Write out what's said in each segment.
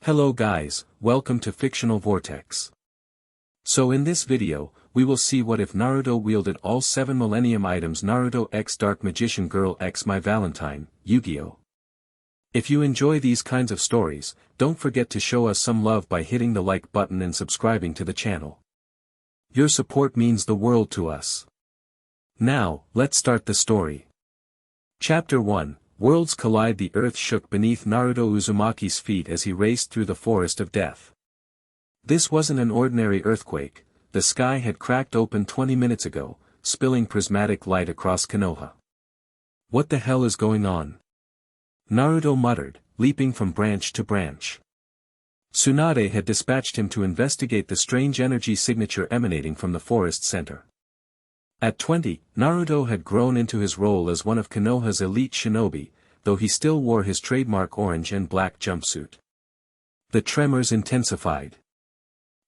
Hello guys, welcome to Fictional Vortex. So in this video, we will see what if Naruto wielded all 7 Millennium items. Naruto x Dark Magician Girl x Mai Valentine, Yu-Gi-Oh! If you enjoy these kinds of stories, don't forget to show us some love by hitting the like button and subscribing to the channel. Your support means the world to us. Now, let's start the story. Chapter 1. Worlds collide. The earth shook beneath Naruto Uzumaki's feet as he raced through the forest of death. This wasn't an ordinary earthquake. The sky had cracked open 20 minutes ago, spilling prismatic light across Konoha. What the hell is going on? Naruto muttered, leaping from branch to branch. Tsunade had dispatched him to investigate the strange energy signature emanating from the forest center. At 20, Naruto had grown into his role as one of Konoha's elite shinobi, though he still wore his trademark orange and black jumpsuit. The tremors intensified.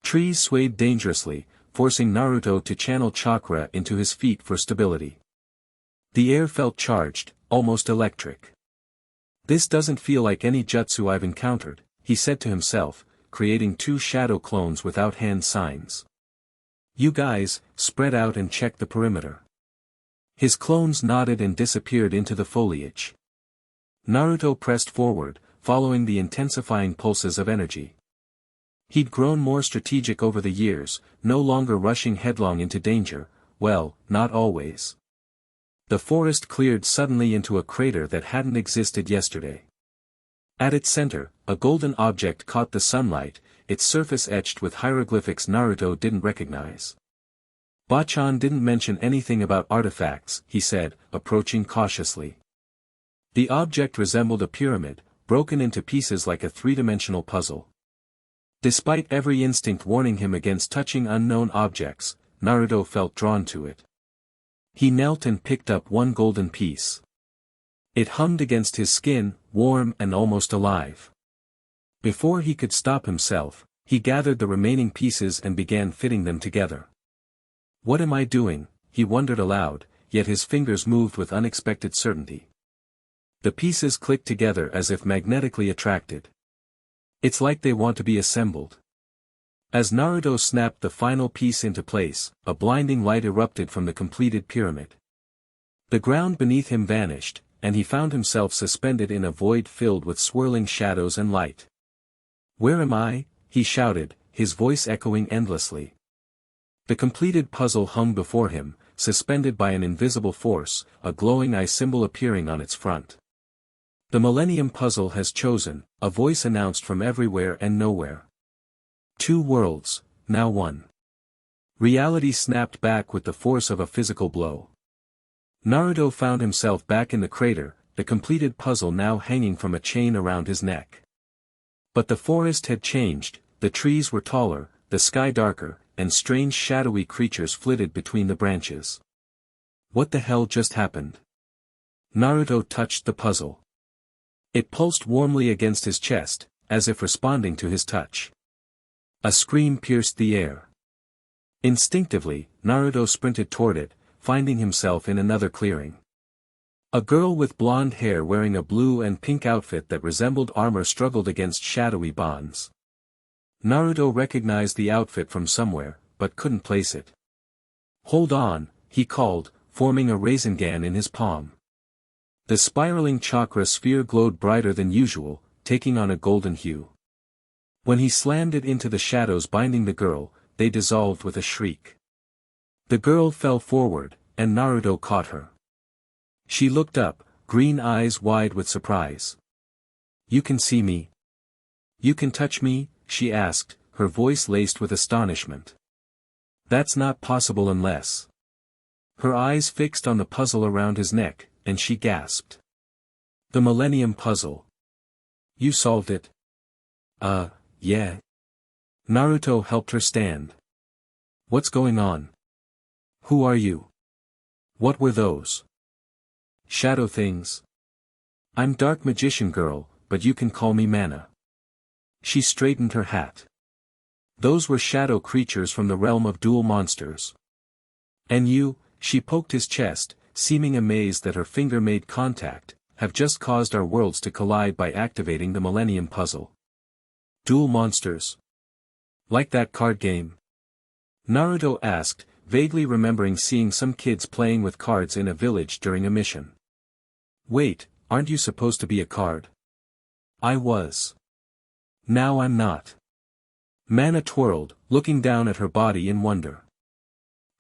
Trees swayed dangerously, forcing Naruto to channel chakra into his feet for stability. The air felt charged, almost electric. This doesn't feel like any jutsu I've encountered, he said to himself, creating 2 shadow clones without hand signs. You guys, spread out and check the perimeter. His clones nodded and disappeared into the foliage. Naruto pressed forward, following the intensifying pulses of energy. He'd grown more strategic over the years, no longer rushing headlong into danger, well, not always. The forest cleared suddenly into a crater that hadn't existed yesterday. At its center, a golden object caught the sunlight, its surface etched with hieroglyphics Naruto didn't recognize. Bachan didn't mention anything about artifacts, he said, approaching cautiously. The object resembled a pyramid, broken into pieces like a 3-dimensional puzzle. Despite every instinct warning him against touching unknown objects, Naruto felt drawn to it. He knelt and picked up one golden piece. It hummed against his skin, warm and almost alive. Before he could stop himself, he gathered the remaining pieces and began fitting them together. What am I doing? He wondered aloud, yet his fingers moved with unexpected certainty. The pieces clicked together as if magnetically attracted. It's like they want to be assembled. As Naruto snapped the final piece into place, a blinding light erupted from the completed pyramid. The ground beneath him vanished, and he found himself suspended in a void filled with swirling shadows and light. Where am I? He shouted, his voice echoing endlessly. The completed puzzle hung before him, suspended by an invisible force, a glowing eye symbol appearing on its front. The Millennium puzzle has chosen, a voice announced from everywhere and nowhere. 2 worlds, now 1. Reality snapped back with the force of a physical blow. Naruto found himself back in the crater, the completed puzzle now hanging from a chain around his neck. But the forest had changed, the trees were taller, the sky darker, and strange shadowy creatures flitted between the branches. What the hell just happened? Naruto touched the puzzle. It pulsed warmly against his chest, as if responding to his touch. A scream pierced the air. Instinctively, Naruto sprinted toward it, finding himself in another clearing. A girl with blonde hair wearing a blue and pink outfit that resembled armor struggled against shadowy bonds. Naruto recognized the outfit from somewhere, but couldn't place it. Hold on, he called, forming a Rasengan in his palm. The spiraling chakra sphere glowed brighter than usual, taking on a golden hue. When he slammed it into the shadows binding the girl, they dissolved with a shriek. The girl fell forward, and Naruto caught her. She looked up, green eyes wide with surprise. You can see me? You can touch me? She asked, her voice laced with astonishment. That's not possible unless. Her eyes fixed on the puzzle around his neck, and she gasped. The Millennium puzzle. You solved it? Yeah. Naruto helped her stand. What's going on? Who are you? What were those shadow things? I'm Dark Magician Girl, but you can call me Mana. She straightened her hat. Those were shadow creatures from the realm of dual monsters. And you, she poked his chest, seeming amazed that her finger made contact, have just caused our worlds to collide by activating the Millennium puzzle. Duel monsters. Like that card game? Naruto asked, vaguely remembering seeing some kids playing with cards in a village during a mission. Wait, aren't you supposed to be a card? I was. Now I'm not. Mana twirled, looking down at her body in wonder.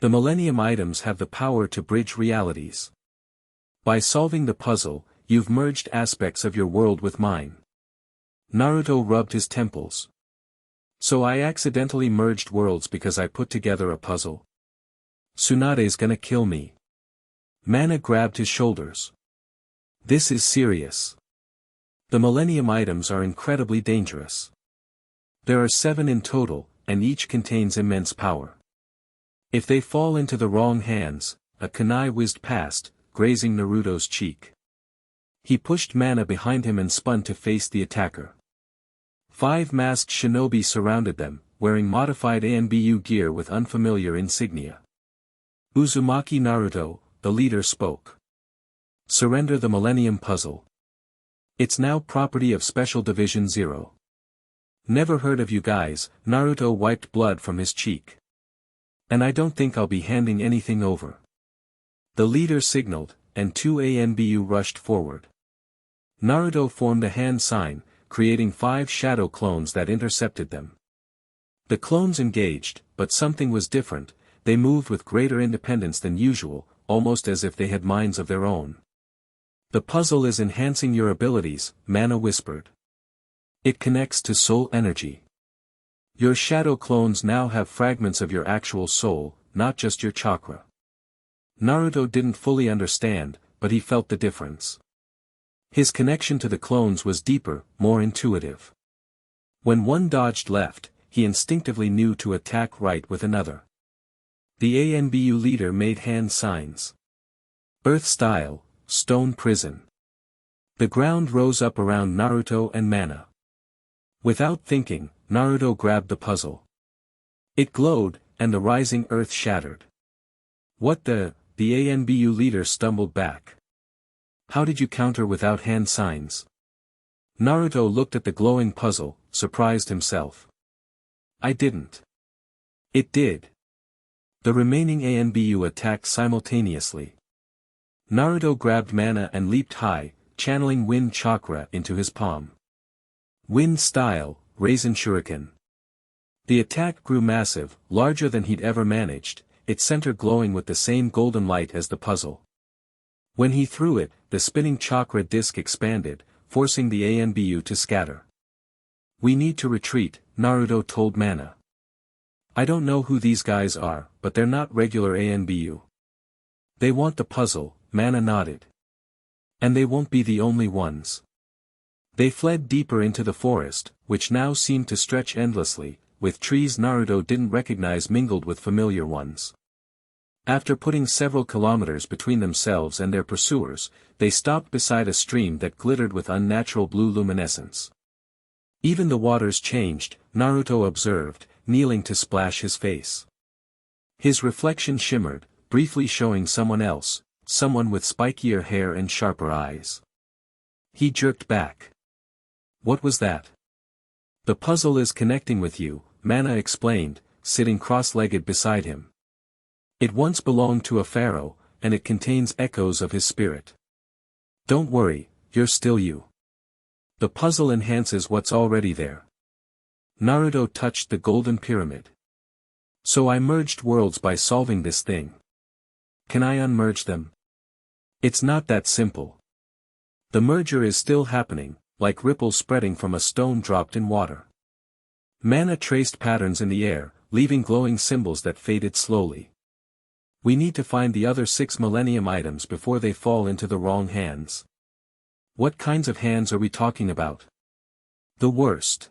The Millennium items have the power to bridge realities. By solving the puzzle, you've merged aspects of your world with mine. Naruto rubbed his temples. So I accidentally merged worlds because I put together a puzzle? Tsunade's gonna kill me. Mana grabbed his shoulders. This is serious. The Millennium items are incredibly dangerous. There are 7 in total, and each contains immense power. If they fall into the wrong hands, a kunai whizzed past, grazing Naruto's cheek. He pushed Mana behind him and spun to face the attacker. 5 masked shinobi surrounded them, wearing modified ANBU gear with unfamiliar insignia. Uzumaki Naruto, the leader spoke. Surrender the Millennium puzzle. It's now property of Special Division 0. Never heard of you guys, Naruto wiped blood from his cheek. And I don't think I'll be handing anything over. The leader signaled, and 2 ANBU rushed forward. Naruto formed a hand sign, creating 5 shadow clones that intercepted them. The clones engaged, but something was different. They moved with greater independence than usual, almost as if they had minds of their own. The puzzle is enhancing your abilities, Mana whispered. It connects to soul energy. Your shadow clones now have fragments of your actual soul, not just your chakra. Naruto didn't fully understand, but he felt the difference. His connection to the clones was deeper, more intuitive. When one dodged left, he instinctively knew to attack right with another. The ANBU leader made hand signs. Earth style, stone prison. The ground rose up around Naruto and Mana. Without thinking, Naruto grabbed the puzzle. It glowed, and the rising earth shattered. What the ANBU leader stumbled back. How did you counter without hand signs? Naruto looked at the glowing puzzle, surprised himself. I didn't. It did. The remaining ANBU attacked simultaneously. Naruto grabbed Mana and leaped high, channeling wind chakra into his palm. Wind style, Raisin Shuriken. The attack grew massive, larger than he'd ever managed, its center glowing with the same golden light as the puzzle. When he threw it, the spinning chakra disc expanded, forcing the ANBU to scatter. We need to retreat, Naruto told Mana. I don't know who these guys are, but they're not regular ANBU. They want the puzzle, Mana nodded. And they won't be the only ones. They fled deeper into the forest, which now seemed to stretch endlessly, with trees Naruto didn't recognize mingled with familiar ones. After putting several kilometers between themselves and their pursuers, they stopped beside a stream that glittered with unnatural blue luminescence. Even the waters changed, Naruto observed, kneeling to splash his face. His reflection shimmered, briefly showing someone else, someone with spikier hair and sharper eyes. He jerked back. What was that? The puzzle is connecting with you, Mana explained, sitting cross-legged beside him. It once belonged to a pharaoh, and it contains echoes of his spirit. Don't worry, you're still you. The puzzle enhances what's already there. Naruto touched the golden pyramid. So I merged worlds by solving this thing. Can I unmerge them? It's not that simple. The merger is still happening, like ripples spreading from a stone dropped in water. Mana traced patterns in the air, leaving glowing symbols that faded slowly. We need to find the other 6 Millennium items before they fall into the wrong hands. What kinds of hands are we talking about? The worst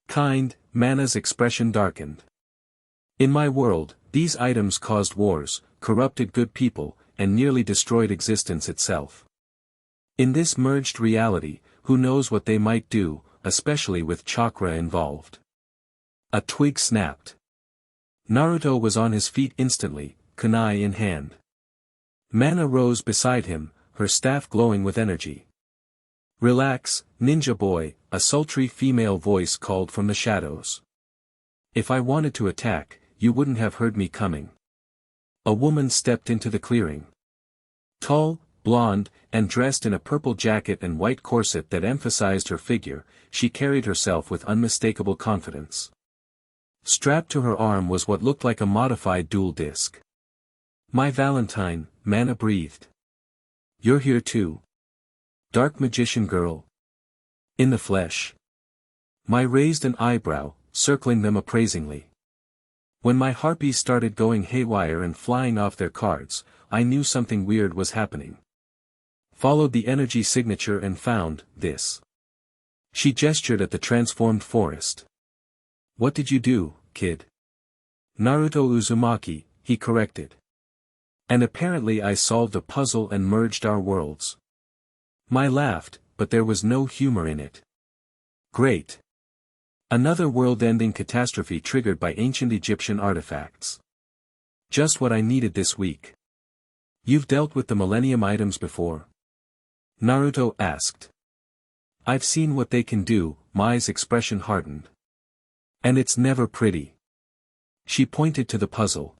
kind, Mana's expression darkened. In my world, these items caused wars, corrupted good people, and nearly destroyed existence itself. In this merged reality, who knows what they might do, especially with chakra involved. A twig snapped. Naruto was on his feet instantly, kunai in hand. Mana rose beside him, her staff glowing with energy. Relax, ninja boy, a sultry female voice called from the shadows. If I wanted to attack, you wouldn't have heard me coming. A woman stepped into the clearing. Tall, blonde, and dressed in a purple jacket and white corset that emphasized her figure, she carried herself with unmistakable confidence. Strapped to her arm was what looked like a modified dual disc. Mai Valentine, Mana breathed. You're here too. Dark magician girl. In the flesh. Mai raised an eyebrow, circling them appraisingly. When my harpies started going haywire and flying off their cards, I knew something weird was happening. Followed the energy signature and found this. She gestured at the transformed forest. What did you do, kid? Naruto Uzumaki, he corrected. And apparently I solved a puzzle and merged our worlds. Mai laughed, but there was no humor in it. Great. Another world-ending catastrophe triggered by ancient Egyptian artifacts. Just what I needed this week. You've dealt with the Millennium items before? Naruto asked. I've seen what they can do, Mai's expression hardened. And it's never pretty. She pointed to the puzzle.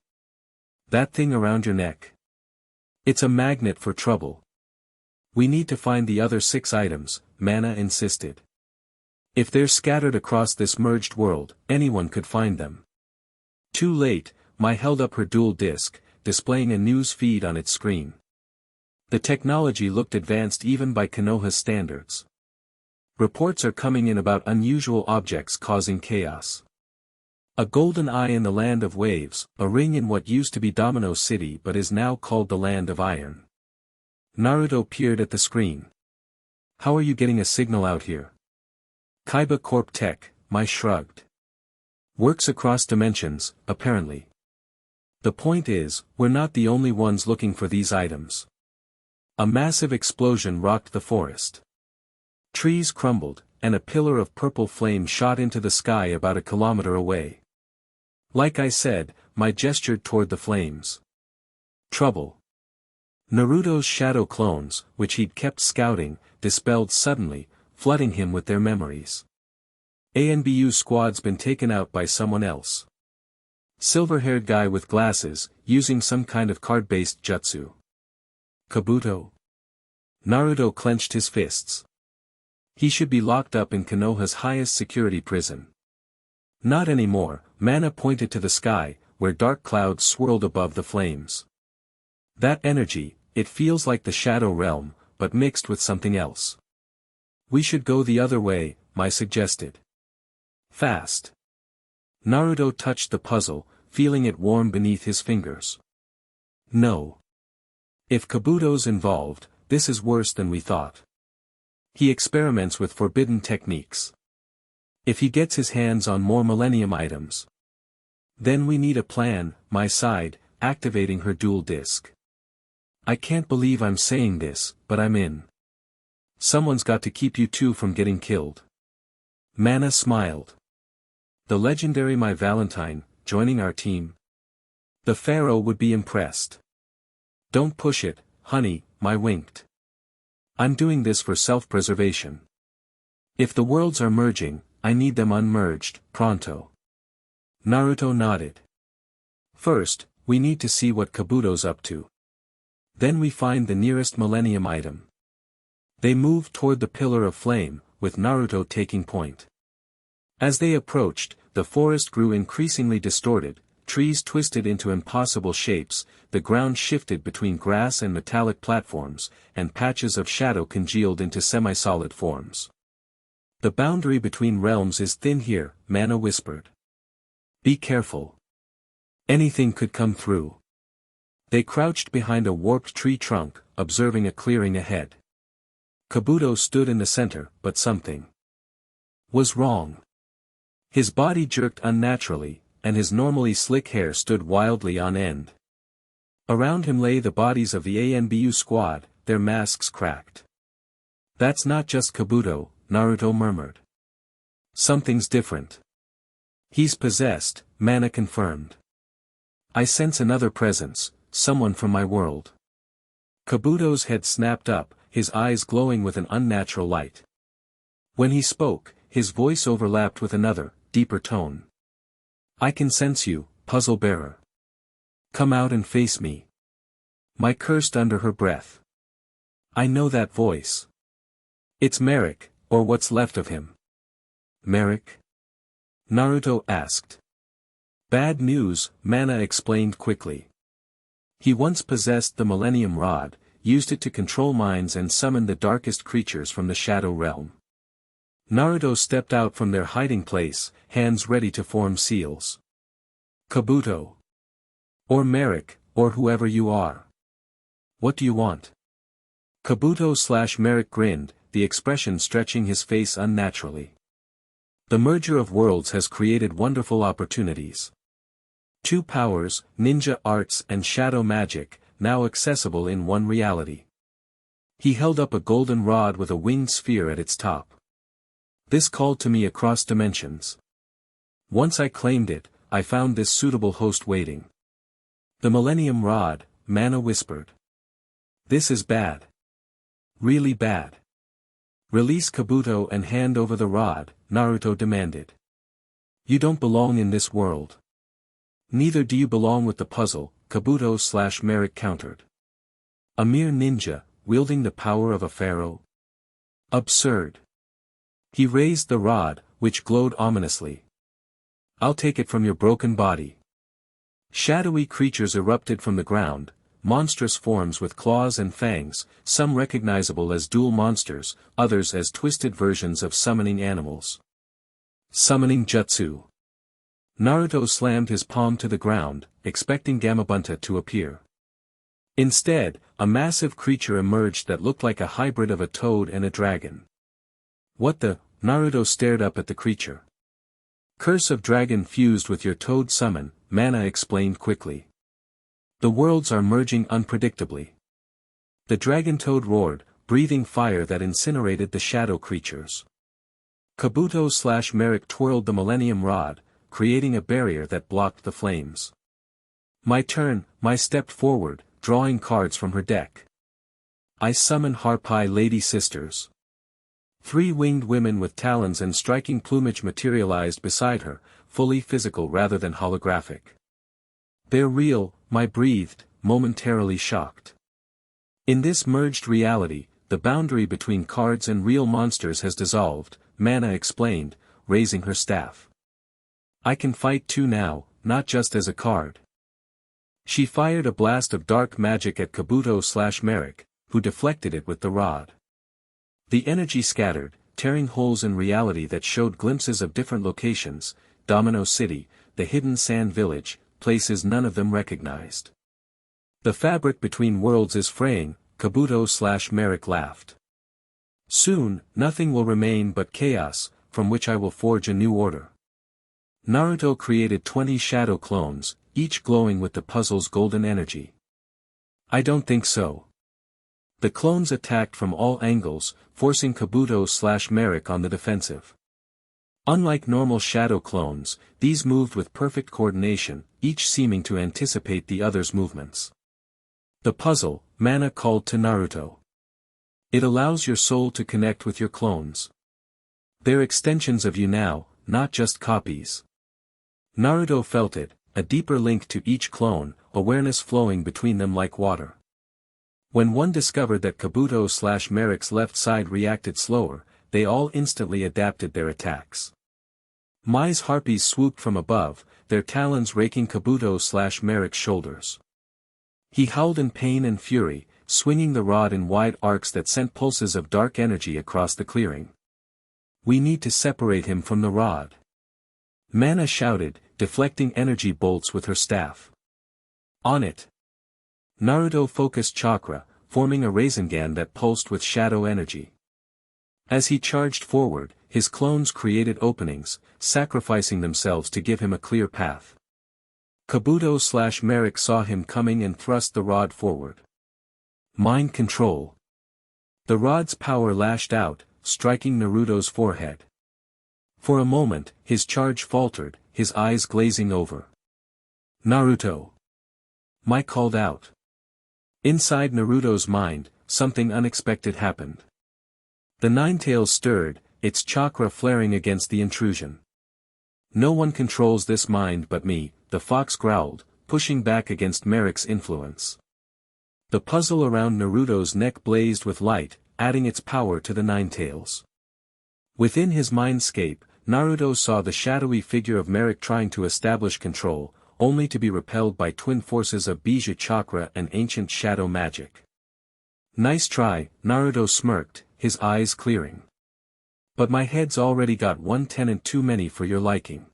That thing around your neck. It's a magnet for trouble. We need to find the other 6 items, Mana insisted. If they're scattered across this merged world, anyone could find them. Too late, Mai held up her dual disc, displaying a news feed on its screen. The technology looked advanced even by Konoha's standards. Reports are coming in about unusual objects causing chaos. A golden eye in the land of waves, a ring in what used to be Domino City but is now called the Land of Iron. Naruto peered at the screen. How are you getting a signal out here? Kaiba Corp Tech, Mai shrugged. Works across dimensions, apparently. The point is, we're not the only ones looking for these items. A massive explosion rocked the forest. Trees crumbled, and a pillar of purple flame shot into the sky about a kilometer away. Like I said, Mai gestured toward the flames. Trouble. Naruto's shadow clones, which he'd kept scouting, dispelled suddenly, flooding him with their memories. ANBU squad's been taken out by someone else. Silver-haired guy with glasses, using some kind of card-based jutsu. Kabuto? Naruto clenched his fists. He should be locked up in Konoha's highest security prison. Not anymore, Mana pointed to the sky, where dark clouds swirled above the flames. That energy, it feels like the Shadow Realm, but mixed with something else. We should go the other way, Mai suggested. Fast. Naruto touched the puzzle, feeling it warm beneath his fingers. No. If Kabuto's involved, this is worse than we thought. He experiments with forbidden techniques. If he gets his hands on more Millennium items. Then we need a plan, Mai sighed, activating her dual disc. I can't believe I'm saying this, but I'm in. Someone's got to keep you two from getting killed. Mana smiled. The legendary Mai Valentine, joining our team. The pharaoh would be impressed. Don't push it, honey, Mai winked. I'm doing this for self-preservation. If the worlds are merging, I need them unmerged, pronto. Naruto nodded. First, we need to see what Kabuto's up to. Then we find the nearest Millennium item. They moved toward the pillar of flame, with Naruto taking point. As they approached, the forest grew increasingly distorted, trees twisted into impossible shapes, the ground shifted between grass and metallic platforms, and patches of shadow congealed into semi-solid forms. The boundary between realms is thin here, Mana whispered. Be careful. Anything could come through. They crouched behind a warped tree trunk, observing a clearing ahead. Kabuto stood in the center, but something was wrong. His body jerked unnaturally, and his normally slick hair stood wildly on end. Around him lay the bodies of the ANBU squad, their masks cracked. That's not just Kabuto, Naruto murmured. Something's different. He's possessed, Mana confirmed. I sense another presence, someone from my world. Kabuto's head snapped up, his eyes glowing with an unnatural light. When he spoke, his voice overlapped with another, deeper tone. "I can sense you, puzzle bearer. Come out and face me." Mai cursed under her breath. "I know that voice. It's Merrick, or what's left of him." "Merrick?" Naruto asked. "Bad news," Mana explained quickly. "He once possessed the Millennium Rod, used it to control minds and summon the darkest creatures from the Shadow Realm." Naruto stepped out from their hiding place, hands ready to form seals. "Kabuto. Or Merrick, or whoever you are. What do you want?" Kabuto/Merrick grinned, the expression stretching his face unnaturally. "The merger of worlds has created wonderful opportunities. 2 powers, ninja arts and shadow magic, now accessible in one reality." He held up a golden rod with a winged sphere at its top. "This called to me across dimensions. Once I claimed it, I found this suitable host waiting." "The Millennium Rod," Mana whispered. "This is bad. Really bad. Release Kabuto and hand over the rod," Naruto demanded. "You don't belong in this world." "Neither do you belong with the puzzle," Kabuto/Merrick countered. "A mere ninja, wielding the power of a pharaoh? Absurd." He raised the rod, which glowed ominously. "I'll take it from your broken body." Shadowy creatures erupted from the ground, monstrous forms with claws and fangs, some recognizable as dual monsters, others as twisted versions of summoning animals. "Summoning jutsu." Naruto slammed his palm to the ground, expecting Gamabunta to appear. Instead, a massive creature emerged that looked like a hybrid of a toad and a dragon. "What the?" Naruto stared up at the creature. "Curse of Dragon fused with your toad summon," Mana explained quickly. "The worlds are merging unpredictably." The dragon toad roared, breathing fire that incinerated the shadow creatures. Kabuto/Merrick twirled the Millennium Rod, creating a barrier that blocked the flames. "My turn," Mai stepped forward, drawing cards from her deck. "I summon Harpie Lady Sisters." 3 winged women with talons and striking plumage materialized beside her, fully physical rather than holographic. "They're real," Mai breathed, momentarily shocked. In this merged reality, the boundary between cards and real monsters has dissolved, Mana explained, raising her staff. "I can fight too now, not just as a card." She fired a blast of dark magic at Kabuto/Merrick, who deflected it with the rod. The energy scattered, tearing holes in reality that showed glimpses of different locations: Domino City, the hidden sand village, places none of them recognized. "The fabric between worlds is fraying," Kabuto/Merrick laughed. "Soon, nothing will remain but chaos, from which I will forge a new order." Naruto created 20 shadow clones, each glowing with the puzzle's golden energy. "I don't think so." The clones attacked from all angles, forcing Kabuto/Merrick on the defensive. Unlike normal shadow clones, these moved with perfect coordination, each seeming to anticipate the other's movements. "The puzzle," Mana called to Naruto. "It allows your soul to connect with your clones. They're extensions of you now, not just copies." Naruto felt it, a deeper link to each clone, awareness flowing between them like water. When one discovered that Kabuto/Merrick's left side reacted slower, they all instantly adapted their attacks. Mai's harpies swooped from above, their talons raking Kabuto/Merrick's shoulders. He howled in pain and fury, swinging the rod in wide arcs that sent pulses of dark energy across the clearing. "We need to separate him from the rod." Mana shouted, deflecting energy bolts with her staff. "On it." Naruto focused chakra, forming a Rasengan that pulsed with shadow energy. As he charged forward, his clones created openings, sacrificing themselves to give him a clear path. Kabuto/Merrick saw him coming and thrust the rod forward. Mind control. The rod's power lashed out, striking Naruto's forehead. For a moment, his charge faltered, his eyes glazing over. "Naruto!" Mai called out. Inside Naruto's mind, something unexpected happened. The Ninetales stirred, its chakra flaring against the intrusion. "No one controls this mind but me," the fox growled, pushing back against Merrick's influence. The puzzle around Naruto's neck blazed with light, adding its power to the Ninetales. Within his mindscape, Naruto saw the shadowy figure of Merrick trying to establish control, only to be repelled by twin forces of Bija chakra and ancient shadow magic. "Nice try," Naruto smirked, his eyes clearing. "But my head's already got one tenant too many for your liking."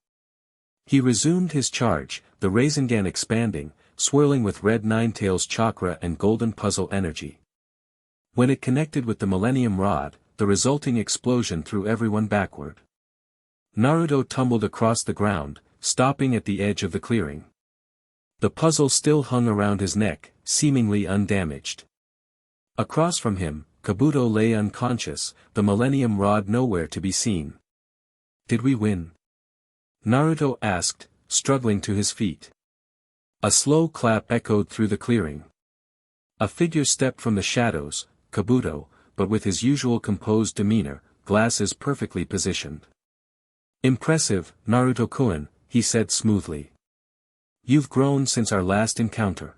He resumed his charge, the Rasengan expanding, swirling with red Ninetales chakra and golden puzzle energy. When it connected with the Millennium Rod, the resulting explosion threw everyone backward. Naruto tumbled across the ground, stopping at the edge of the clearing. The puzzle still hung around his neck, seemingly undamaged. Across from him, Kabuto lay unconscious, the Millennium Rod nowhere to be seen. "Did we win?" Naruto asked, struggling to his feet. A slow clap echoed through the clearing. A figure stepped from the shadows, Kabuto, but with his usual composed demeanor, glasses perfectly positioned. "Impressive, Naruto-kun," he said smoothly. "You've grown since our last encounter."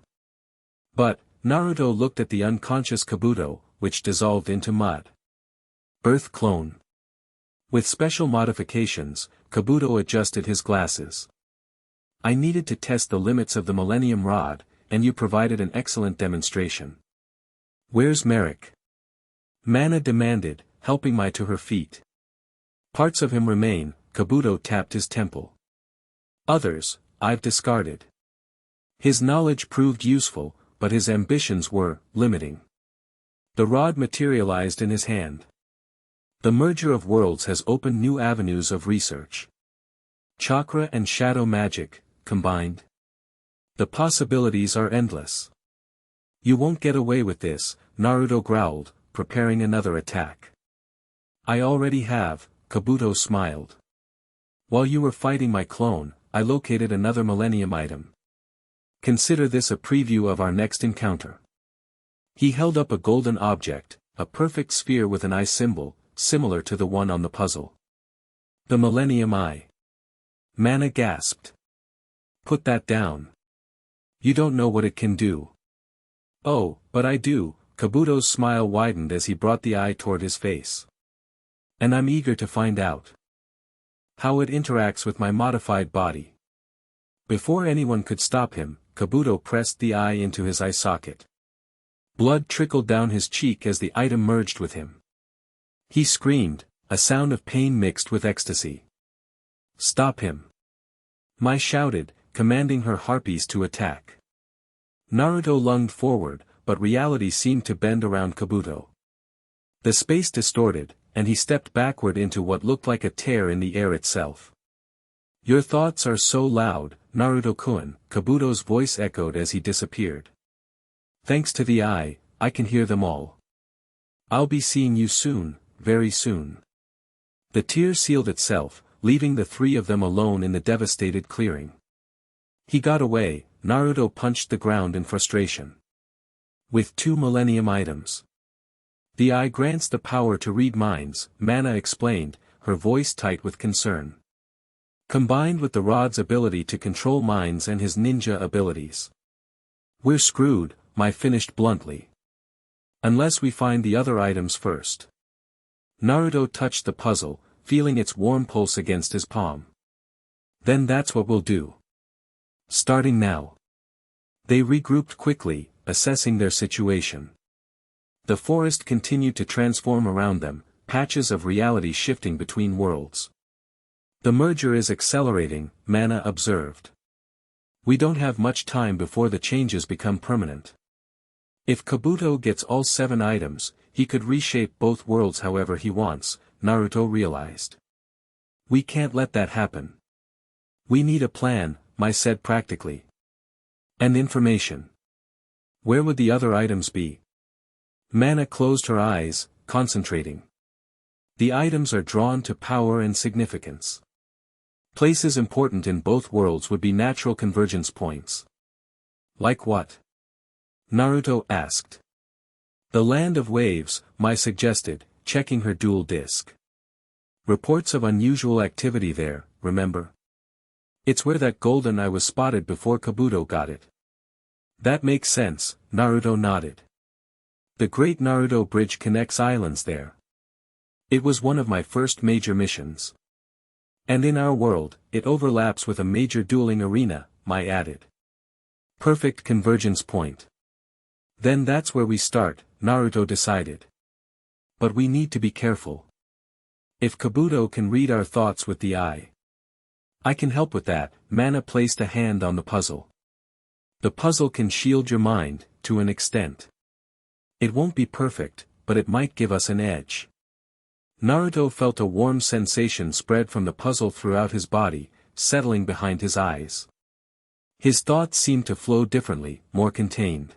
But, Naruto looked at the unconscious Kabuto, which dissolved into mud. Earth clone. With special modifications, Kabuto adjusted his glasses. "I needed to test the limits of the Millennium Rod, and you provided an excellent demonstration." "Where's Merrick?" Mana demanded, helping Mai to her feet. "Parts of him remain," Kabuto tapped his temple. "Others, I've discarded." His knowledge proved useful, but his ambitions were limiting. The rod materialized in his hand. The merger of worlds has opened new avenues of research. Chakra and shadow magic, combined. The possibilities are endless. "You won't get away with this," Naruto growled, preparing another attack. "I already have," Kabuto smiled. "While you were fighting my clone, I located another Millennium item. Consider this a preview of our next encounter." He held up a golden object, a perfect sphere with an eye symbol, similar to the one on the puzzle. "The Millennium Eye." Mana gasped. "Put that down. You don't know what it can do." "Oh, but I do," Kabuto's smile widened as he brought the eye toward his face. "And I'm eager to find out how it interacts with my modified body." Before anyone could stop him, Kabuto pressed the eye into his eye socket. Blood trickled down his cheek as the item merged with him. He screamed, a sound of pain mixed with ecstasy. "Stop him!" Mai shouted, commanding her harpies to attack. Naruto lunged forward, but reality seemed to bend around Kabuto. The space distorted, and he stepped backward into what looked like a tear in the air itself. "Your thoughts are so loud, Naruto-kun," Kabuto's voice echoed as he disappeared. "Thanks to the eye, I can hear them all. I'll be seeing you soon, very soon." The tear sealed itself, leaving the three of them alone in the devastated clearing. "He got away," Naruto punched the ground in frustration. "With 2 Millennium items. The eye grants the power to read minds," Mana explained, her voice tight with concern. "Combined with the rod's ability to control minds and his ninja abilities. We're screwed," Mai finished bluntly. "Unless we find the other items first." Naruto touched the puzzle, feeling its warm pulse against his palm. "Then that's what we'll do. Starting now." They regrouped quickly, assessing their situation. The forest continued to transform around them, patches of reality shifting between worlds. "The merger is accelerating," Mana observed. "We don't have much time before the changes become permanent." If Kabuto gets all 7 items, he could reshape both worlds however he wants, Naruto realized. "We can't let that happen. We need a plan," Mai said practically. "And information. Where would the other items be?" Mana closed her eyes, concentrating. "The items are drawn to power and significance. Places important in both worlds would be natural convergence points." "Like what?" Naruto asked. The land of waves, Mai suggested, checking her dual disc. Reports of unusual activity there, remember? It's where that golden eye was spotted before Kabuto got it. That makes sense, Naruto nodded. The Great Naruto Bridge connects islands there. It was one of my first major missions. And in our world, it overlaps with a major dueling arena, Mai added. Perfect convergence point. Then that's where we start, Naruto decided. But we need to be careful. If Kabuto can read our thoughts with the eye. I can help with that, Mana placed a hand on the puzzle. The puzzle can shield your mind, to an extent. It won't be perfect, but it might give us an edge. Naruto felt a warm sensation spread from the puzzle throughout his body, settling behind his eyes. His thoughts seemed to flow differently, more contained.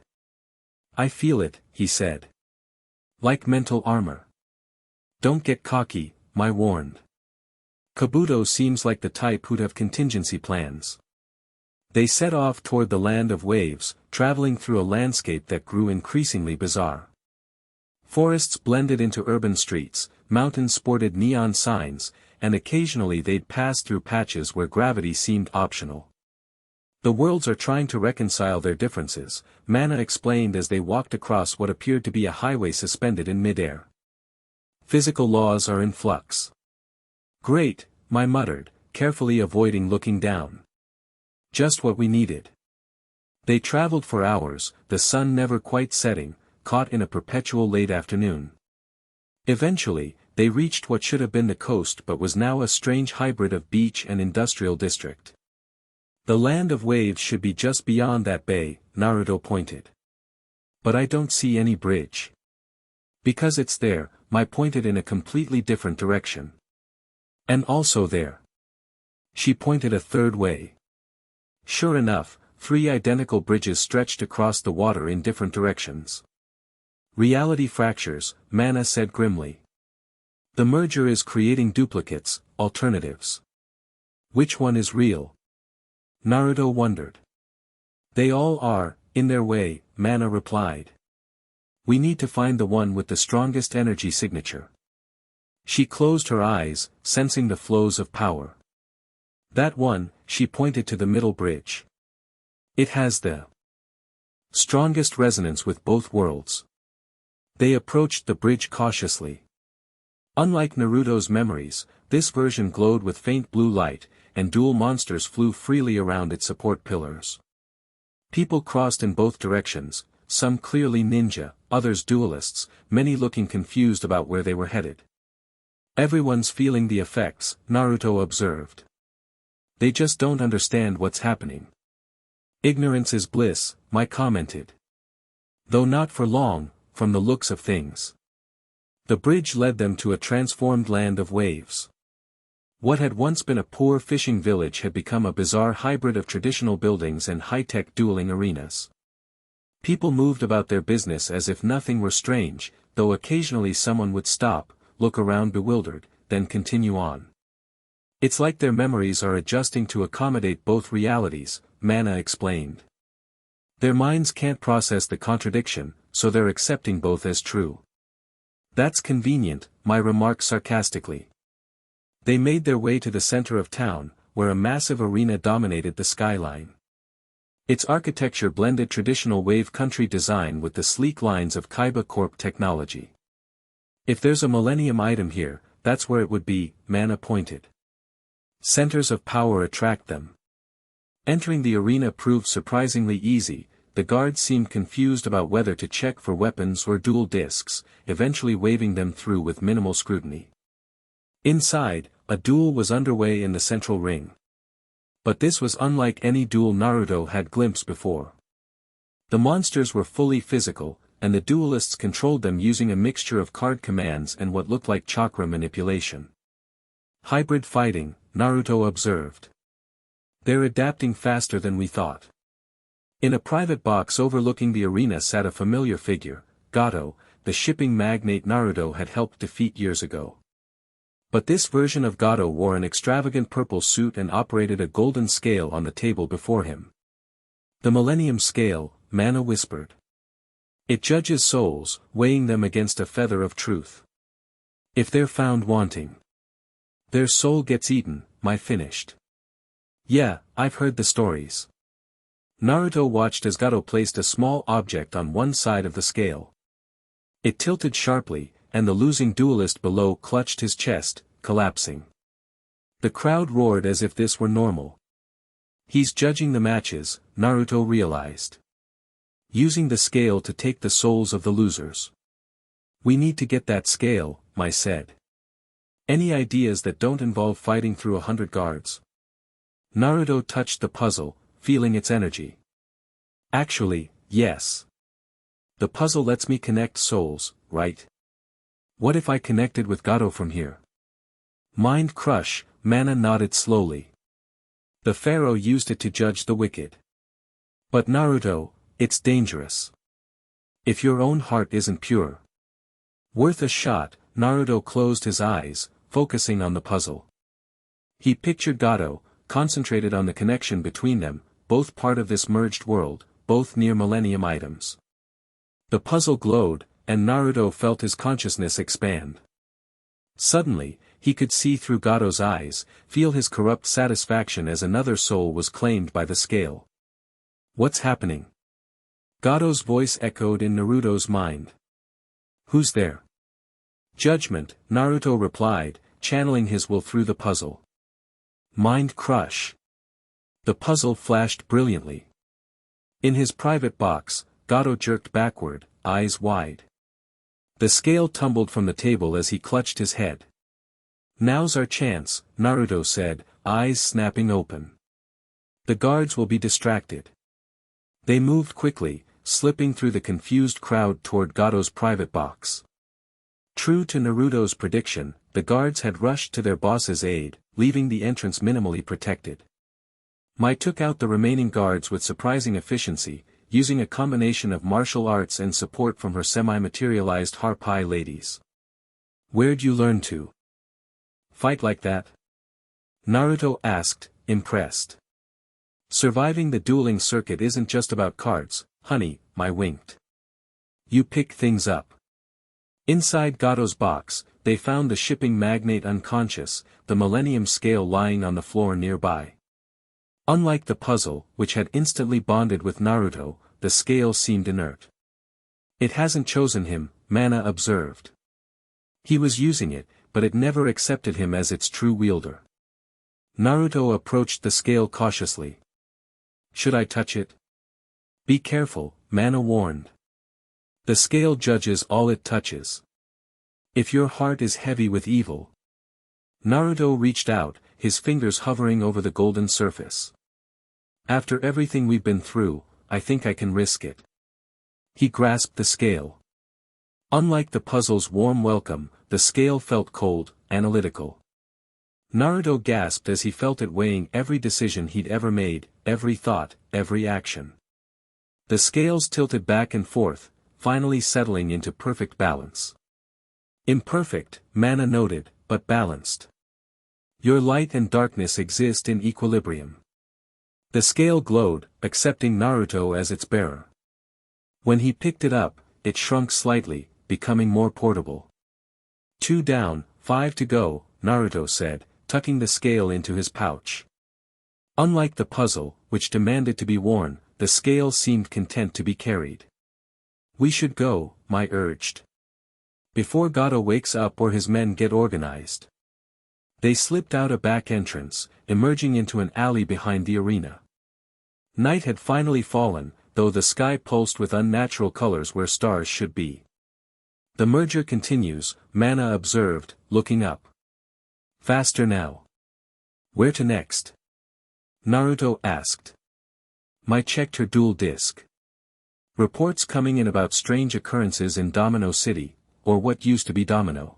I feel it, he said. Like mental armor. Don't get cocky, Mai warned. Kabuto seems like the type who'd have contingency plans. They set off toward the land of waves, traveling through a landscape that grew increasingly bizarre. Forests blended into urban streets, mountains sported neon signs, and occasionally they'd pass through patches where gravity seemed optional. The worlds are trying to reconcile their differences, Mana explained as they walked across what appeared to be a highway suspended in midair. Physical laws are in flux. Great, Mai muttered, carefully avoiding looking down. Just what we needed. They traveled for hours, the sun never quite setting, caught in a perpetual late afternoon. Eventually, they reached what should have been the coast but was now a strange hybrid of beach and industrial district. The land of waves should be just beyond that bay, Naruto pointed. But I don't see any bridge. Because it's there, Mai pointed in a completely different direction. And also there. She pointed a third way. Sure enough, 3 identical bridges stretched across the water in different directions. Reality fractures, Mana said grimly. The merger is creating duplicates, alternatives. Which one is real? Naruto wondered. They all are, in their way, Mana replied. We need to find the one with the strongest energy signature. She closed her eyes, sensing the flows of power. That one, she pointed to the middle bridge. It has the strongest resonance with both worlds. They approached the bridge cautiously. Unlike Naruto's memories, this version glowed with faint blue light, and dual monsters flew freely around its support pillars. People crossed in both directions, some clearly ninja, others duelists, many looking confused about where they were headed. Everyone's feeling the effects, Naruto observed. They just don't understand what's happening. Ignorance is bliss, Mai commented. Though not for long, from the looks of things. The bridge led them to a transformed land of waves. What had once been a poor fishing village had become a bizarre hybrid of traditional buildings and high-tech dueling arenas. People moved about their business as if nothing were strange, though occasionally someone would stop, look around bewildered, then continue on. It's like their memories are adjusting to accommodate both realities, Mana explained. Their minds can't process the contradiction, so they're accepting both as true. That's convenient, Mai remarked sarcastically. They made their way to the center of town, where a massive arena dominated the skyline. Its architecture blended traditional wave country design with the sleek lines of Kaiba Corp technology. If there's a Millennium item here, that's where it would be, Mana pointed. Centers of power attract them. Entering the arena proved surprisingly easy. The guards seemed confused about whether to check for weapons or dual discs, eventually waving them through with minimal scrutiny. Inside, a duel was underway in the central ring. But this was unlike any duel Naruto had glimpsed before. The monsters were fully physical, and the duelists controlled them using a mixture of card commands and what looked like chakra manipulation. Hybrid fighting, Naruto observed. They're adapting faster than we thought. In a private box overlooking the arena sat a familiar figure, Gato, the shipping magnate Naruto had helped defeat years ago. But this version of Gato wore an extravagant purple suit and operated a golden scale on the table before him. The Millennium Scale, Mana whispered. It judges souls, weighing them against a feather of truth. If they're found wanting, their soul gets eaten. Mai finished. Yeah, I've heard the stories. Naruto watched as Gato placed a small object on one side of the scale. It tilted sharply, and the losing duelist below clutched his chest, collapsing. The crowd roared as if this were normal. He's judging the matches, Naruto realized. Using the scale to take the souls of the losers. We need to get that scale, Mai said. Any ideas that don't involve fighting through 100 guards? Naruto touched the puzzle, feeling its energy. Actually, yes. The puzzle lets me connect souls, right? What if I connected with Gato from here? Mind crush, Mana nodded slowly. The pharaoh used it to judge the wicked. But Naruto, it's dangerous. If your own heart isn't pure. Worth a shot, Naruto closed his eyes, focusing on the puzzle. He pictured Gato, concentrated on the connection between them, both part of this merged world, both near Millennium items. The puzzle glowed, and Naruto felt his consciousness expand. Suddenly, he could see through Gato's eyes, feel his corrupt satisfaction as another soul was claimed by the scale. What's happening? Gato's voice echoed in Naruto's mind. Who's there? Judgment, Naruto replied, channeling his will through the puzzle. Mind crush. The puzzle flashed brilliantly. In his private box, Gato jerked backward, eyes wide. The scale tumbled from the table as he clutched his head. Now's our chance, Naruto said, eyes snapping open. The guards will be distracted. They moved quickly, slipping through the confused crowd toward Gato's private box. True to Naruto's prediction, the guards had rushed to their boss's aid, leaving the entrance minimally protected. Mai took out the remaining guards with surprising efficiency, using a combination of martial arts and support from her semi-materialized harpie ladies. Where'd you learn to fight like that? Naruto asked, impressed. Surviving the dueling circuit isn't just about cards, honey, Mai winked. You pick things up. Inside Gato's box, they found the shipping magnate unconscious, the Millennium scale lying on the floor nearby. Unlike the puzzle, which had instantly bonded with Naruto, the scale seemed inert. It hasn't chosen him, Mana observed. He was using it, but it never accepted him as its true wielder. Naruto approached the scale cautiously. Should I touch it? Be careful, Mana warned. The scale judges all it touches. If your heart is heavy with evil. Naruto reached out, his fingers hovering over the golden surface. After everything we've been through, I think I can risk it. He grasped the scale. Unlike the puzzle's warm welcome, the scale felt cold, analytical. Naruto gasped as he felt it weighing every decision he'd ever made, every thought, every action. The scales tilted back and forth, finally settling into perfect balance. Imperfect, Mana noted, but balanced. Your light and darkness exist in equilibrium. The scale glowed, accepting Naruto as its bearer. When he picked it up, it shrunk slightly, becoming more portable. 2 down, 5 to go, Naruto said, tucking the scale into his pouch. Unlike the puzzle, which demanded to be worn, the scale seemed content to be carried. We should go, Mai urged. Before Gato wakes up or his men get organized. They slipped out a back entrance, emerging into an alley behind the arena. Night had finally fallen, though the sky pulsed with unnatural colors where stars should be. The merger continues, Mana observed, looking up. Faster now. Where to next? Naruto asked. Mai checked her dual disc. Reports coming in about strange occurrences in Domino City, or what used to be Domino.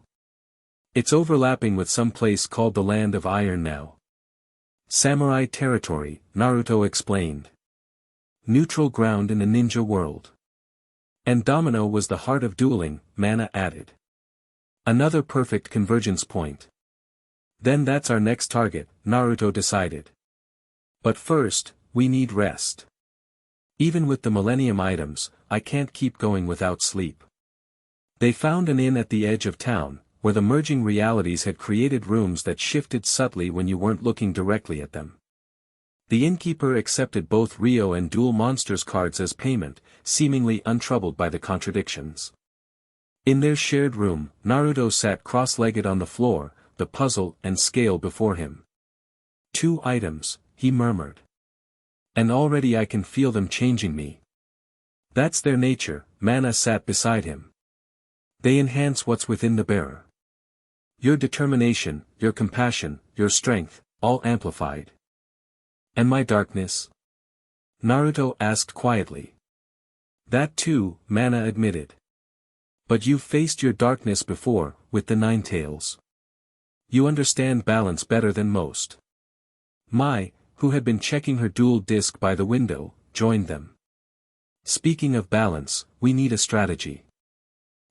It's overlapping with some place called the Land of Iron now. Samurai territory, Naruto explained. Neutral ground in a ninja world. And Domino was the heart of dueling, Mana added. Another perfect convergence point. Then that's our next target, Naruto decided. But first, we need rest. Even with the Millennium items, I can't keep going without sleep. They found an inn at the edge of town, where the merging realities had created rooms that shifted subtly when you weren't looking directly at them. The innkeeper accepted both Rio and Dual Monsters cards as payment, seemingly untroubled by the contradictions. In their shared room, Naruto sat cross-legged on the floor, the puzzle and scale before him. 2 items, he murmured. And already I can feel them changing me. That's their nature. Mana sat beside him. They enhance what's within the bearer. Your determination, your compassion, your strength, all amplified. And my darkness? Naruto asked quietly. That too, Mana admitted. But you've faced your darkness before, with the 9 tails. You understand balance better than most. Mai, who had been checking her dual disc by the window, joined them. Speaking of balance, we need a strategy.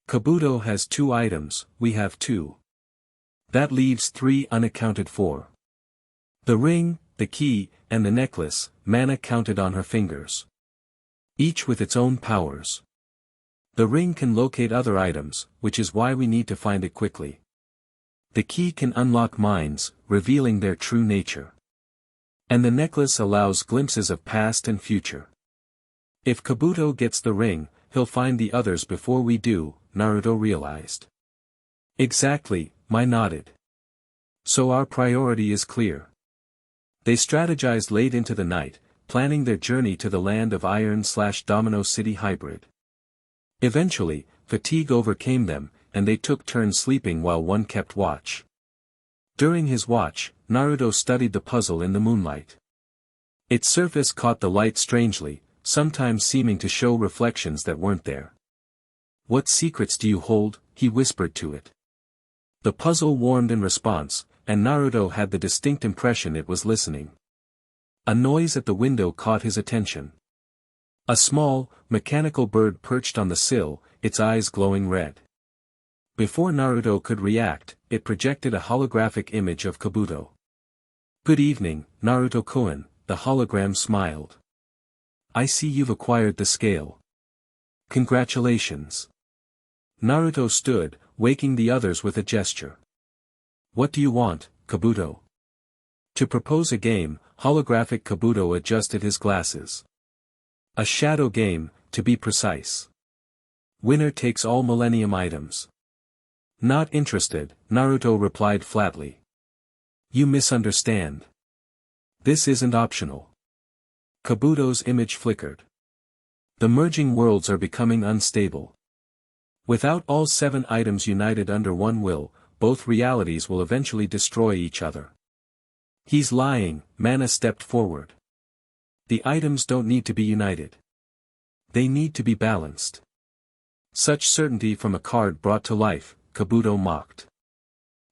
Kabuto has 2 items, we have 2. That leaves 3 unaccounted for. The ring, the key, and the necklace, Mana counted on her fingers. Each with its own powers. The ring can locate other items, which is why we need to find it quickly. The key can unlock minds, revealing their true nature. And the necklace allows glimpses of past and future. If Kabuto gets the ring, he'll find the others before we do, Naruto realized. Exactly, Mai nodded. So our priority is clear. They strategized late into the night, planning their journey to the land of Iron/Domino City Hybrid. Eventually, fatigue overcame them, and they took turns sleeping while one kept watch. During his watch, Naruto studied the puzzle in the moonlight. Its surface caught the light strangely, sometimes seeming to show reflections that weren't there. What secrets do you hold? He whispered to it. The puzzle warmed in response, and Naruto had the distinct impression it was listening. A noise at the window caught his attention. A small, mechanical bird perched on the sill, its eyes glowing red. Before Naruto could react, it projected a holographic image of Kabuto. Good evening, Naruto-kun, the hologram smiled. I see you've acquired the scale. Congratulations. Naruto stood, waking the others with a gesture. What do you want, Kabuto? To propose a game, holographic Kabuto adjusted his glasses. A shadow game, to be precise. Winner takes all Millennium items. Not interested, Naruto replied flatly. You misunderstand. This isn't optional. Kabuto's image flickered. The merging worlds are becoming unstable. Without all 7 items united under one will, both realities will eventually destroy each other. He's lying, Mana stepped forward. The items don't need to be united. They need to be balanced. Such certainty from a card brought to life, Kabuto mocked.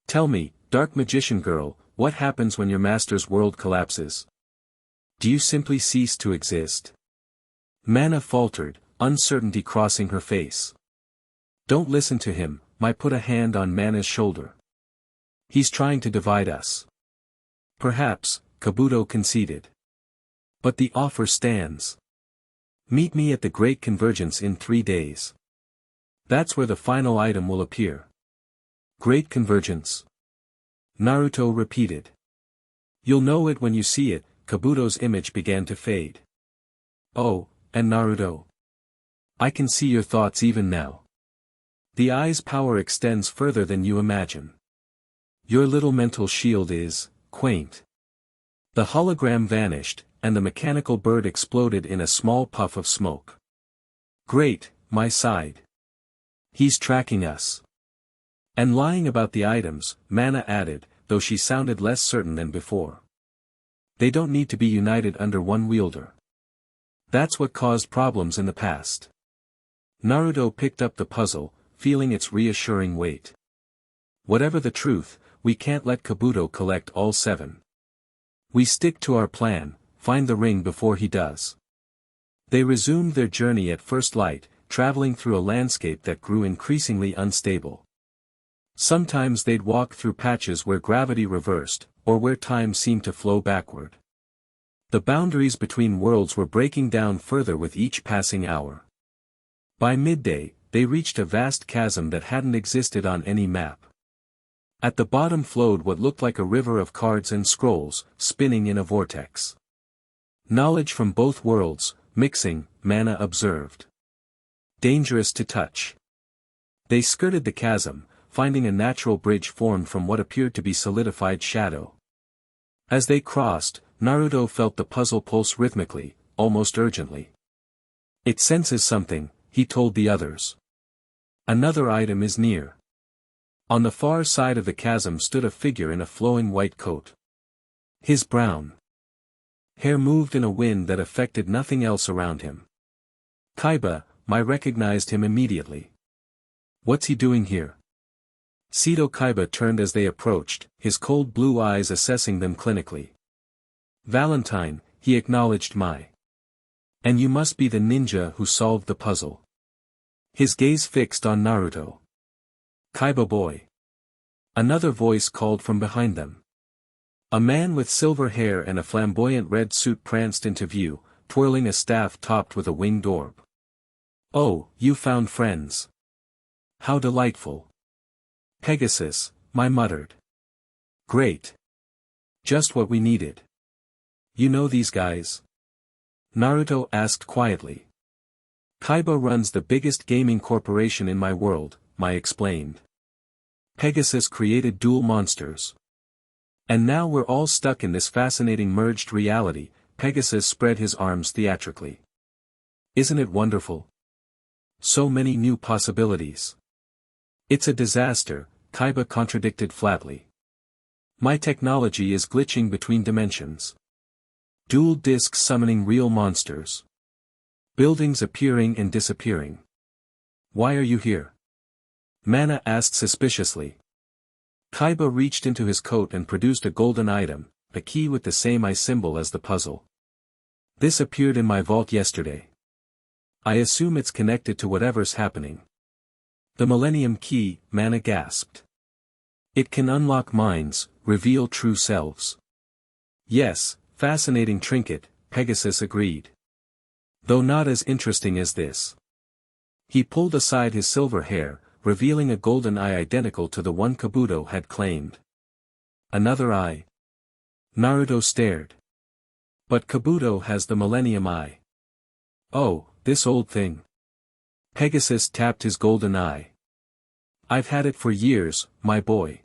Tell me, Dark Magician Girl, what happens when your master's world collapses? Do you simply cease to exist? Mana faltered, uncertainty crossing her face. Don't listen to him, Mai put a hand on Mana's shoulder. He's trying to divide us. Perhaps, Kabuto conceded. But the offer stands. Meet me at the Great Convergence in 3 days. That's where the final item will appear. Great Convergence. Naruto repeated. You'll know it when you see it, Kabuto's image began to fade. Oh, and Naruto. I can see your thoughts even now. The eye's power extends further than you imagine. Your little mental shield is quaint. The hologram vanished, and the mechanical bird exploded in a small puff of smoke. Great, Mai sighed. He's tracking us. And lying about the items, Mana added, though she sounded less certain than before. They don't need to be united under one wielder. That's what caused problems in the past. Naruto picked up the puzzle, feeling its reassuring weight. Whatever the truth, we can't let Kabuto collect all 7. We stick to our plan, find the ring before he does. They resumed their journey at first light, traveling through a landscape that grew increasingly unstable. Sometimes they'd walk through patches where gravity reversed, or where time seemed to flow backward. The boundaries between worlds were breaking down further with each passing hour. By midday, they reached a vast chasm that hadn't existed on any map. At the bottom flowed what looked like a river of cards and scrolls, spinning in a vortex. Knowledge from both worlds, mixing, Mana observed. Dangerous to touch. They skirted the chasm, finding a natural bridge formed from what appeared to be solidified shadow. As they crossed, Naruto felt the puzzle pulse rhythmically, almost urgently. It senses something, he told the others. Another item is near. On the far side of the chasm stood a figure in a flowing white coat. His brown hair moved in a wind that affected nothing else around him. Mai recognized him immediately. What's he doing here? Kaiba turned as they approached, his cold blue eyes assessing them clinically. Valentine, he acknowledged Mai. And you must be the ninja who solved the puzzle. His gaze fixed on Naruto. Kaiba boy. Another voice called from behind them. A man with silver hair and a flamboyant red suit pranced into view, twirling a staff topped with a winged orb. Oh, you found friends. How delightful. Pegasus, Mai muttered. Great. Just what we needed. You know these guys? Naruto asked quietly. Kaiba runs the biggest gaming corporation in my world, Mai explained. Pegasus created dual monsters. And now we're all stuck in this fascinating merged reality, Pegasus spread his arms theatrically. Isn't it wonderful? So many new possibilities. It's a disaster, Kaiba contradicted flatly. My technology is glitching between dimensions. Dual discs summoning real monsters. Buildings appearing and disappearing. Why are you here? Mana asked suspiciously. Kaiba reached into his coat and produced a golden item, a key with the same eye symbol as the puzzle. This appeared in my vault yesterday. I assume it's connected to whatever's happening. The Millennium key, Mana gasped. It can unlock minds, reveal true selves. Yes, fascinating trinket, Pegasus agreed. Though not as interesting as this. He pulled aside his silver hair, revealing a golden eye identical to the one Kabuto had claimed. Another eye? Naruto stared. But Kabuto has the Millennium eye. Oh, this old thing. Pegasus tapped his golden eye. I've had it for years, my boy.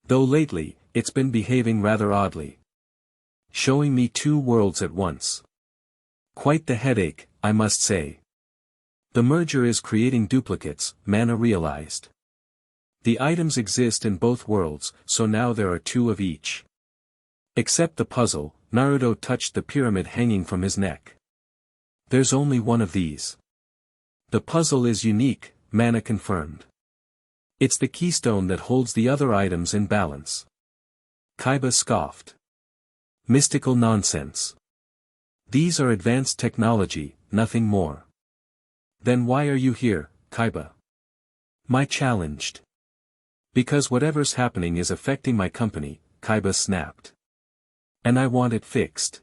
Though lately, it's been behaving rather oddly. Showing me two worlds at once. Quite the headache, I must say. The merger is creating duplicates, Mana realized. The items exist in both worlds, so now there are two of each. Except the puzzle, Naruto touched the pyramid hanging from his neck. There's only one of these. The puzzle is unique, Mana confirmed. It's the keystone that holds the other items in balance. Kaiba scoffed. Mystical nonsense. These are advanced technology, nothing more. Then why are you here, Kaiba? Mai challenged. Because whatever's happening is affecting my company, Kaiba snapped. And I want it fixed.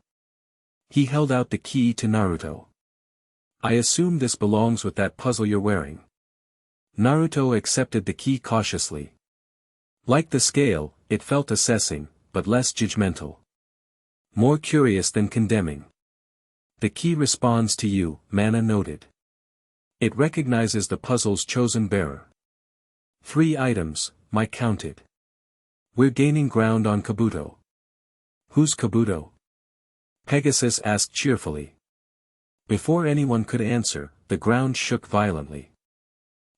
He held out the key to Naruto. I assume this belongs with that puzzle you're wearing. Naruto accepted the key cautiously. Like the scale, it felt assessing, but less judgmental. More curious than condemning. The key responds to you, Mana noted. It recognizes the puzzle's chosen bearer. 3 items, Mai counted. We're gaining ground on Kabuto. Who's Kabuto? Pegasus asked cheerfully. Before anyone could answer, the ground shook violently.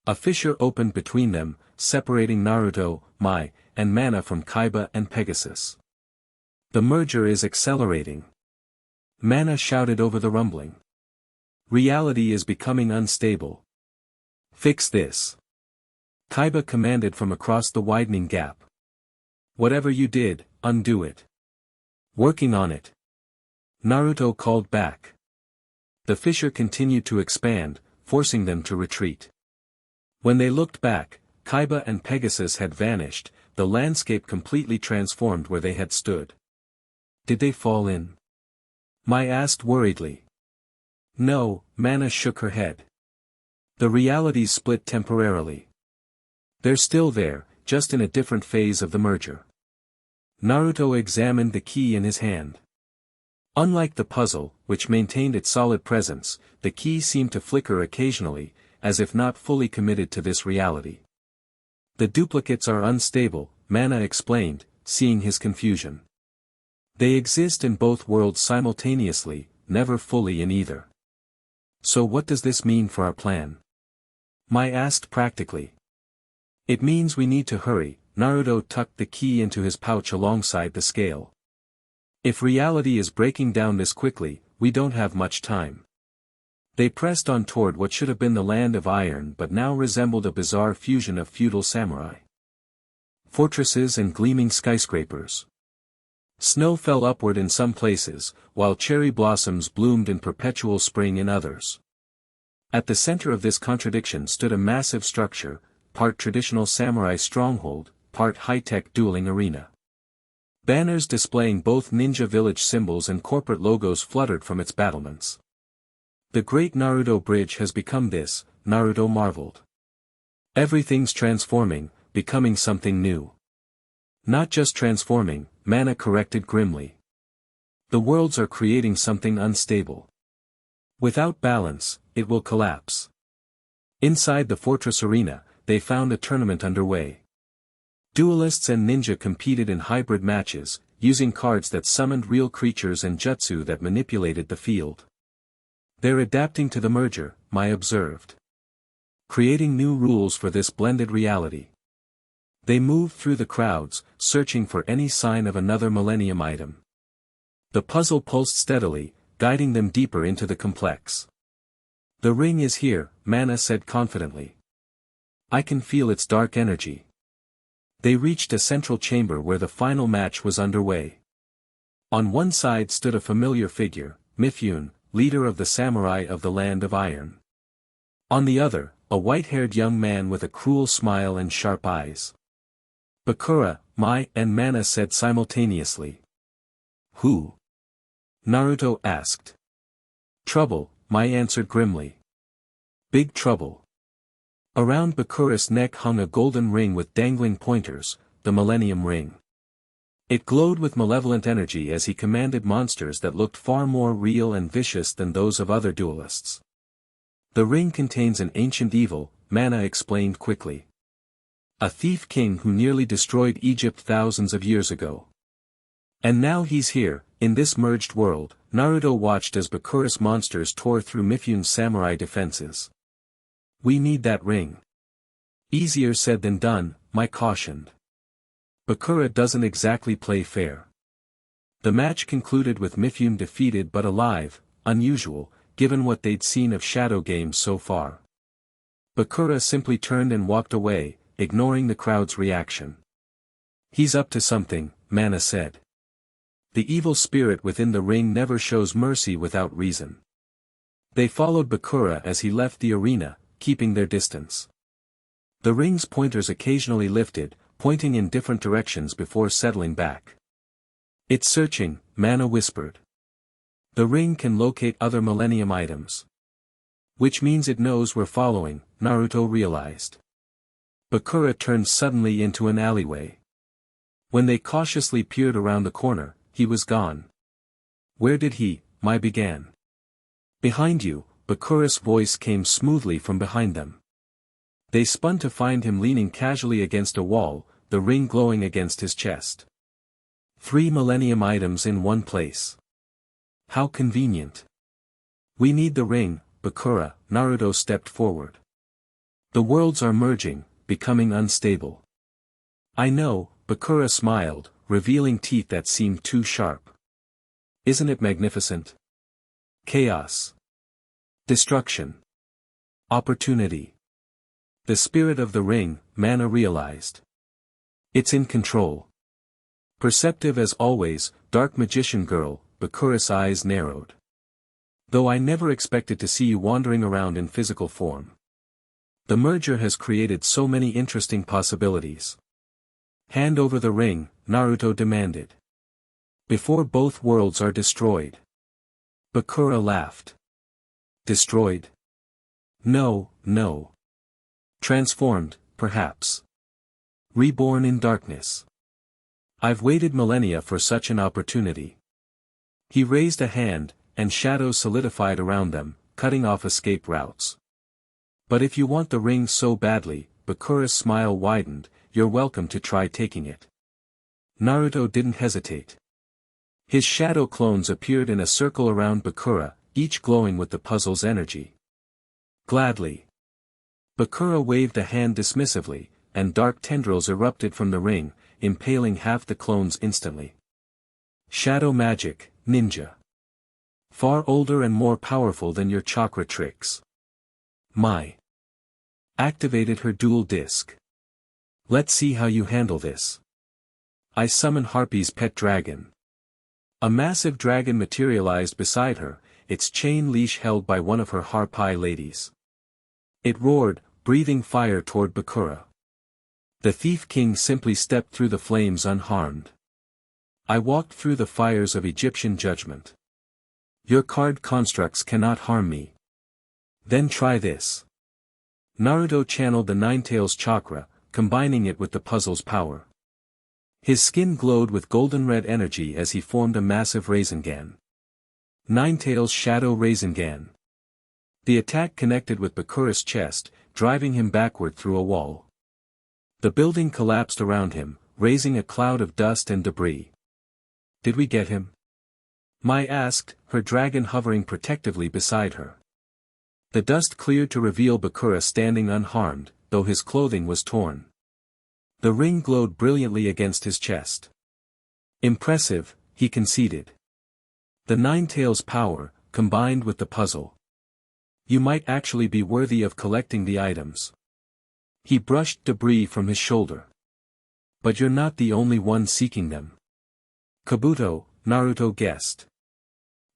A fissure opened between them, separating Naruto, Mai, and Mana from Kaiba and Pegasus. The merger is accelerating. Mana shouted over the rumbling. Reality is becoming unstable. Fix this. Kaiba commanded from across the widening gap. Whatever you did, undo it. Working on it. Naruto called back. The fissure continued to expand, forcing them to retreat. When they looked back, Kaiba and Pegasus had vanished, the landscape completely transformed where they had stood. Did they fall in? Mai asked worriedly. No, Mana shook her head. The realities split temporarily. They're still there, just in a different phase of the merger. Naruto examined the key in his hand. Unlike the puzzle, which maintained its solid presence, the key seemed to flicker occasionally, as if not fully committed to this reality. The duplicates are unstable, Mana explained, seeing his confusion. They exist in both worlds simultaneously, never fully in either. So what does this mean for our plan? Mai asked practically. It means we need to hurry. Naruto tucked the key into his pouch alongside the scale. If reality is breaking down this quickly, we don't have much time. They pressed on toward what should have been the land of iron but now resembled a bizarre fusion of feudal samurai. Fortresses and gleaming skyscrapers. Snow fell upward in some places, while cherry blossoms bloomed in perpetual spring in others. At the center of this contradiction stood a massive structure, part traditional samurai stronghold, part high-tech dueling arena. Banners displaying both ninja village symbols and corporate logos fluttered from its battlements. The great Naruto bridge has become this, Naruto marveled. Everything's transforming, becoming something new. Not just transforming, Mana corrected grimly. The worlds are creating something unstable. Without balance, it will collapse. Inside the fortress arena, they found a tournament underway. Duelists and ninja competed in hybrid matches, using cards that summoned real creatures and jutsu that manipulated the field. They're adapting to the merger, Mai observed. Creating new rules for this blended reality. They moved through the crowds, searching for any sign of another Millennium item. The puzzle pulsed steadily, guiding them deeper into the complex. The ring is here, Mana said confidently. I can feel its dark energy. They reached a central chamber where the final match was underway. On one side stood a familiar figure, Mifune, leader of the samurai of the Land of Iron. On the other, a white-haired young man with a cruel smile and sharp eyes. Bakura, Mai, and Mana said simultaneously. Who? Naruto asked. Trouble, Mai answered grimly. Big trouble. Around Bakura's neck hung a golden ring with dangling pointers, the Millennium Ring. It glowed with malevolent energy as he commanded monsters that looked far more real and vicious than those of other duelists. The ring contains an ancient evil, Mana explained quickly. A thief king who nearly destroyed Egypt thousands of years ago. And now he's here, in this merged world. Naruto watched as Bakura's monsters tore through Mifune's samurai defenses. We need that ring. Easier said than done, Mai cautioned. Bakura doesn't exactly play fair. The match concluded with Mifune defeated but alive, unusual, given what they'd seen of shadow games so far. Bakura simply turned and walked away, ignoring the crowd's reaction. He's up to something, Mana said. The evil spirit within the ring never shows mercy without reason. They followed Bakura as he left the arena, keeping their distance. The ring's pointers occasionally lifted, pointing in different directions before settling back. It's searching, Mana whispered. The ring can locate other Millennium items. Which means it knows we're following, Naruto realized. Bakura turned suddenly into an alleyway. When they cautiously peered around the corner, he was gone. Where did he? Mai began. Behind you, Bakura's voice came smoothly from behind them. They spun to find him leaning casually against a wall, the ring glowing against his chest. 3 Millennium items in one place. How convenient. We need the ring, Bakura. Naruto stepped forward. The worlds are merging, becoming unstable. I know, Bakura smiled, revealing teeth that seemed too sharp. Isn't it magnificent? Chaos. Destruction. Opportunity. The spirit of the ring, Mana realized. It's in control. Perceptive as always, dark magician girl, Bakura's eyes narrowed. Though I never expected to see you wandering around in physical form. The merger has created so many interesting possibilities. Hand over the ring, Naruto demanded. Before both worlds are destroyed. Bakura laughed. Destroyed? No, no. Transformed, perhaps. Reborn in darkness. I've waited millennia for such an opportunity. He raised a hand, and shadows solidified around them, cutting off escape routes. But if you want the ring so badly, Bakura's smile widened, you're welcome to try taking it. Naruto didn't hesitate. His shadow clones appeared in a circle around Bakura, each glowing with the puzzle's energy. Gladly. Bakura waved a hand dismissively, and dark tendrils erupted from the ring, impaling half the clones instantly. Shadow magic, ninja. Far older and more powerful than your chakra tricks. Mai activated her dual disc. Let's see how you handle this. I summon Harpy's pet dragon. A massive dragon materialized beside her, its chain leash held by one of her Harpy ladies. It roared, breathing fire toward Bakura. The Thief King simply stepped through the flames unharmed. I walked through the fires of Egyptian judgment. Your card constructs cannot harm me. Then try this. Naruto channeled the Ninetales chakra, combining it with the puzzle's power. His skin glowed with golden-red energy as he formed a massive Rasengan. Ninetales Shadow Rasengan. The attack connected with Bakura's chest, driving him backward through a wall. The building collapsed around him, raising a cloud of dust and debris. Did we get him? Mai asked, her dragon hovering protectively beside her. The dust cleared to reveal Bakura standing unharmed, though his clothing was torn. The ring glowed brilliantly against his chest. Impressive, he conceded. The Ninetales power, combined with the puzzle. You might actually be worthy of collecting the items. He brushed debris from his shoulder. But you're not the only one seeking them. Kabuto, Naruto guessed.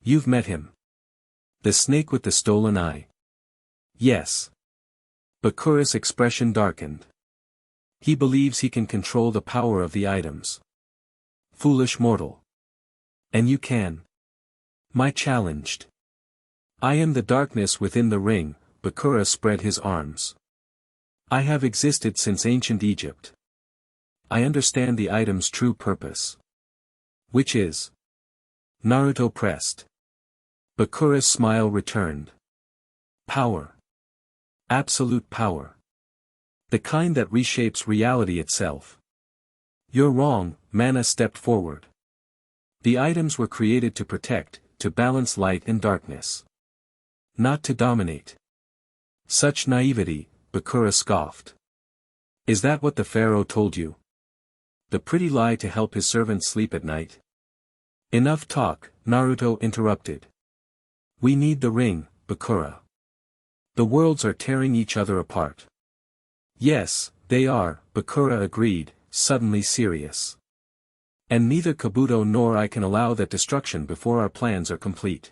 You've met him. The snake with the stolen eye. Yes. Bakura's expression darkened. He believes he can control the power of the items. Foolish mortal. And you can. Mai challenged. I am the darkness within the ring, Bakura spread his arms. I have existed since ancient Egypt. I understand the item's true purpose. Which is? Naruto pressed. Bakura's smile returned. Power. Absolute power. The kind that reshapes reality itself. You're wrong, Mana stepped forward. The items were created to protect, to balance light and darkness. Not to dominate. Such naivety, Bakura scoffed. Is that what the pharaoh told you? The pretty lie to help his servants sleep at night? Enough talk, Naruto interrupted. We need the ring, Bakura. The worlds are tearing each other apart. Yes, they are, Bakura agreed, suddenly serious. And neither Kabuto nor I can allow that destruction before our plans are complete.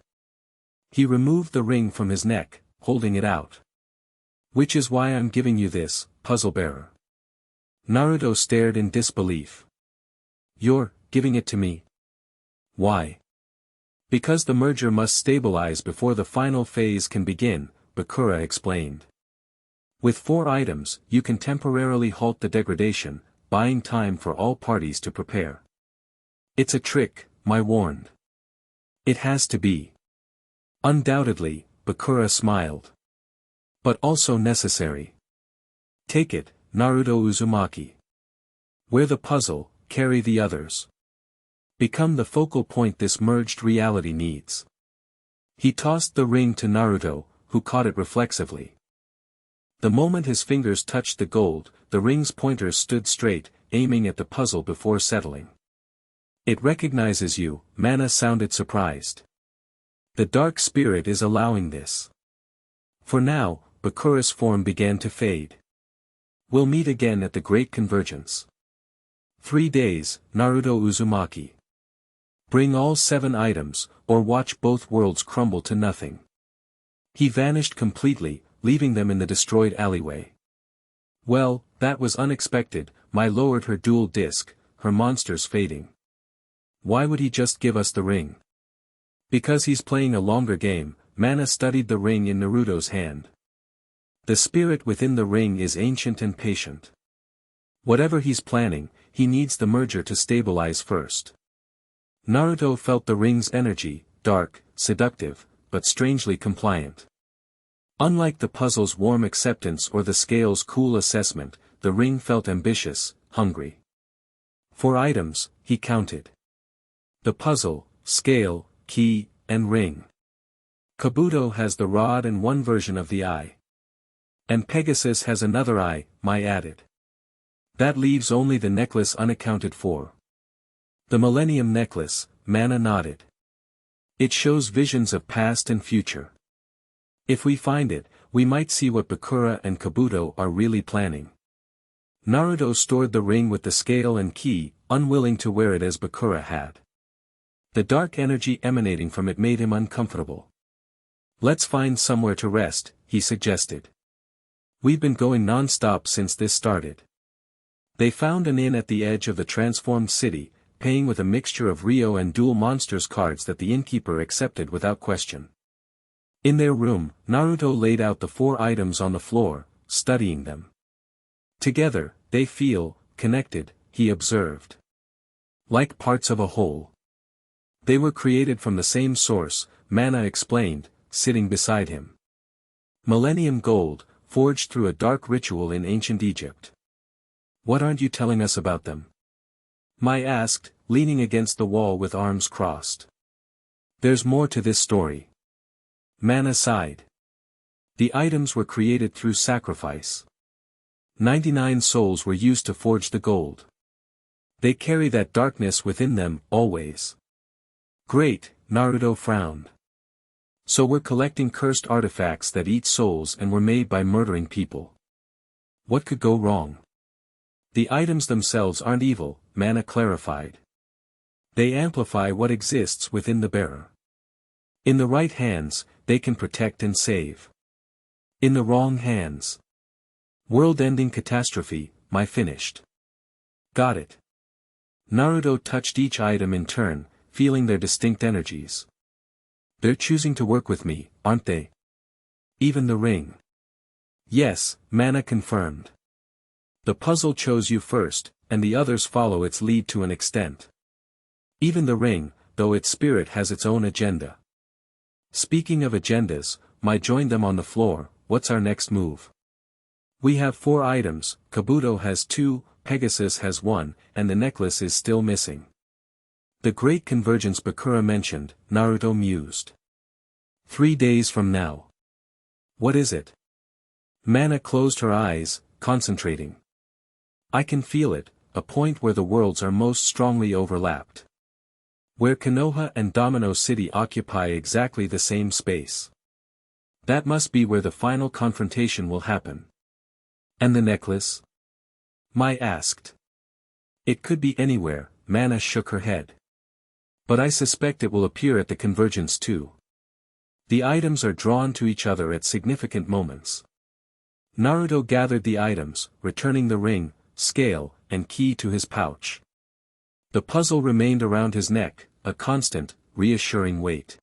He removed the ring from his neck, holding it out. Which is why I'm giving you this, puzzle bearer. Naruto stared in disbelief. You're giving it to me? Why? Because the merger must stabilize before the final phase can begin, Bakura explained. With 4 items, you can temporarily halt the degradation, buying time for all parties to prepare. It's a trick, Mai warned. It has to be. Undoubtedly, Bakura smiled. But also necessary. Take it, Naruto Uzumaki. Wear the puzzle, carry the others. Become the focal point this merged reality needs. He tossed the ring to Naruto, who caught it reflexively. The moment his fingers touched the gold, the ring's pointers stood straight, aiming at the puzzle before settling. It recognizes you, Mana sounded surprised. The dark spirit is allowing this. For now, Bakura's form began to fade. We'll meet again at the Great Convergence. 3 days, Naruto Uzumaki. Bring all 7 items, or watch both worlds crumble to nothing. He vanished completely, leaving them in the destroyed alleyway. Well, that was unexpected, Mai lowered her dual disc, her monsters fading. Why would he just give us the ring? Because he's playing a longer game, Mana studied the ring in Naruto's hand. The spirit within the ring is ancient and patient. Whatever he's planning, he needs the merger to stabilize first. Naruto felt the ring's energy, dark, seductive, but strangely compliant. Unlike the puzzle's warm acceptance or the scale's cool assessment, the ring felt ambitious, hungry. 4 items, he counted. The puzzle, scale, key, and ring. Kabuto has the rod and one version of the eye. And Pegasus has another eye, Mai added. That leaves only the necklace unaccounted for. The Millennium necklace, Mana nodded. It shows visions of past and future. If we find it, we might see what Bakura and Kabuto are really planning. Naruto stored the ring with the scale and key, unwilling to wear it as Bakura had. The dark energy emanating from it made him uncomfortable. Let's find somewhere to rest, he suggested. We've been going non-stop since this started. They found an inn at the edge of the transformed city, paying with a mixture of Rio and Duel Monsters cards that the innkeeper accepted without question. In their room, Naruto laid out the 4 items on the floor, studying them. Together, they feel connected, he observed. Like parts of a whole. They were created from the same source, Mana explained, sitting beside him. Millennium gold, forged through a dark ritual in ancient Egypt. What aren't you telling us about them? Mai asked, leaning against the wall with arms crossed. There's more to this story. Mana sighed. The items were created through sacrifice. 99 souls were used to forge the gold. They carry that darkness within them, always. Great, Naruto frowned. So we're collecting cursed artifacts that eat souls and were made by murdering people. What could go wrong? The items themselves aren't evil, Mana clarified. They amplify what exists within the bearer. In the right hands, they can protect and save. In the wrong hands. World-ending catastrophe, Mai finished. Got it. Naruto touched each item in turn, feeling their distinct energies. They're choosing to work with me, aren't they? Even the ring. Yes, Mana confirmed. The puzzle chose you first, and the others follow its lead to an extent. Even the ring, though its spirit has its own agenda. Speaking of agendas, Mai joined them on the floor. What's our next move? We have 4 items, Kabuto has 2, Pegasus has 1, and the necklace is still missing. The great convergence Bakura mentioned, Naruto mused. 3 days from now. What is it? Mana closed her eyes, concentrating. I can feel it, a point where the worlds are most strongly overlapped. Where Konoha and Domino City occupy exactly the same space. That must be where the final confrontation will happen. And the necklace? Mai asked. It could be anywhere, Mana shook her head. But I suspect it will appear at the convergence too. The items are drawn to each other at significant moments. Naruto gathered the items, returning the ring, scale, and key to his pouch. The puzzle remained around his neck, a constant, reassuring weight.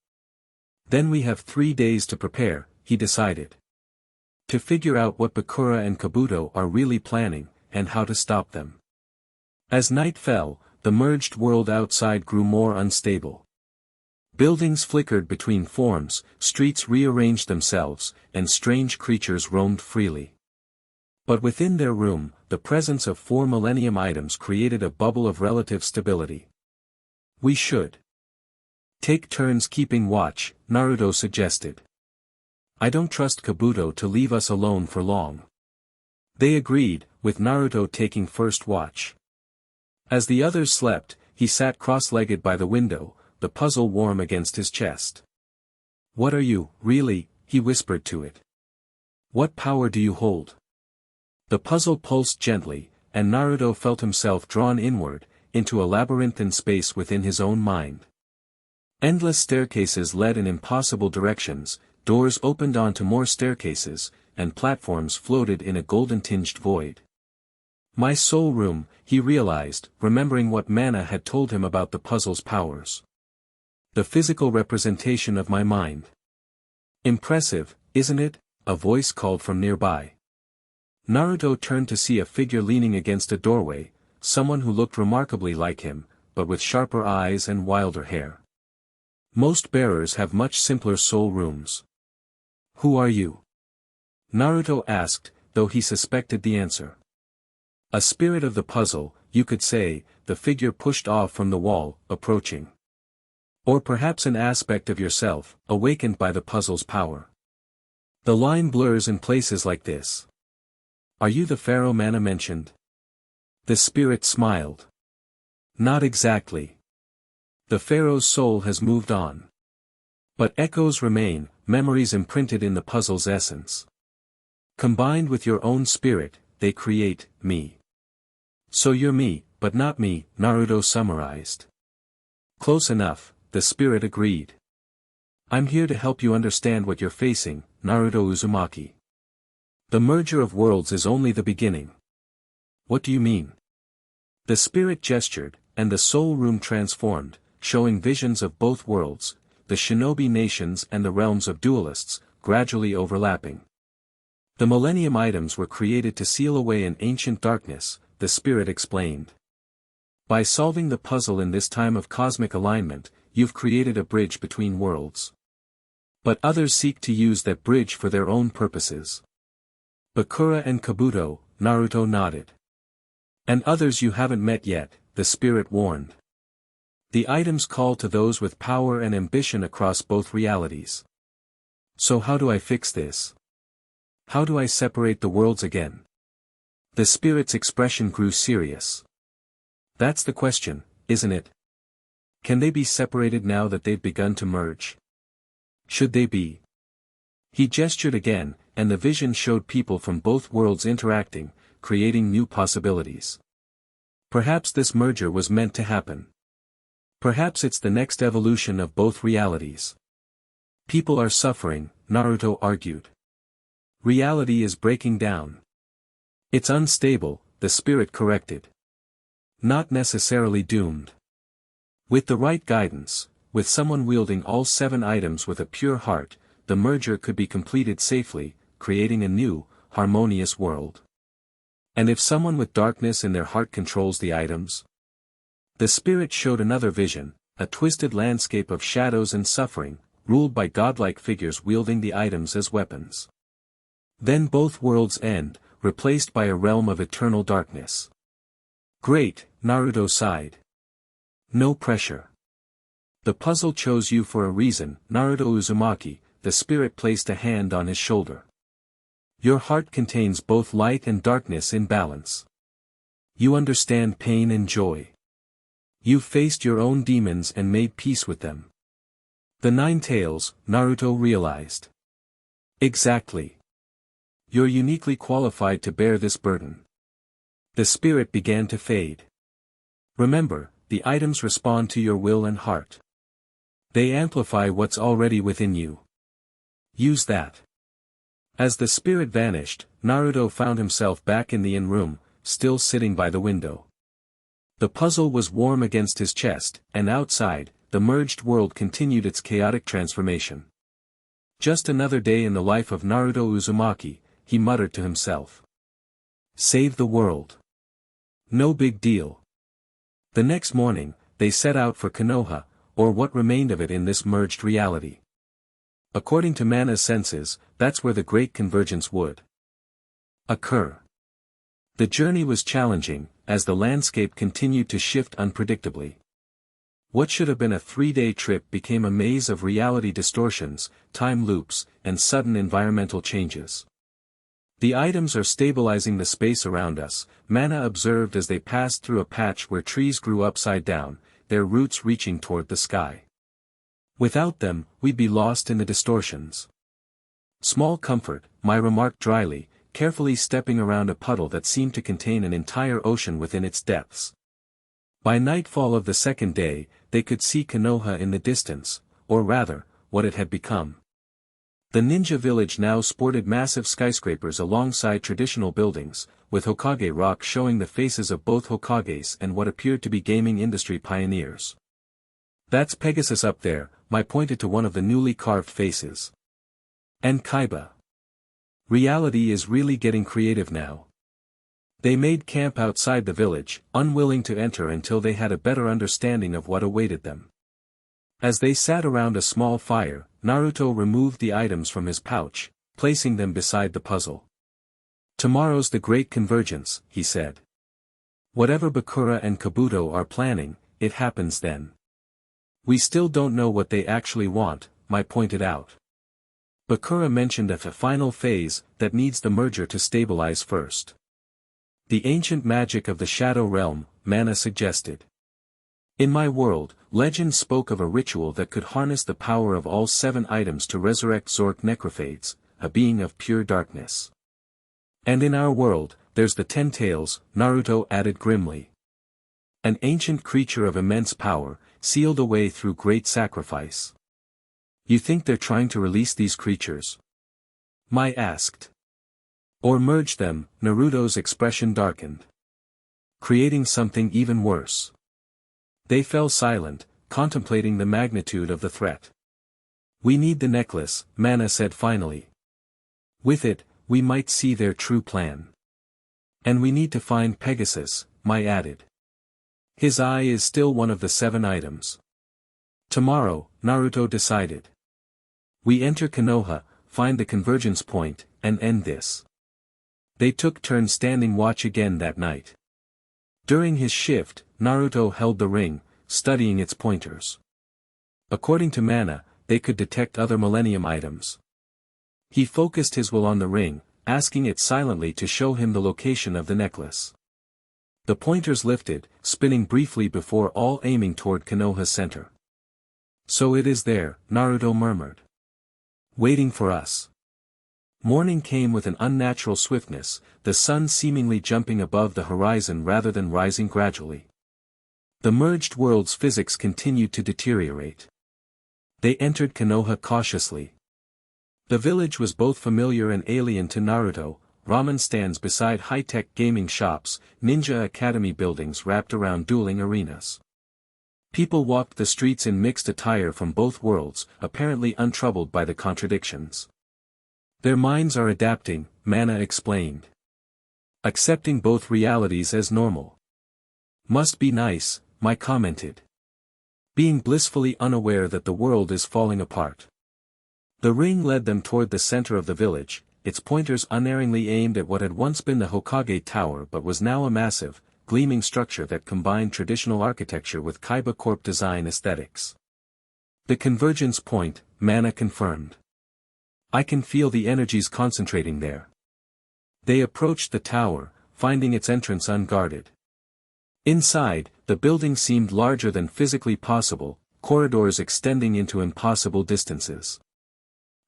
Then we have 3 days to prepare, he decided. To figure out what Bakura and Kabuto are really planning, and how to stop them. As night fell, the merged world outside grew more unstable. Buildings flickered between forms, streets rearranged themselves, and strange creatures roamed freely. But within their room, the presence of 4 Millennium items created a bubble of relative stability. We should take turns keeping watch, Naruto suggested. I don't trust Kabuto to leave us alone for long. They agreed, with Naruto taking first watch. As the others slept, he sat cross-legged by the window, the puzzle warm against his chest. What are you, really? He whispered to it. What power do you hold? The puzzle pulsed gently, and Naruto felt himself drawn inward, into a labyrinthine space within his own mind. Endless staircases led in impossible directions, doors opened onto more staircases, and platforms floated in a golden-tinged void. My soul room, he realized, remembering what Mana had told him about the puzzle's powers. The physical representation of my mind. Impressive, isn't it? A voice called from nearby. Naruto turned to see a figure leaning against a doorway, someone who looked remarkably like him, but with sharper eyes and wilder hair. Most bearers have much simpler soul rooms. Who are you? Naruto asked, though he suspected the answer. A spirit of the puzzle, you could say, the figure pushed off from the wall, approaching. Or perhaps an aspect of yourself, awakened by the puzzle's power. The line blurs in places like this. Are you the pharaoh Mana mentioned? The spirit smiled. Not exactly. The pharaoh's soul has moved on. But echoes remain, memories imprinted in the puzzle's essence. Combined with your own spirit, they create me. So you're me, but not me, Naruto summarized. Close enough, the spirit agreed. I'm here to help you understand what you're facing, Naruto Uzumaki. The merger of worlds is only the beginning. What do you mean? The spirit gestured, and the soul room transformed, showing visions of both worlds, the shinobi nations and the realms of duelists, gradually overlapping. The Millennium items were created to seal away an ancient darkness, the spirit explained. By solving the puzzle in this time of cosmic alignment, you've created a bridge between worlds. But others seek to use that bridge for their own purposes. Bakura and Kabuto, Naruto nodded. And others you haven't met yet, the spirit warned. The items call to those with power and ambition across both realities. So how do I fix this? How do I separate the worlds again? The spirit's expression grew serious. That's the question, isn't it? Can they be separated now that they've begun to merge? Should they be? He gestured again, and the vision showed people from both worlds interacting, creating new possibilities. Perhaps this merger was meant to happen. Perhaps it's the next evolution of both realities. People are suffering, Naruto argued. Reality is breaking down. It's unstable, the spirit corrected. Not necessarily doomed. With the right guidance, with someone wielding all 7 items with a pure heart, the merger could be completed safely, creating a new, harmonious world. And if someone with darkness in their heart controls the items? The spirit showed another vision, a twisted landscape of shadows and suffering, ruled by godlike figures wielding the items as weapons. Then both worlds end, replaced by a realm of eternal darkness. Great, Naruto sighed. No pressure. The puzzle chose you for a reason, Naruto Uzumaki, the spirit placed a hand on his shoulder. Your heart contains both light and darkness in balance. You understand pain and joy. You've faced your own demons and made peace with them. The 9 tails, Naruto realized. Exactly. You're uniquely qualified to bear this burden. The spirit began to fade. Remember, the items respond to your will and heart. They amplify what's already within you. Use that. As the spirit vanished, Naruto found himself back in the inn room, still sitting by the window. The puzzle was warm against his chest, and outside, the merged world continued its chaotic transformation. Just another day in the life of Naruto Uzumaki, he muttered to himself. Save the world. No big deal. The next morning, they set out for Konoha, or what remained of it in this merged reality. According to Mana's senses, that's where the great convergence would occur. The journey was challenging, as the landscape continued to shift unpredictably. What should have been a 3-day trip became a maze of reality distortions, time loops, and sudden environmental changes. The items are stabilizing the space around us, Mana observed as they passed through a patch where trees grew upside down, their roots reaching toward the sky. Without them, we'd be lost in the distortions. Small comfort, Mai remarked dryly, carefully stepping around a puddle that seemed to contain an entire ocean within its depths. By nightfall of the second day, they could see Konoha in the distance, or rather, what it had become. The ninja village now sported massive skyscrapers alongside traditional buildings, with Hokage Rock showing the faces of both Hokages and what appeared to be gaming industry pioneers. That's Pegasus up there, Mai pointed to one of the newly carved faces. And Kaiba. Reality is really getting creative now. They made camp outside the village, unwilling to enter until they had a better understanding of what awaited them. As they sat around a small fire, Naruto removed the items from his pouch, placing them beside the puzzle. Tomorrow's the great convergence, he said. Whatever Bakura and Kabuto are planning, it happens then. We still don't know what they actually want, Mai pointed out. Bakura mentioned a final phase that needs the merger to stabilize first. The ancient magic of the Shadow Realm, Mana suggested. In my world, legend spoke of a ritual that could harness the power of all 7 items to resurrect Zork Necrophades, a being of pure darkness. And in our world, there's the 10 Tails, Naruto added grimly. An ancient creature of immense power, sealed away through great sacrifice. You think they're trying to release these creatures? Mai asked. Or merge them, Naruto's expression darkened. Creating something even worse. They fell silent, contemplating the magnitude of the threat. We need the necklace, Mana said finally. With it, we might see their true plan. And we need to find Pegasus, Mai added. His eye is still one of the 7 items. Tomorrow, Naruto decided. We enter Konoha, find the convergence point, and end this. They took turns standing watch again that night. During his shift, Naruto held the ring, studying its pointers. According to Mana, they could detect other Millennium items. He focused his will on the ring, asking it silently to show him the location of the necklace. The pointers lifted, spinning briefly before all aiming toward Konoha's center. So it is there, Naruto murmured. Waiting for us. Morning came with an unnatural swiftness, the sun seemingly jumping above the horizon rather than rising gradually. The merged world's physics continued to deteriorate. They entered Konoha cautiously. The village was both familiar and alien to Naruto, ramen stands beside high-tech gaming shops, ninja academy buildings wrapped around dueling arenas. People walked the streets in mixed attire from both worlds, apparently untroubled by the contradictions. Their minds are adapting, Mana explained. Accepting both realities as normal. Must be nice, Mai commented. Being blissfully unaware that the world is falling apart. The ring led them toward the center of the village, its pointers unerringly aimed at what had once been the Hokage Tower but was now a massive, gleaming structure that combined traditional architecture with Kaiba Corp design aesthetics. The convergence point, Mana confirmed. I can feel the energies concentrating there. They approached the tower, finding its entrance unguarded. Inside, the building seemed larger than physically possible, corridors extending into impossible distances.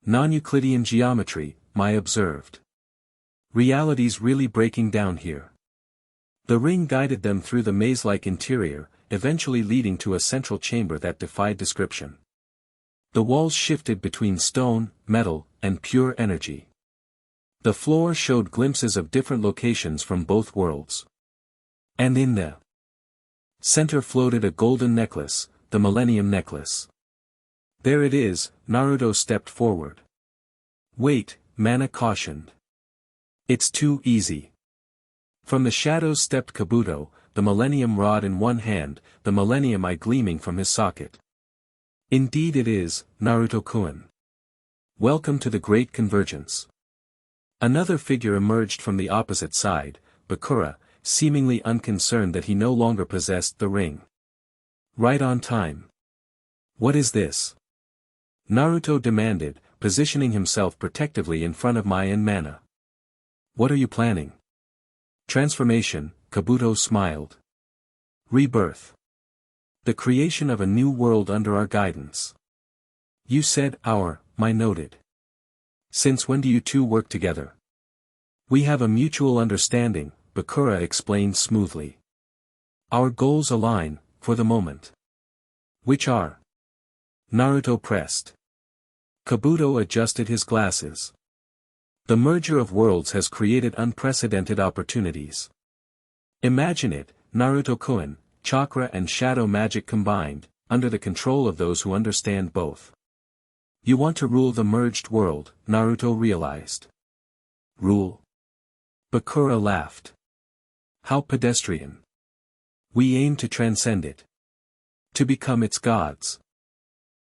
Non-Euclidean geometry, Mai observed. Reality's really breaking down here. The ring guided them through the maze-like interior, eventually leading to a central chamber that defied description. The walls shifted between stone, metal, and pure energy. The floor showed glimpses of different locations from both worlds. And in the center floated a golden necklace, the Millennium necklace. There it is, Naruto stepped forward. Wait, Mana cautioned. It's too easy. From the shadows stepped Kabuto, the Millennium rod in one hand, the Millennium eye gleaming from his socket. Indeed it is, Naruto-kun. Welcome to the Great Convergence. Another figure emerged from the opposite side, Bakura, seemingly unconcerned that he no longer possessed the ring. Right on time. What is this? Naruto demanded, positioning himself protectively in front of Mai and Mana. What are you planning? Transformation, Kabuto smiled. Rebirth. The creation of a new world under our guidance. You said our, Mai noted. Since when do you two work together? We have a mutual understanding, Bakura explained smoothly. Our goals align, for the moment. Which are? Naruto pressed. Kabuto adjusted his glasses. The merger of worlds has created unprecedented opportunities. Imagine it, Naruto-kun, chakra and shadow magic combined, under the control of those who understand both. You want to rule the merged world, Naruto realized. Rule? Bakura laughed. How pedestrian. We aim to transcend it. To become its gods.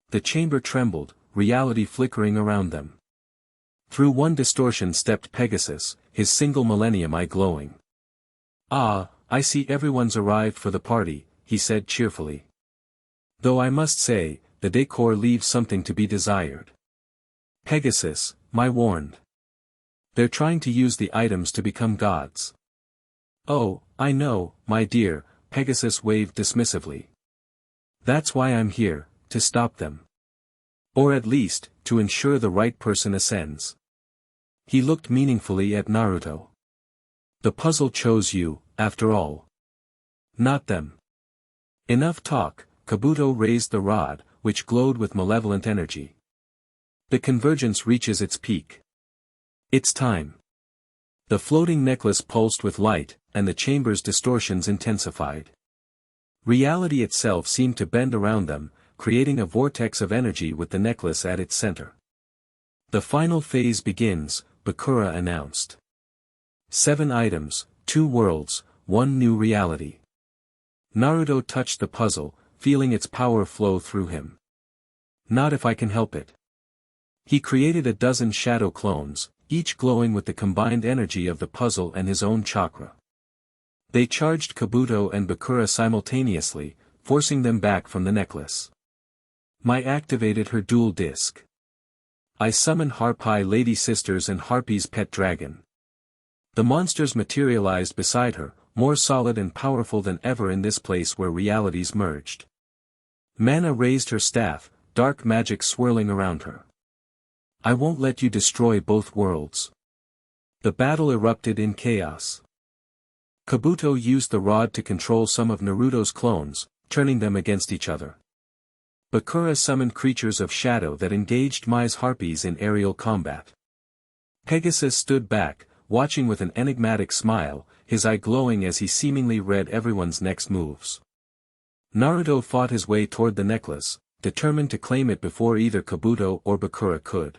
The chamber trembled, reality flickering around them. Through one distortion stepped Pegasus, his single millennium eye glowing. Ah, I see everyone's arrived for the party, he said cheerfully. Though I must say, the decor leaves something to be desired. Pegasus, Mai warned. They're trying to use the items to become gods. Oh, I know, my dear, Pegasus waved dismissively. That's why I'm here, to stop them. Or at least, to ensure the right person ascends. He looked meaningfully at Naruto. The puzzle chose you, after all. Not them. Enough talk, Kabuto raised the rod, which glowed with malevolent energy. The convergence reaches its peak. It's time. The floating necklace pulsed with light, and the chamber's distortions intensified. Reality itself seemed to bend around them, creating a vortex of energy with the necklace at its center. The final phase begins, Bakura announced. 7 items, 2 worlds, 1 new reality. Naruto touched the puzzle, feeling its power flow through him. Not if I can help it. He created a dozen shadow clones, each glowing with the combined energy of the puzzle and his own chakra. They charged Kabuto and Bakura simultaneously, forcing them back from the necklace. Mai activated her dual disc. I summoned Harpy Lady Sisters and Harpy's pet dragon. The monsters materialized beside her, more solid and powerful than ever in this place where realities merged. Mana raised her staff, dark magic swirling around her. I won't let you destroy both worlds. The battle erupted in chaos. Kabuto used the rod to control some of Naruto's clones, turning them against each other. Bakura summoned creatures of shadow that engaged Mai's harpies in aerial combat. Pegasus stood back, watching with an enigmatic smile, his eye glowing as he seemingly read everyone's next moves. Naruto fought his way toward the necklace, determined to claim it before either Kabuto or Bakura could.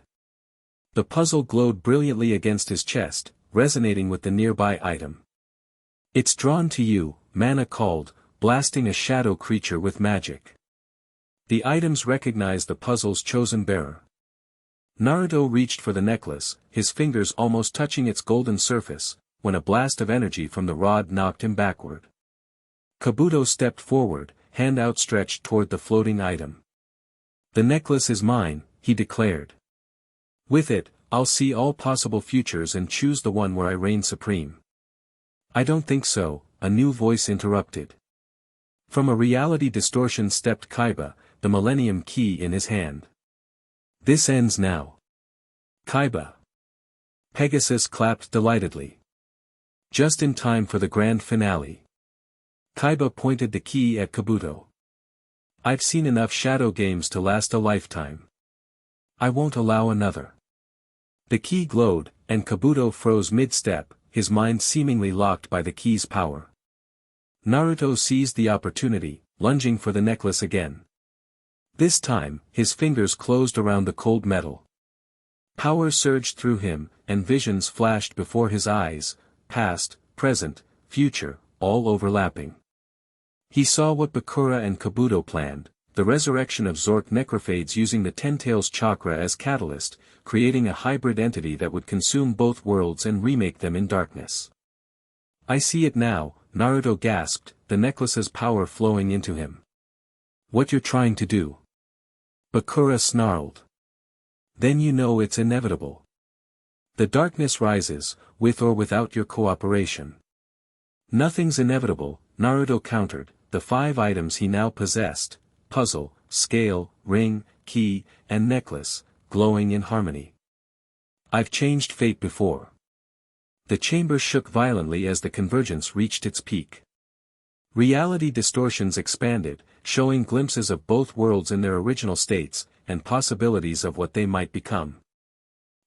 The puzzle glowed brilliantly against his chest, resonating with the nearby item. It's drawn to you, Mana called, blasting a shadow creature with magic. The items recognized the puzzle's chosen bearer. Naruto reached for the necklace, his fingers almost touching its golden surface, when a blast of energy from the rod knocked him backward. Kabuto stepped forward, hand outstretched toward the floating item. The necklace is mine, he declared. With it, I'll see all possible futures and choose the one where I reign supreme. I don't think so, a new voice interrupted. From a reality distortion stepped Kaiba, the Millennium key in his hand. This ends now. Kaiba. Pegasus clapped delightedly. Just in time for the grand finale. Kaiba pointed the key at Kabuto. I've seen enough shadow games to last a lifetime. I won't allow another. The key glowed, and Kabuto froze mid-step, his mind seemingly locked by the key's power. Naruto seized the opportunity, lunging for the necklace again. This time, his fingers closed around the cold metal. Power surged through him, and visions flashed before his eyes, past, present, future, all overlapping. He saw what Bakura and Kabuto planned, the resurrection of Zork necrophades using the Ten-Tails chakra as catalyst, creating a hybrid entity that would consume both worlds and remake them in darkness. I see it now, Naruto gasped, the necklace's power flowing into him. What you're trying to do? Bakura snarled. Then you know it's inevitable. The darkness rises, with or without your cooperation. Nothing's inevitable, Naruto countered, the 5 items he now possessed, puzzle, scale, ring, key, and necklace, glowing in harmony. I've changed fate before. The chamber shook violently as the convergence reached its peak. Reality distortions expanded, showing glimpses of both worlds in their original states, and possibilities of what they might become.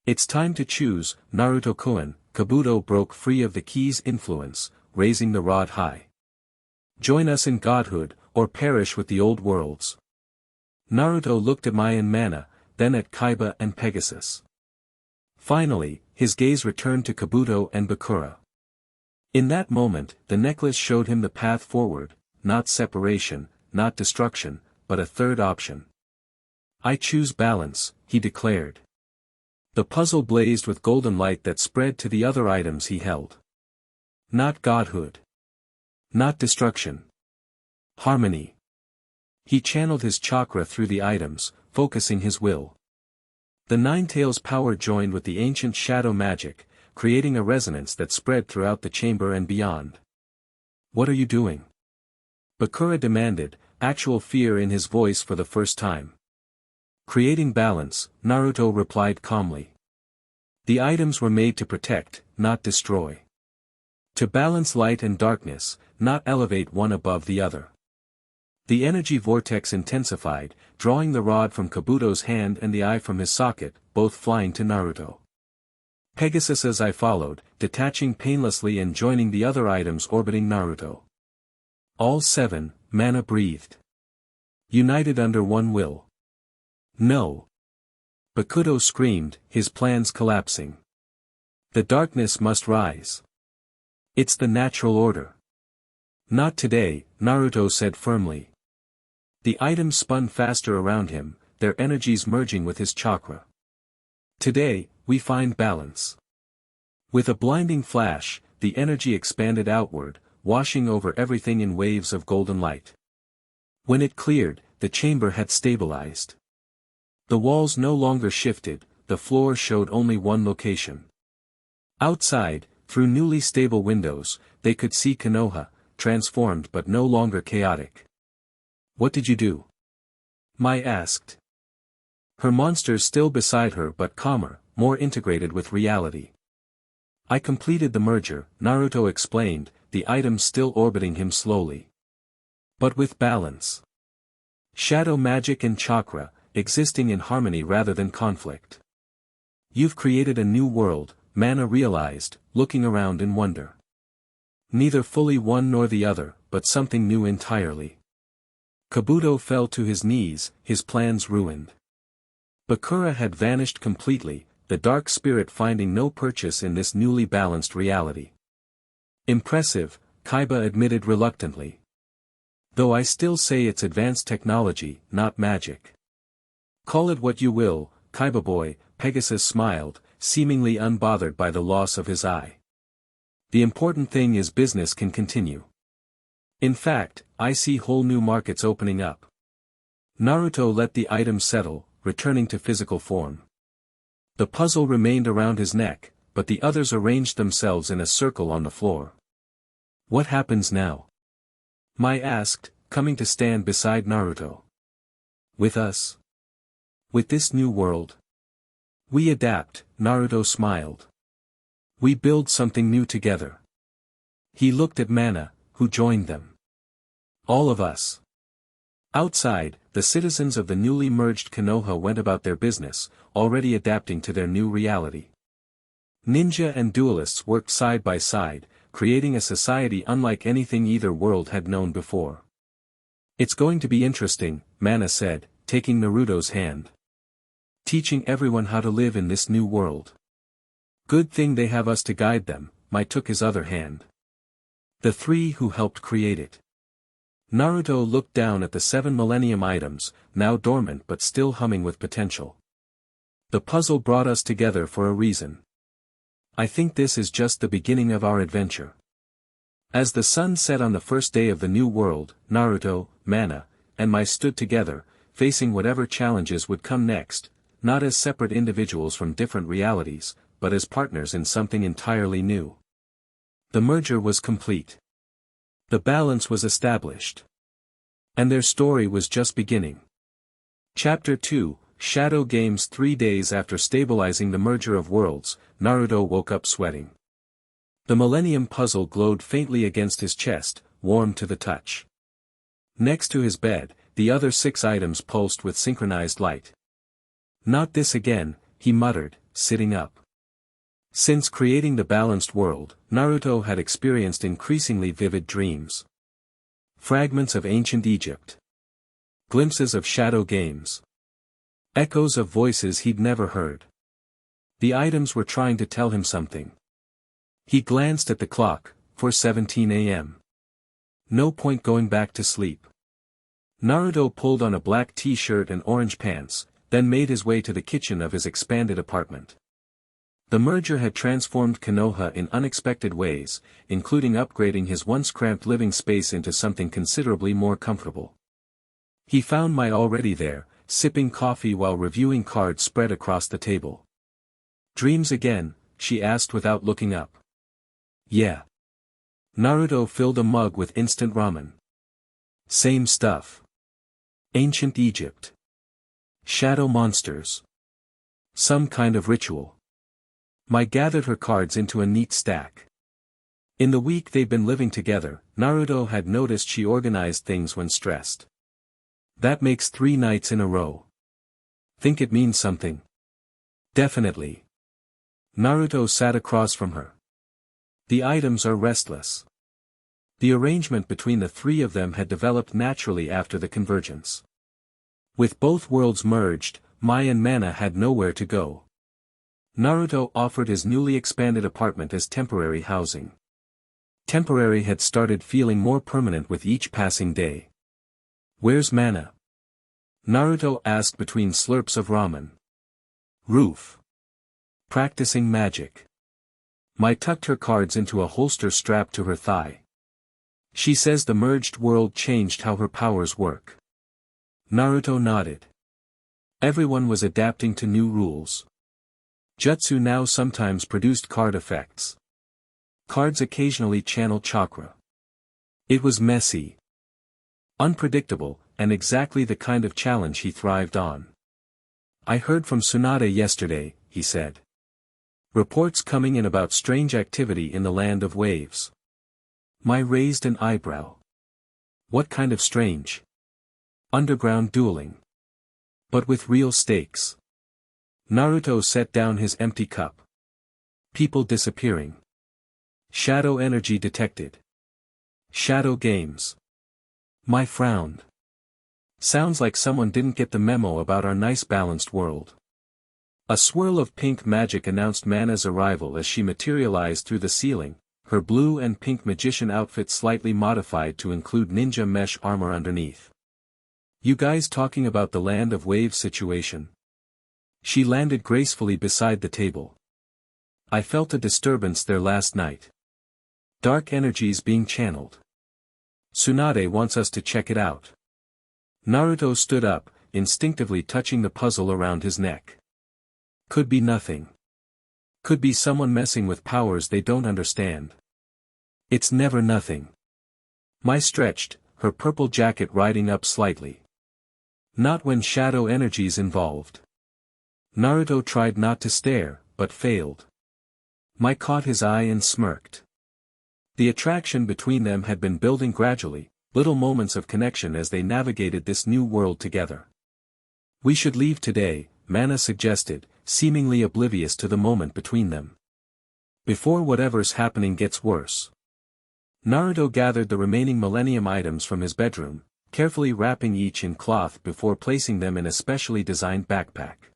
It's time to choose, Naruto-kun. Kabuto broke free of the key's influence, raising the rod high. Join us in godhood, or perish with the old worlds. Naruto looked at Mai and Mana, then at Kaiba and Pegasus. Finally, his gaze returned to Kabuto and Bakura. In that moment, the necklace showed him the path forward, not separation, not destruction, but a third option. "I choose balance," he declared. The puzzle blazed with golden light that spread to the other items he held. Not godhood. Not destruction. Harmony. He channeled his chakra through the items, focusing his will. The Nine-Tails' power joined with the ancient shadow magic, creating a resonance that spread throughout the chamber and beyond. "What are you doing?" Bakura demanded, actual fear in his voice for the first time. "Creating balance," Naruto replied calmly. "The items were made to protect, not destroy. To balance light and darkness, not elevate one above the other." The energy vortex intensified, drawing the rod from Kabuto's hand and the eye from his socket, both flying to Naruto. Pegasus's eye followed, detaching painlessly and joining the other items orbiting Naruto. All seven, Mana breathed. United under one will. "No!" Bakuto screamed, his plans collapsing. "The darkness must rise. It's the natural order." "Not today," Naruto said firmly. The items spun faster around him, their energies merging with his chakra. "Today, we find balance." With a blinding flash, the energy expanded outward, washing over everything in waves of golden light. When it cleared, the chamber had stabilized. The walls no longer shifted, the floor showed only one location. Outside, through newly stable windows, they could see Konoha, transformed but no longer chaotic. "What did you do?" Mai asked. Her monsters still beside her but calmer, more integrated with reality. "I completed the merger," Naruto explained, the items still orbiting him slowly. But with balance. Shadow magic and chakra, existing in harmony rather than conflict. "You've created a new world," Mana realized, looking around in wonder. Neither fully one nor the other, but something new entirely. Kabuto fell to his knees, his plans ruined. Bakura had vanished completely, the dark spirit finding no purchase in this newly balanced reality. "Impressive," Kaiba admitted reluctantly. "Though I still say it's advanced technology, not magic." "Call it what you will, Kaiba boy," Pegasus smiled, seemingly unbothered by the loss of his eye. "The important thing is business can continue. In fact, I see whole new markets opening up." Naruto let the items settle, returning to physical form. The puzzle remained around his neck, but the others arranged themselves in a circle on the floor. "What happens now?" Mai asked, coming to stand beside Naruto. "With us? With this new world? We adapt," Naruto smiled. "We build something new together." He looked at Mana, who joined them. "All of us." Outside, the citizens of the newly merged Konoha went about their business, already adapting to their new reality. Ninja and duelists worked side by side, creating a society unlike anything either world had known before. "It's going to be interesting," Mana said, taking Naruto's hand. "Teaching everyone how to live in this new world. Good thing they have us to guide them," Mai took his other hand. "The three who helped create it." Naruto looked down at the 7 Millennium items, now dormant but still humming with potential. "The puzzle brought us together for a reason. I think this is just the beginning of our adventure." As the sun set on the first day of the new world, Naruto, Mana, and Mai stood together, facing whatever challenges would come next, not as separate individuals from different realities, but as partners in something entirely new. The merger was complete. The balance was established. And their story was just beginning. Chapter 2, Shadow Games. 3 days after stabilizing the merger of worlds, Naruto woke up sweating. The Millennium puzzle glowed faintly against his chest, warm to the touch. Next to his bed, the other 6 items pulsed with synchronized light. "Not this again," he muttered, sitting up. Since creating the balanced world, Naruto had experienced increasingly vivid dreams. Fragments of ancient Egypt. Glimpses of shadow games. Echoes of voices he'd never heard. The items were trying to tell him something. He glanced at the clock, 4:17 a.m. No point going back to sleep. Naruto pulled on a black t-shirt and orange pants, then made his way to the kitchen of his expanded apartment. The merger had transformed Konoha in unexpected ways, including upgrading his once cramped living space into something considerably more comfortable. He found Mai already there, sipping coffee while reviewing cards spread across the table. "Dreams again?" she asked without looking up. "Yeah." Naruto filled a mug with instant ramen. "Same stuff. Ancient Egypt. Shadow monsters. Some kind of ritual." Mai gathered her cards into a neat stack. In the week they'd been living together, Naruto had noticed she organized things when stressed. "That makes 3 nights in a row. Think it means something?" "Definitely." Naruto sat across from her. "The items are restless." The arrangement between the three of them had developed naturally after the convergence. With both worlds merged, Mai and Mana had nowhere to go. Naruto offered his newly expanded apartment as temporary housing. Temporary had started feeling more permanent with each passing day. "Where's Mana?" Naruto asked between slurps of ramen. "Roof. Practicing magic." Mai tucked her cards into a holster strapped to her thigh. "She says the merged world changed how her powers work." Naruto nodded. Everyone was adapting to new rules. Jutsu now sometimes produced card effects. Cards occasionally channeled chakra. It was messy, unpredictable, and exactly the kind of challenge he thrived on. "I heard from Tsunade yesterday," he said. "Reports coming in about strange activity in the land of waves." Mai raised an eyebrow. "What kind of strange?" "Underground dueling. But with real stakes." Naruto set down his empty cup. "People disappearing. Shadow energy detected. Shadow games." Mai frowned. "Sounds like someone didn't get the memo about our nice balanced world." A swirl of pink magic announced Mana's arrival as she materialized through the ceiling, her blue and pink magician outfit slightly modified to include ninja mesh armor underneath. "You guys talking about the land of waves situation?" She landed gracefully beside the table. "I felt a disturbance there last night. Dark energies being channeled. Tsunade wants us to check it out." Naruto stood up, instinctively touching the puzzle around his neck. "Could be nothing. Could be someone messing with powers they don't understand. It's never nothing." Mai stretched, her purple jacket riding up slightly. "Not when shadow energies involved." Naruto tried not to stare, but failed. Mai caught his eye and smirked. The attraction between them had been building gradually, little moments of connection as they navigated this new world together. "We should leave today," Mana suggested, seemingly oblivious to the moment between them. "Before whatever's happening gets worse." Naruto gathered the remaining Millennium items from his bedroom, carefully wrapping each in cloth before placing them in a specially designed backpack.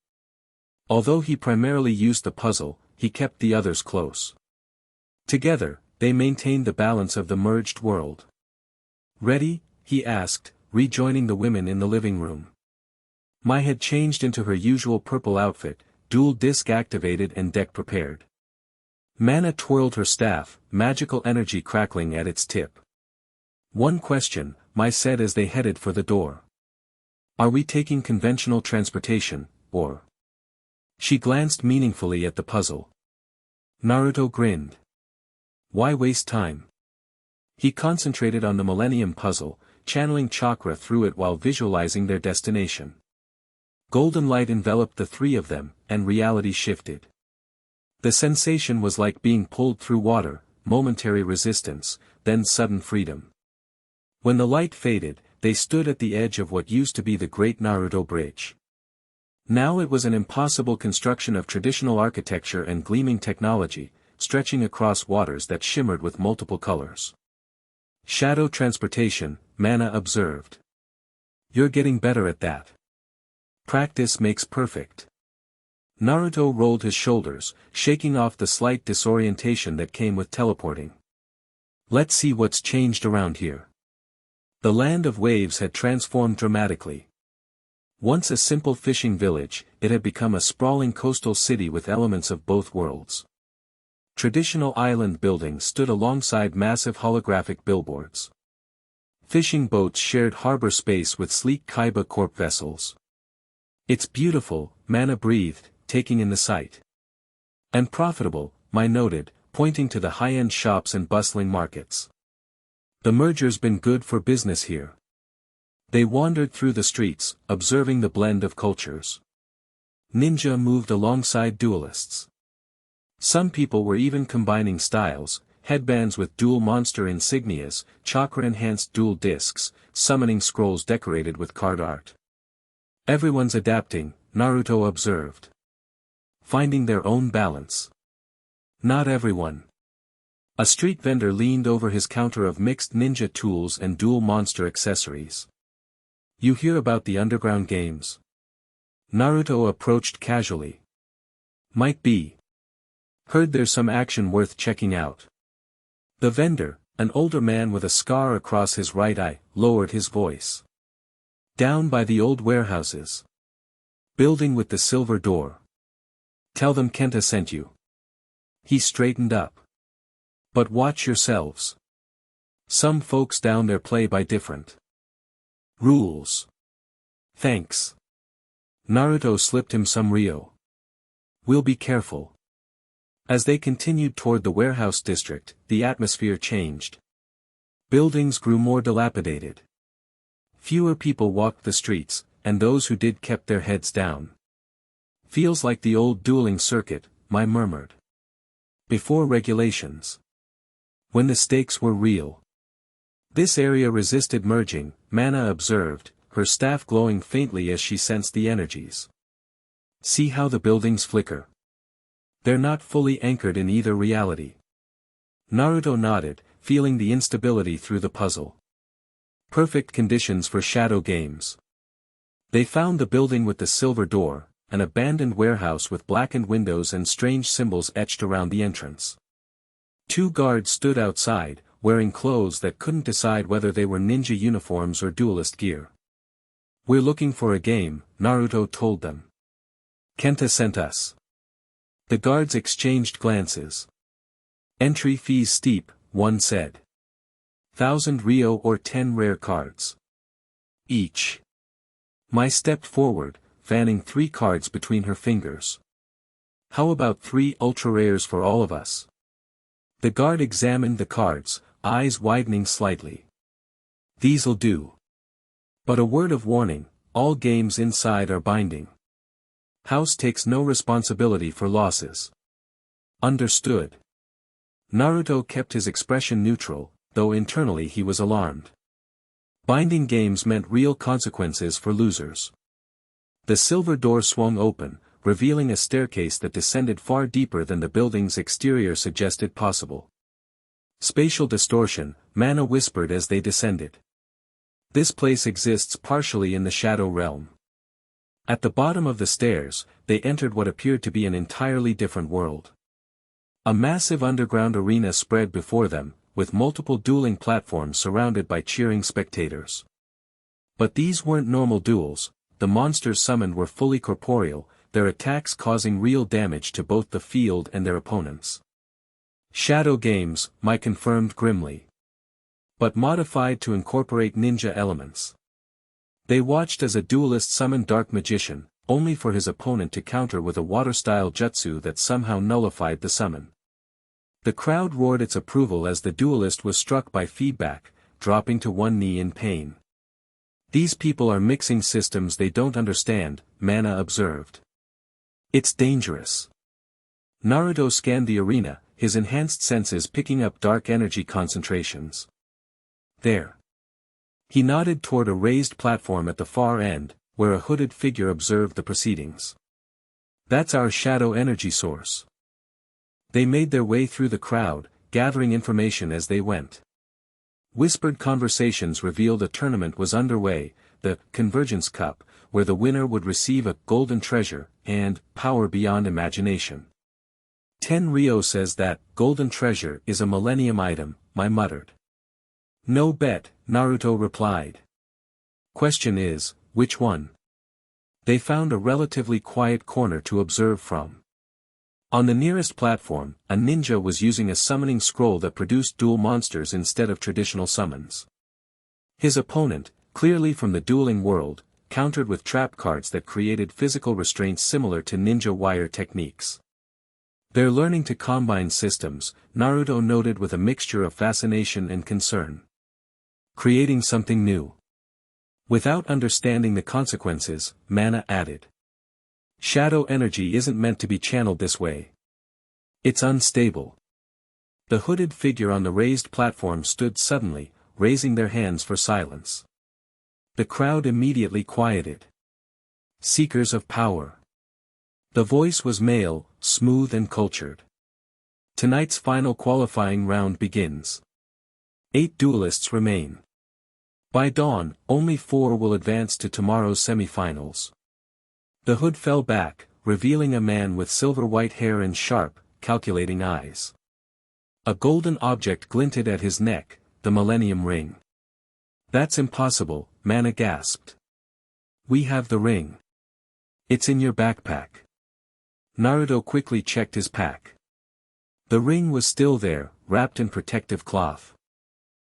Although he primarily used the puzzle, he kept the others close. Together, they maintained the balance of the merged world. "Ready?" he asked, rejoining the women in the living room. Mai had changed into her usual purple outfit, dual disc activated and deck prepared. Mana twirled her staff, magical energy crackling at its tip. "One question," Mai said as they headed for the door. "Are we taking conventional transportation, or?" She glanced meaningfully at the puzzle. Naruto grinned. "Why waste time?" He concentrated on the Millennium puzzle, channeling chakra through it while visualizing their destination. Golden light enveloped the three of them, and reality shifted. The sensation was like being pulled through water, momentary resistance, then sudden freedom. When the light faded, they stood at the edge of what used to be the Great Naruto Bridge. Now it was an impossible construction of traditional architecture and gleaming technology, stretching across waters that shimmered with multiple colors. "Shadow transportation," Mana observed. You're getting better at that. Practice makes perfect. Naruto rolled his shoulders, shaking off the slight disorientation that came with teleporting. Let's see what's changed around here. The land of waves had transformed dramatically. Once a simple fishing village, it had become a sprawling coastal city with elements of both worlds. Traditional island buildings stood alongside massive holographic billboards. Fishing boats shared harbor space with sleek Kaiba Corp vessels. It's beautiful, Mana breathed, taking in the sight. And profitable, Mai noted, pointing to the high-end shops and bustling markets. The merger's been good for business here. They wandered through the streets, observing the blend of cultures. Ninja moved alongside duelists. Some people were even combining styles, headbands with dual monster insignias, chakra-enhanced dual discs, summoning scrolls decorated with card art. Everyone's adapting, Naruto observed. Finding their own balance. Not everyone. A street vendor leaned over his counter of mixed ninja tools and dual monster accessories. You hear about the underground games? Naruto approached casually. Might be. Heard there's some action worth checking out. The vendor, an older man with a scar across his right eye, lowered his voice. Down by the old warehouses. Building with the silver door. Tell them Kenta sent you. He straightened up. But watch yourselves. Some folks down there play by different rules. Thanks. Naruto slipped him some Ryo. We'll be careful. As they continued toward the warehouse district, the atmosphere changed. Buildings grew more dilapidated. Fewer people walked the streets, and those who did kept their heads down. Feels like the old dueling circuit, Mai murmured. Before regulations. When the stakes were real. This area resisted merging, Mana observed, her staff glowing faintly as she sensed the energies. See how the buildings flicker. They're not fully anchored in either reality. Naruto nodded, feeling the instability through the puzzle. Perfect conditions for shadow games. They found the building with the silver door, an abandoned warehouse with blackened windows and strange symbols etched around the entrance. 2 guards stood outside, wearing clothes that couldn't decide whether they were ninja uniforms or duelist gear. We're looking for a game, Naruto told them. Kenta sent us. The guards exchanged glances. Entry fees steep, one said. 1,000 Ryo or 10 rare cards. Each. Mai stepped forward, fanning 3 cards between her fingers. How about 3 ultra rares for all of us? The guard examined the cards, eyes widening slightly. These'll do. But a word of warning, all games inside are binding. House takes no responsibility for losses. Understood. Naruto kept his expression neutral, though internally he was alarmed. Binding games meant real consequences for losers. The silver door swung open, revealing a staircase that descended far deeper than the building's exterior suggested possible. Spatial distortion, Mana whispered as they descended. This place exists partially in the shadow realm. At the bottom of the stairs, they entered what appeared to be an entirely different world. A massive underground arena spread before them, with multiple dueling platforms surrounded by cheering spectators. But these weren't normal duels, the monsters summoned were fully corporeal, their attacks causing real damage to both the field and their opponents. Shadow games, Mai confirmed grimly. But modified to incorporate ninja elements. They watched as a duelist summoned Dark Magician, only for his opponent to counter with a water-style jutsu that somehow nullified the summon. The crowd roared its approval as the duelist was struck by feedback, dropping to one knee in pain. These people are mixing systems they don't understand, Mana observed. It's dangerous. Naruto scanned the arena, his enhanced senses picking up dark energy concentrations. There. He nodded toward a raised platform at the far end, where a hooded figure observed the proceedings. That's our shadow energy source. They made their way through the crowd, gathering information as they went. Whispered conversations revealed a tournament was underway, the Convergence Cup, where the winner would receive a golden treasure, and power beyond imagination. Tenryo says that golden treasure is a Millennium item, Mai muttered. No bet, Naruto replied. Question is, which one? They found a relatively quiet corner to observe from. On the nearest platform, a ninja was using a summoning scroll that produced dual monsters instead of traditional summons. His opponent, clearly from the dueling world, countered with trap cards that created physical restraints similar to ninja wire techniques. Their learning to combine systems, Naruto noted with a mixture of fascination and concern. Creating something new. Without understanding the consequences, Mana added. Shadow energy isn't meant to be channeled this way. It's unstable. The hooded figure on the raised platform stood suddenly, raising their hands for silence. The crowd immediately quieted. Seekers of power. The voice was male, smooth and cultured. Tonight's final qualifying round begins. 8 duelists remain. By dawn, only 4 will advance to tomorrow's semifinals. The hood fell back, revealing a man with silver-white hair and sharp, calculating eyes. A golden object glinted at his neck, the Millennium Ring. That's impossible, Mana gasped. We have the ring. It's in your backpack. Naruto quickly checked his pack. The ring was still there, wrapped in protective cloth.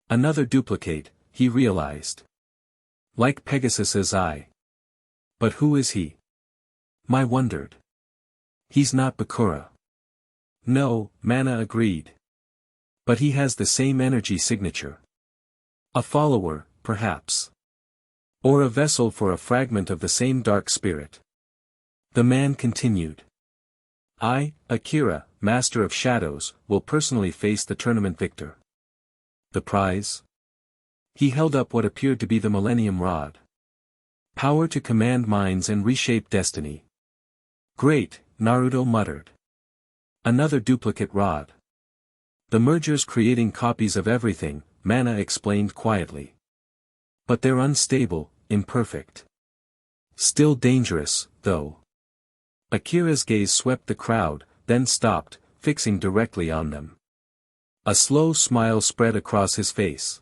Another duplicate, he realized. Like Pegasus's eye. But who is he? Mai wondered. He's not Bakura. No, Mana agreed. But he has the same energy signature. A follower, perhaps. Or a vessel for a fragment of the same dark spirit. The man continued. I, Akira, Master of Shadows, will personally face the tournament victor. The prize? He held up what appeared to be the Millennium Rod. Power to command minds and reshape destiny. Great, Naruto muttered. Another duplicate rod. The merger's creating copies of everything, Mana explained quietly. But they're unstable, imperfect. Still dangerous, though. Akira's gaze swept the crowd, then stopped, fixing directly on them. A slow smile spread across his face.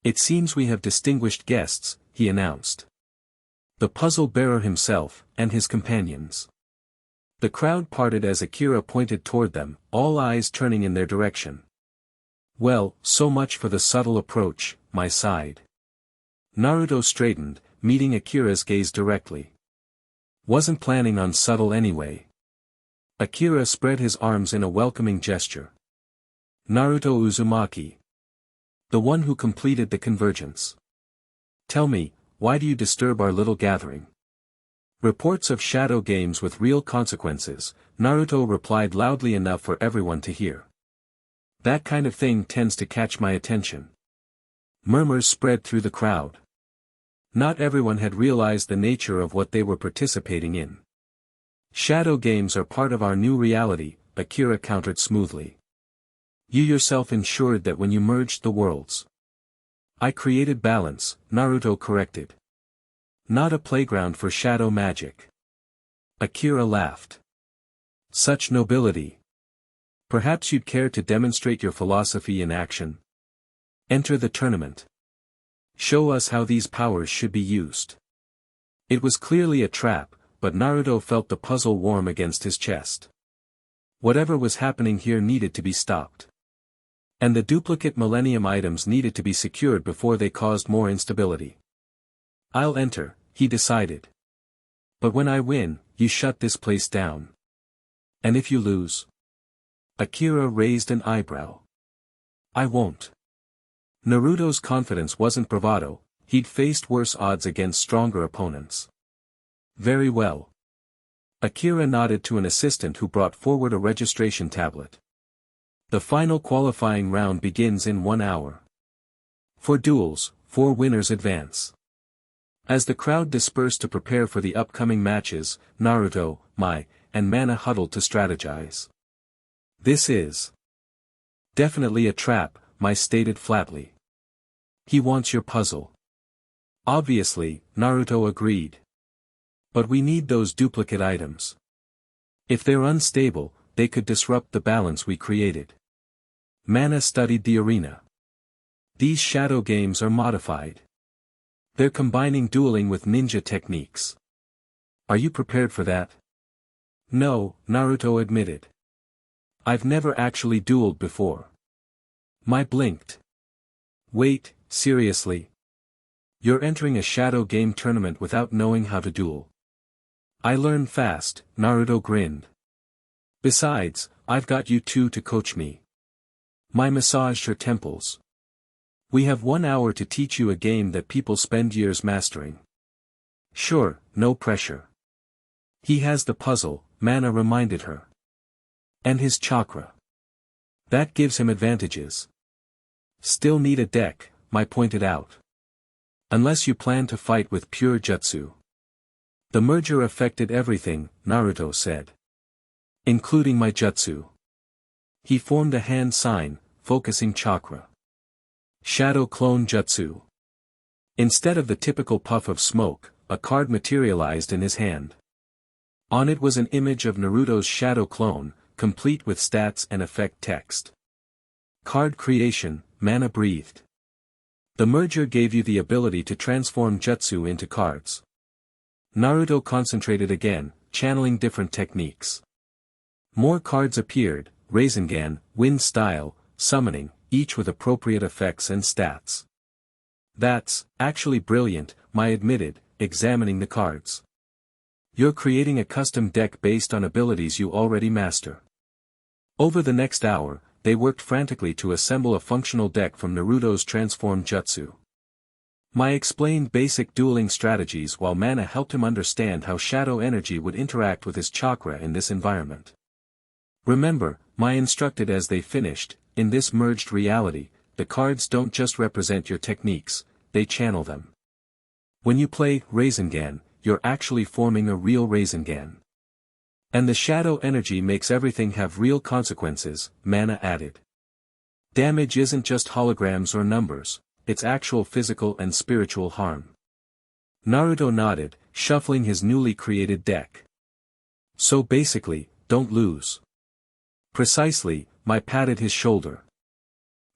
It seems we have distinguished guests, he announced. The puzzle bearer himself, and his companions. The crowd parted as Akira pointed toward them, all eyes turning in their direction. Well, so much for the subtle approach, Mai sighed. Naruto straightened, meeting Akira's gaze directly. Wasn't planning on subtle anyway. Akira spread his arms in a welcoming gesture. Naruto Uzumaki. The one who completed the convergence. Tell me, why do you disturb our little gathering? Reports of shadow games with real consequences, Naruto replied loudly enough for everyone to hear. That kind of thing tends to catch my attention. Murmurs spread through the crowd. Not everyone had realized the nature of what they were participating in. Shadow games are part of our new reality, Akira countered smoothly. You yourself ensured that when you merged the worlds. I created balance, Naruto corrected. Not a playground for shadow magic. Akira laughed. Such nobility. Perhaps you'd care to demonstrate your philosophy in action. Enter the tournament. Show us how these powers should be used. It was clearly a trap, but Naruto felt the puzzle warm against his chest. Whatever was happening here needed to be stopped. And the duplicate Millennium items needed to be secured before they caused more instability. I'll enter, he decided. But when I win, you shut this place down. And if you lose? Akira raised an eyebrow. I won't. Naruto's confidence wasn't bravado, he'd faced worse odds against stronger opponents. Very well. Akira nodded to an assistant who brought forward a registration tablet. The final qualifying round begins in 1 hour. For duels, 4 winners advance. As the crowd dispersed to prepare for the upcoming matches, Naruto, Mai, and Mana huddled to strategize. This is definitely a trap, Mai stated flatly. He wants your puzzle. Obviously, Naruto agreed. But we need those duplicate items. If they're unstable, they could disrupt the balance we created. Mana studied the arena. These shadow games are modified. They're combining dueling with ninja techniques. Are you prepared for that? No, Naruto admitted. I've never actually dueled before. Mai blinked. Wait, seriously? You're entering a shadow game tournament without knowing how to duel. I learn fast, Naruto grinned. Besides, I've got you two to coach me. Mai massaged her temples. We have 1 hour to teach you a game that people spend years mastering. Sure, no pressure. He has the puzzle, Mana reminded her. And his chakra. That gives him advantages. Still need a deck, Mai pointed out. Unless you plan to fight with pure jutsu. The merger affected everything, Naruto said. Including my jutsu. He formed a hand sign, focusing chakra. Shadow clone jutsu. Instead of the typical puff of smoke, a card materialized in his hand. On it was an image of Naruto's shadow clone, complete with stats and effect text. Card creation, Mana breathed. The merger gave you the ability to transform jutsu into cards. Naruto concentrated again, channeling different techniques. More cards appeared, Rasengan, Wind Style, Summoning, each with appropriate effects and stats. That's actually brilliant, Mai admitted, examining the cards. You're creating a custom deck based on abilities you already master. Over the next hour, they worked frantically to assemble a functional deck from Naruto's transformed jutsu. Mai explained basic dueling strategies while Mana helped him understand how shadow energy would interact with his chakra in this environment. Remember, Mai instructed as they finished, in this merged reality, the cards don't just represent your techniques, they channel them. When you play Rasengan, you're actually forming a real Rasengan. And the shadow energy makes everything have real consequences, Mana added. Damage isn't just holograms or numbers, it's actual physical and spiritual harm. Naruto nodded, shuffling his newly created deck. So basically, don't lose. Precisely, Mai patted his shoulder.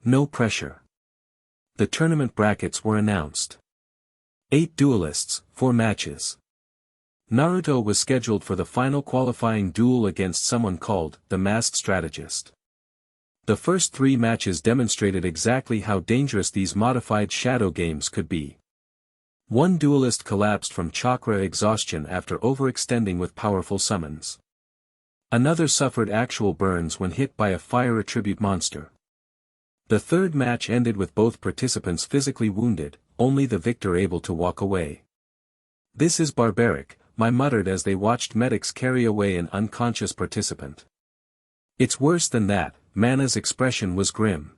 No pressure. The tournament brackets were announced. 8 duelists, 4 matches. Naruto was scheduled for the final qualifying duel against someone called the Masked Strategist. The first 3 matches demonstrated exactly how dangerous these modified shadow games could be. One duelist collapsed from chakra exhaustion after overextending with powerful summons. Another suffered actual burns when hit by a fire attribute monster. The third match ended with both participants physically wounded, only the victor able to walk away. This is barbaric, Mai muttered as they watched medics carry away an unconscious participant. It's worse than that, Mana's expression was grim.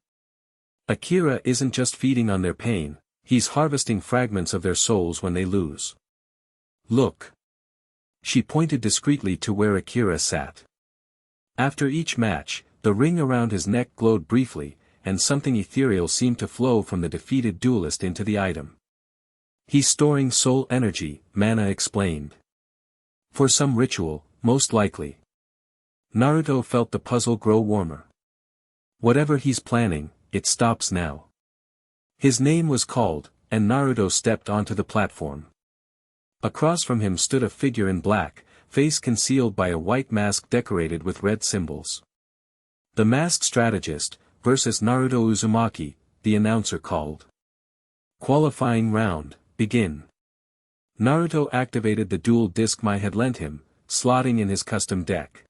Akira isn't just feeding on their pain, he's harvesting fragments of their souls when they lose. Look. She pointed discreetly to where Akira sat. After each match, the ring around his neck glowed briefly, and something ethereal seemed to flow from the defeated duelist into the item. He's storing soul energy, Mana explained. For some ritual, most likely. Naruto felt the puzzle grow warmer. Whatever he's planning, it stops now. His name was called, and Naruto stepped onto the platform. Across from him stood a figure in black, face concealed by a white mask decorated with red symbols. The Masked Strategist, versus Naruto Uzumaki, the announcer called. Qualifying round, begin. Naruto activated the dual disc Mai had lent him, slotting in his custom deck.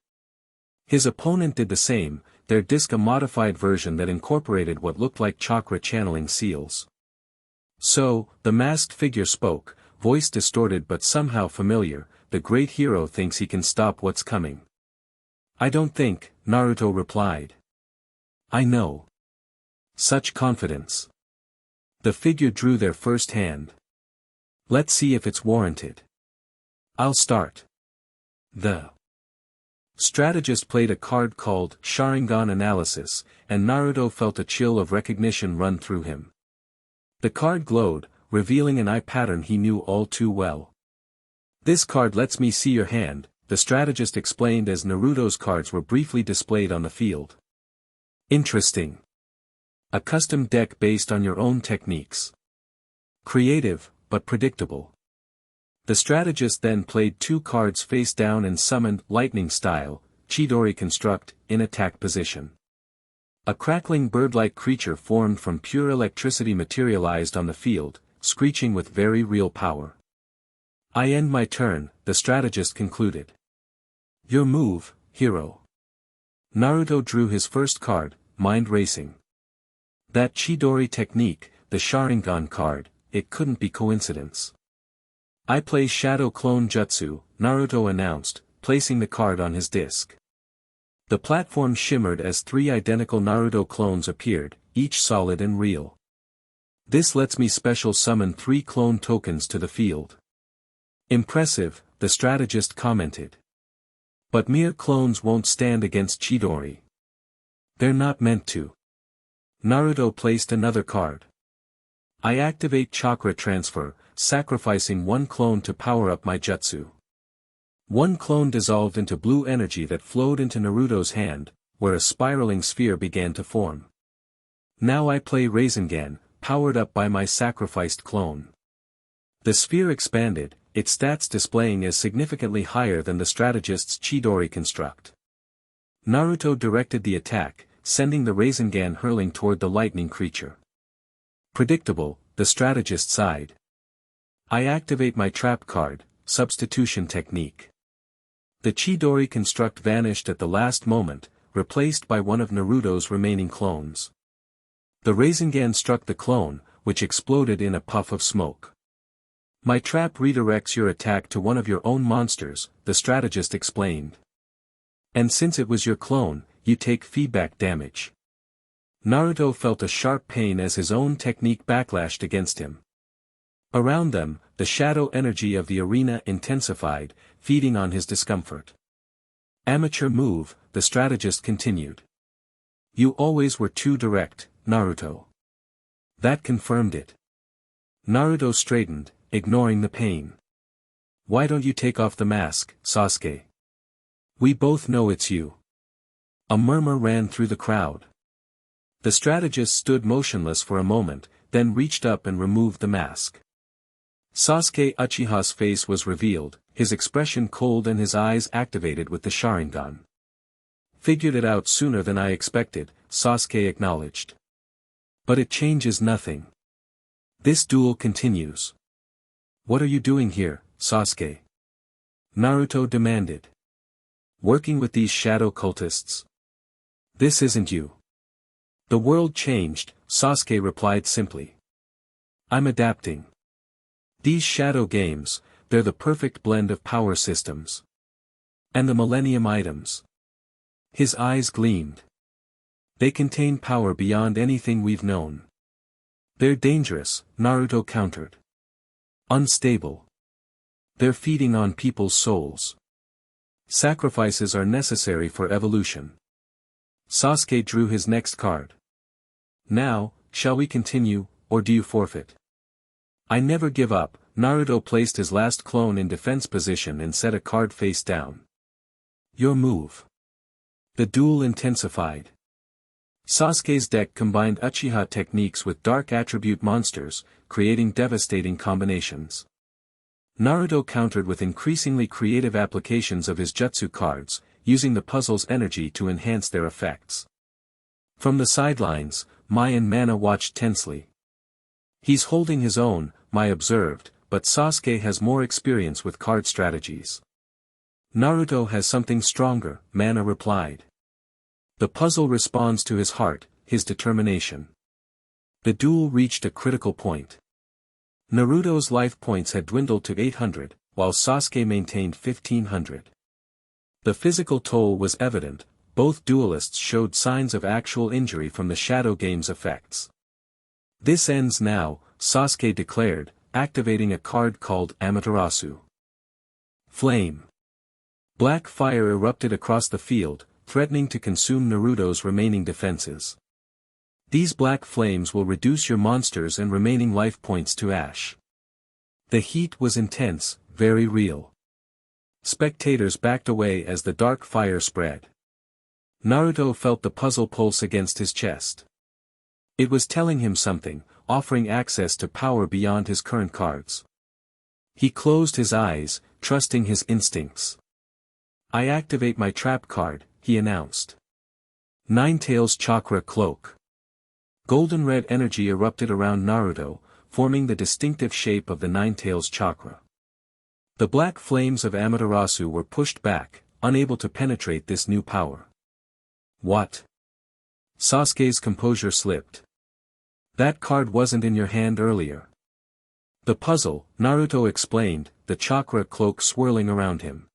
His opponent did the same, their disc a modified version that incorporated what looked like chakra channeling seals. So, the masked figure spoke, voice distorted but somehow familiar, the great hero thinks he can stop what's coming. I don't think, Naruto replied. I know. Such confidence. The figure drew their first hand. Let's see if it's warranted. I'll start. The strategist played a card called Sharingan Analysis, and Naruto felt a chill of recognition run through him. The card glowed, revealing an eye pattern he knew all too well. "This card lets me see your hand," the strategist explained as Naruto's cards were briefly displayed on the field. "Interesting. A custom deck based on your own techniques. Creative, but predictable." The strategist then played 2 cards face down and summoned, lightning style, Chidori Construct, in attack position. A crackling bird-like creature formed from pure electricity materialized on the field, screeching with very real power. "I end my turn," the strategist concluded. "Your move, hero." Naruto drew his first card, Mind Racing. That Chidori technique, the Sharingan card, it couldn't be coincidence. "I play Shadow Clone Jutsu," Naruto announced, placing the card on his disc. The platform shimmered as 3 identical Naruto clones appeared, each solid and real. "This lets me special summon 3 clone tokens to the field." "Impressive," the strategist commented. "But mere clones won't stand against Chidori. They're not meant to." Naruto placed another card. "I activate Chakra Transfer, sacrificing 1 clone to power up my jutsu." 1 clone dissolved into blue energy that flowed into Naruto's hand, where a spiraling sphere began to form. "Now I play Rasengan, powered up by my sacrificed clone." The sphere expanded, its stats displaying as significantly higher than the strategist's Chidori construct. Naruto directed the attack, sending the Rasengan hurling toward the lightning creature. "Predictable," the strategist sighed. "I activate my trap card, Substitution Technique." The Chidori construct vanished at the last moment, replaced by one of Naruto's remaining clones. The Rasengan struck the clone, which exploded in a puff of smoke. "My trap redirects your attack to one of your own monsters," the strategist explained. "And since it was your clone, you take feedback damage." Naruto felt a sharp pain as his own technique backlashed against him. Around them, the shadow energy of the arena intensified, feeding on his discomfort. "Amateur move," the strategist continued. "You always were too direct, Naruto." That confirmed it. Naruto straightened, ignoring the pain. "Why don't you take off the mask, Sasuke? We both know it's you." A murmur ran through the crowd. The strategist stood motionless for a moment, then reached up and removed the mask. Sasuke Uchiha's face was revealed, his expression cold and his eyes activated with the Sharingan. "Figured it out sooner than I expected," Sasuke acknowledged. "But it changes nothing. This duel continues." "What are you doing here, Sasuke?" Naruto demanded. "Working with these shadow cultists. This isn't you." "The world changed," Sasuke replied simply. "I'm adapting. These shadow games, they're the perfect blend of power systems. And the Millennium items." His eyes gleamed. "They contain power beyond anything we've known." "They're dangerous," Naruto countered. "Unstable. They're feeding on people's souls. Sacrifices are necessary for evolution." Sasuke drew his next card. "Now, shall we continue, or do you forfeit?" "I never give up." Naruto placed his last clone in defense position and set a card face down. "Your move." The duel intensified. Sasuke's deck combined Uchiha techniques with dark attribute monsters, creating devastating combinations. Naruto countered with increasingly creative applications of his jutsu cards, using the puzzle's energy to enhance their effects. From the sidelines, Mai and Mana watched tensely. "He's holding his own," Mai observed, "but Sasuke has more experience with card strategies." "Naruto has something stronger," Mana replied. "The puzzle responds to his heart, his determination." The duel reached a critical point. Naruto's life points had dwindled to 800, while Sasuke maintained 1500. The physical toll was evident, both duelists showed signs of actual injury from the Shadow Game's effects. "This ends now," Sasuke declared, activating a card called Amaterasu. Flame. Black fire erupted across the field, threatening to consume Naruto's remaining defenses. These black flames will reduce your monsters and remaining life points to ash. The heat was intense, very real. Spectators backed away as the dark fire spread. Naruto felt the puzzle pulse against his chest. It was telling him something, offering access to power beyond his current cards. He closed his eyes, trusting his instincts. "I activate my trap card," he announced. Ninetales Chakra Cloak. Golden red energy erupted around Naruto, forming the distinctive shape of the Ninetales Chakra. The black flames of Amaterasu were pushed back, unable to penetrate this new power. "What?" Sasuke's composure slipped. "That card wasn't in your hand earlier." "The puzzle," Naruto explained, the chakra cloak swirling around him.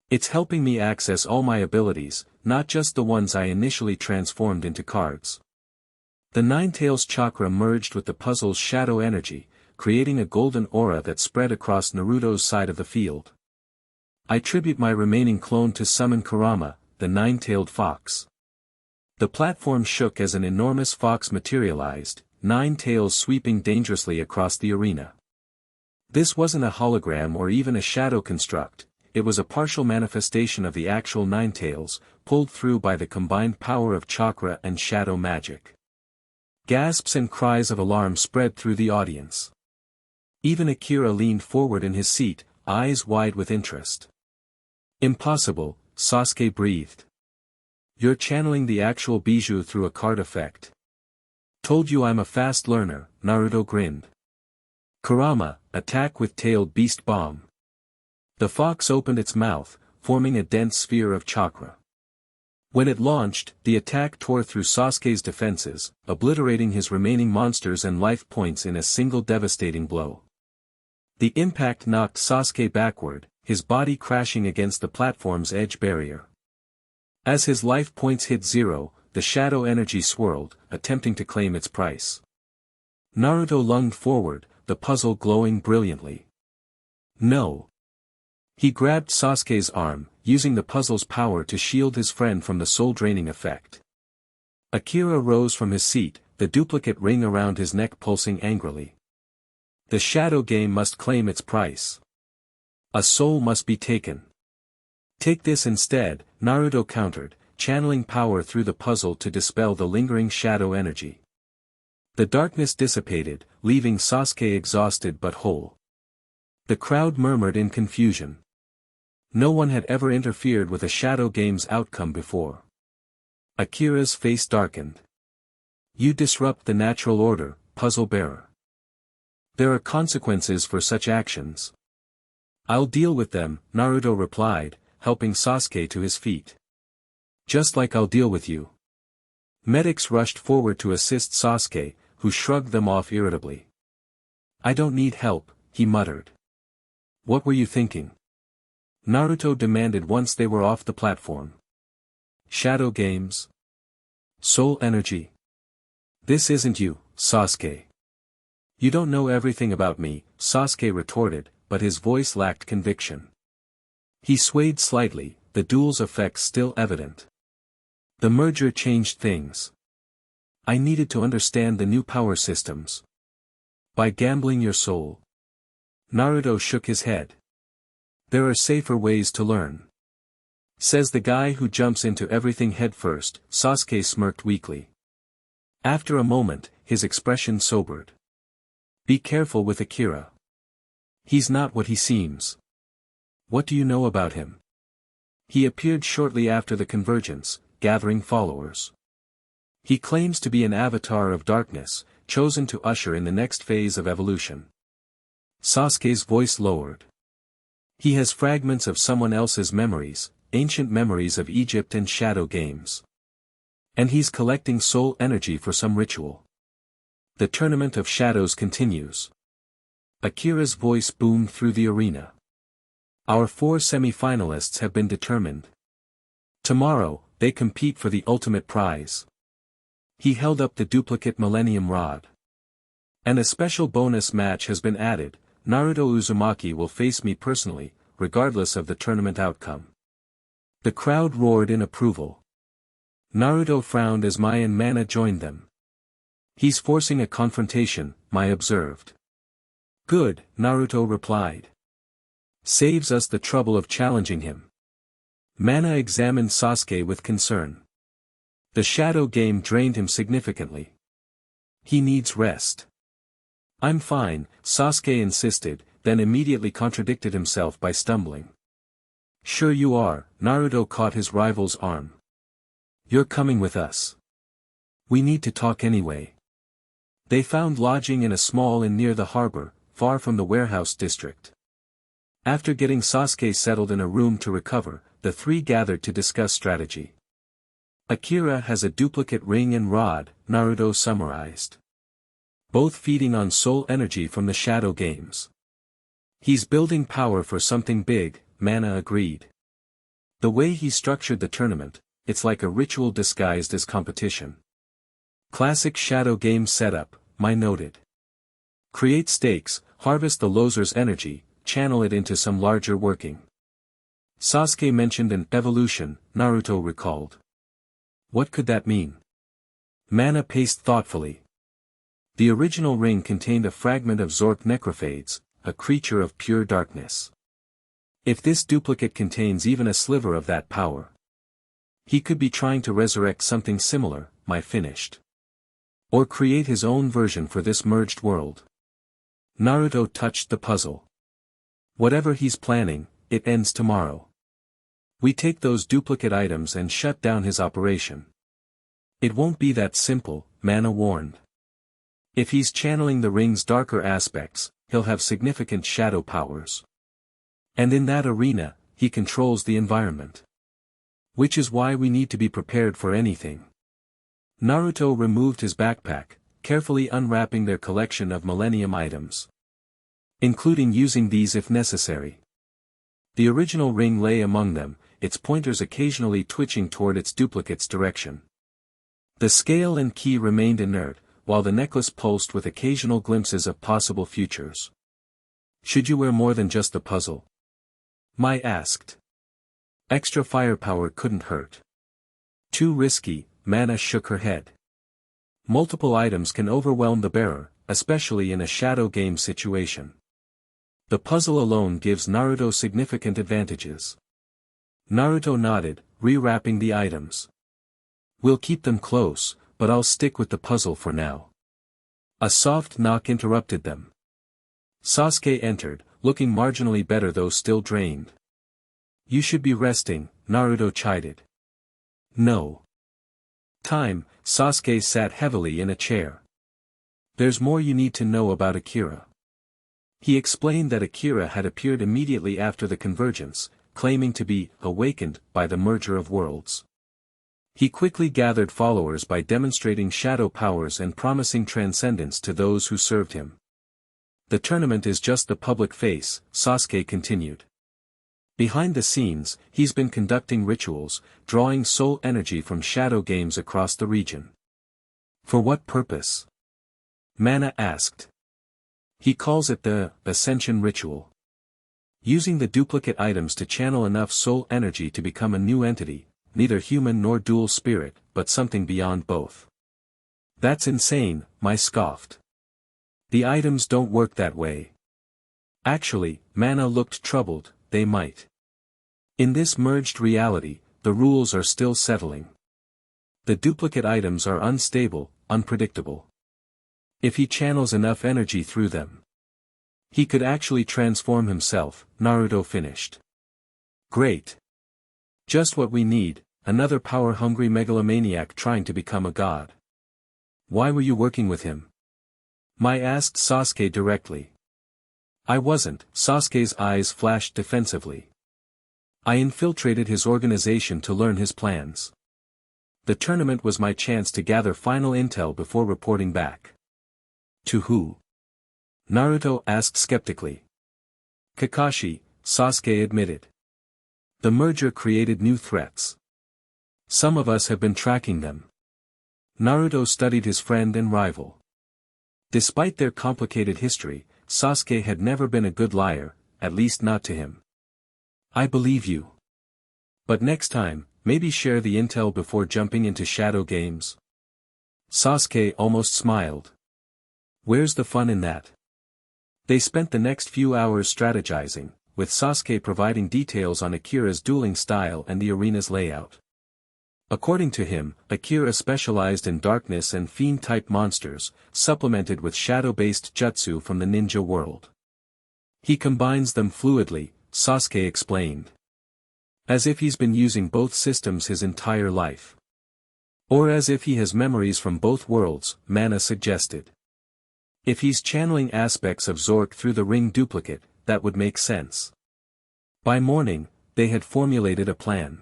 "It's helping me access all my abilities, not just the ones I initially transformed into cards." The Ninetales chakra merged with the puzzle's shadow energy, creating a golden aura that spread across Naruto's side of the field. "I tribute my remaining clone to summon Kurama, the nine-tailed fox." The platform shook as an enormous fox materialized, 9 tails sweeping dangerously across the arena. This wasn't a hologram or even a shadow construct, it was a partial manifestation of the actual Ninetales, pulled through by the combined power of chakra and shadow magic. Gasps and cries of alarm spread through the audience. Even Akira leaned forward in his seat, eyes wide with interest. "Impossible," Sasuke breathed. "You're channeling the actual bijou through a card effect." "Told you I'm a fast learner," Naruto grinned. "Kurama, attack with tailed beast bomb." The fox opened its mouth, forming a dense sphere of chakra. When it launched, the attack tore through Sasuke's defenses, obliterating his remaining monsters and life points in a single devastating blow. The impact knocked Sasuke backward, his body crashing against the platform's edge barrier. As his life points hit zero, the shadow energy swirled, attempting to claim its price. Naruto lunged forward, the puzzle glowing brilliantly. "No!" He grabbed Sasuke's arm, using the puzzle's power to shield his friend from the soul-draining effect. Akira rose from his seat, the duplicate ring around his neck pulsing angrily. "The shadow game must claim its price. A soul must be taken." "Take this instead," Naruto countered, channeling power through the puzzle to dispel the lingering shadow energy. The darkness dissipated, leaving Sasuke exhausted but whole. The crowd murmured in confusion. No one had ever interfered with a shadow game's outcome before. Akira's face darkened. "You disrupt the natural order, puzzle bearer. There are consequences for such actions." "I'll deal with them," Naruto replied, helping Sasuke to his feet. "Just like I'll deal with you." Medics rushed forward to assist Sasuke, who shrugged them off irritably. "I don't need help," he muttered. "What were you thinking?" Naruto demanded once they were off the platform. "Shadow games? Soul energy? This isn't you, Sasuke." "You don't know everything about me," Sasuke retorted, but his voice lacked conviction. He swayed slightly, the duel's effects still evident. "The merger changed things. I needed to understand the new power systems." "By gambling your soul?" Naruto shook his head. "There are safer ways to learn. Says the guy who jumps into everything headfirst," Sasuke smirked weakly. After a moment, his expression sobered. "Be careful with Akira. He's not what he seems." "What do you know about him?" "He appeared shortly after the convergence, gathering followers. He claims to be an avatar of darkness, chosen to usher in the next phase of evolution." Sasuke's voice lowered. "He has fragments of someone else's memories, ancient memories of Egypt and shadow games. And he's collecting soul energy for some ritual. The tournament of shadows continues." Akira's voice boomed through the arena. "Our 4 semi-finalists have been determined. Tomorrow, they compete for the ultimate prize." He held up the duplicate Millennium Rod. "And a special bonus match has been added. Naruto Uzumaki will face me personally, regardless of the tournament outcome." The crowd roared in approval. Naruto frowned as Mai and Mana joined them. He's forcing a confrontation, Mai observed. Good, Naruto replied. Saves us the trouble of challenging him. Mana examined Sasuke with concern. The shadow game drained him significantly. He needs rest. I'm fine, Sasuke insisted, then immediately contradicted himself by stumbling. Sure you are, Naruto caught his rival's arm. You're coming with us. We need to talk anyway. They found lodging in a small inn near the harbor, far from the warehouse district. After getting Sasuke settled in a room to recover, the three gathered to discuss strategy. Akira has a duplicate ring and rod, Naruto summarized. Both feeding on soul energy from the shadow games. He's building power for something big, Mana agreed. The way he structured the tournament, it's like a ritual disguised as competition. Classic shadow game setup, Mai noted. Create stakes, harvest the loser's energy, channel it into some larger working. Sasuke mentioned an evolution, Naruto recalled. What could that mean? Mana paced thoughtfully. The original ring contained a fragment of Zork Necrophades, a creature of pure darkness. If this duplicate contains even a sliver of that power, he could be trying to resurrect something similar, Mai finished. Or create his own version for this merged world. Naruto touched the puzzle. Whatever he's planning, it ends tomorrow. We take those duplicate items and shut down his operation. It won't be that simple, Mana warned. If he's channeling the ring's darker aspects, he'll have significant shadow powers. And in that arena, he controls the environment. Which is why we need to be prepared for anything. Naruto removed his backpack, carefully unwrapping their collection of Millennium items. Including using these if necessary. The original ring lay among them, its pointers occasionally twitching toward its duplicate's direction. The scale and key remained inert, while the necklace pulsed with occasional glimpses of possible futures. Should you wear more than just the puzzle? Mai asked. Extra firepower couldn't hurt. Too risky, Mana shook her head. Multiple items can overwhelm the bearer, especially in a shadow game situation. The puzzle alone gives Naruto significant advantages. Naruto nodded, rewrapping the items. We'll keep them close, but I'll stick with the puzzle for now. A soft knock interrupted them. Sasuke entered, looking marginally better though still drained. You should be resting, Naruto chided. No. Time, Sasuke sat heavily in a chair. There's more you need to know about Akira. He explained that Akira had appeared immediately after the convergence, claiming to be awakened by the merger of worlds. He quickly gathered followers by demonstrating shadow powers and promising transcendence to those who served him. The tournament is just the public face, Sasuke continued. Behind the scenes, he's been conducting rituals, drawing soul energy from shadow games across the region. For what purpose? Mana asked. He calls it the Ascension Ritual. Using the duplicate items to channel enough soul energy to become a new entity, neither human nor dual spirit, but something beyond both. That's insane, Mai scoffed. The items don't work that way. Actually, Mana looked troubled, they might. In this merged reality, the rules are still settling. The duplicate items are unstable, unpredictable. If he channels enough energy through them, he could actually transform himself, Naruto finished. Great. Just what we need, another power-hungry megalomaniac trying to become a god. Why were you working with him? Mai asked Sasuke directly. I wasn't, Sasuke's eyes flashed defensively. I infiltrated his organization to learn his plans. The tournament was my chance to gather final intel before reporting back. To who? Naruto asked skeptically. Kakashi, Sasuke admitted. The merger created new threats. Some of us have been tracking them. Naruto studied his friend and rival. Despite their complicated history, Sasuke had never been a good liar, at least not to him. I believe you. But next time, maybe share the intel before jumping into shadow games. Sasuke almost smiled. Where's the fun in that? They spent the next few hours strategizing, with Sasuke providing details on Akira's dueling style and the arena's layout. According to him, Akira specialized in darkness and fiend-type monsters, supplemented with shadow-based jutsu from the ninja world. He combines them fluidly, Sasuke explained. As if he's been using both systems his entire life. Or as if he has memories from both worlds, Mana suggested. If he's channeling aspects of Zork through the ring duplicate, that would make sense. By morning, they had formulated a plan.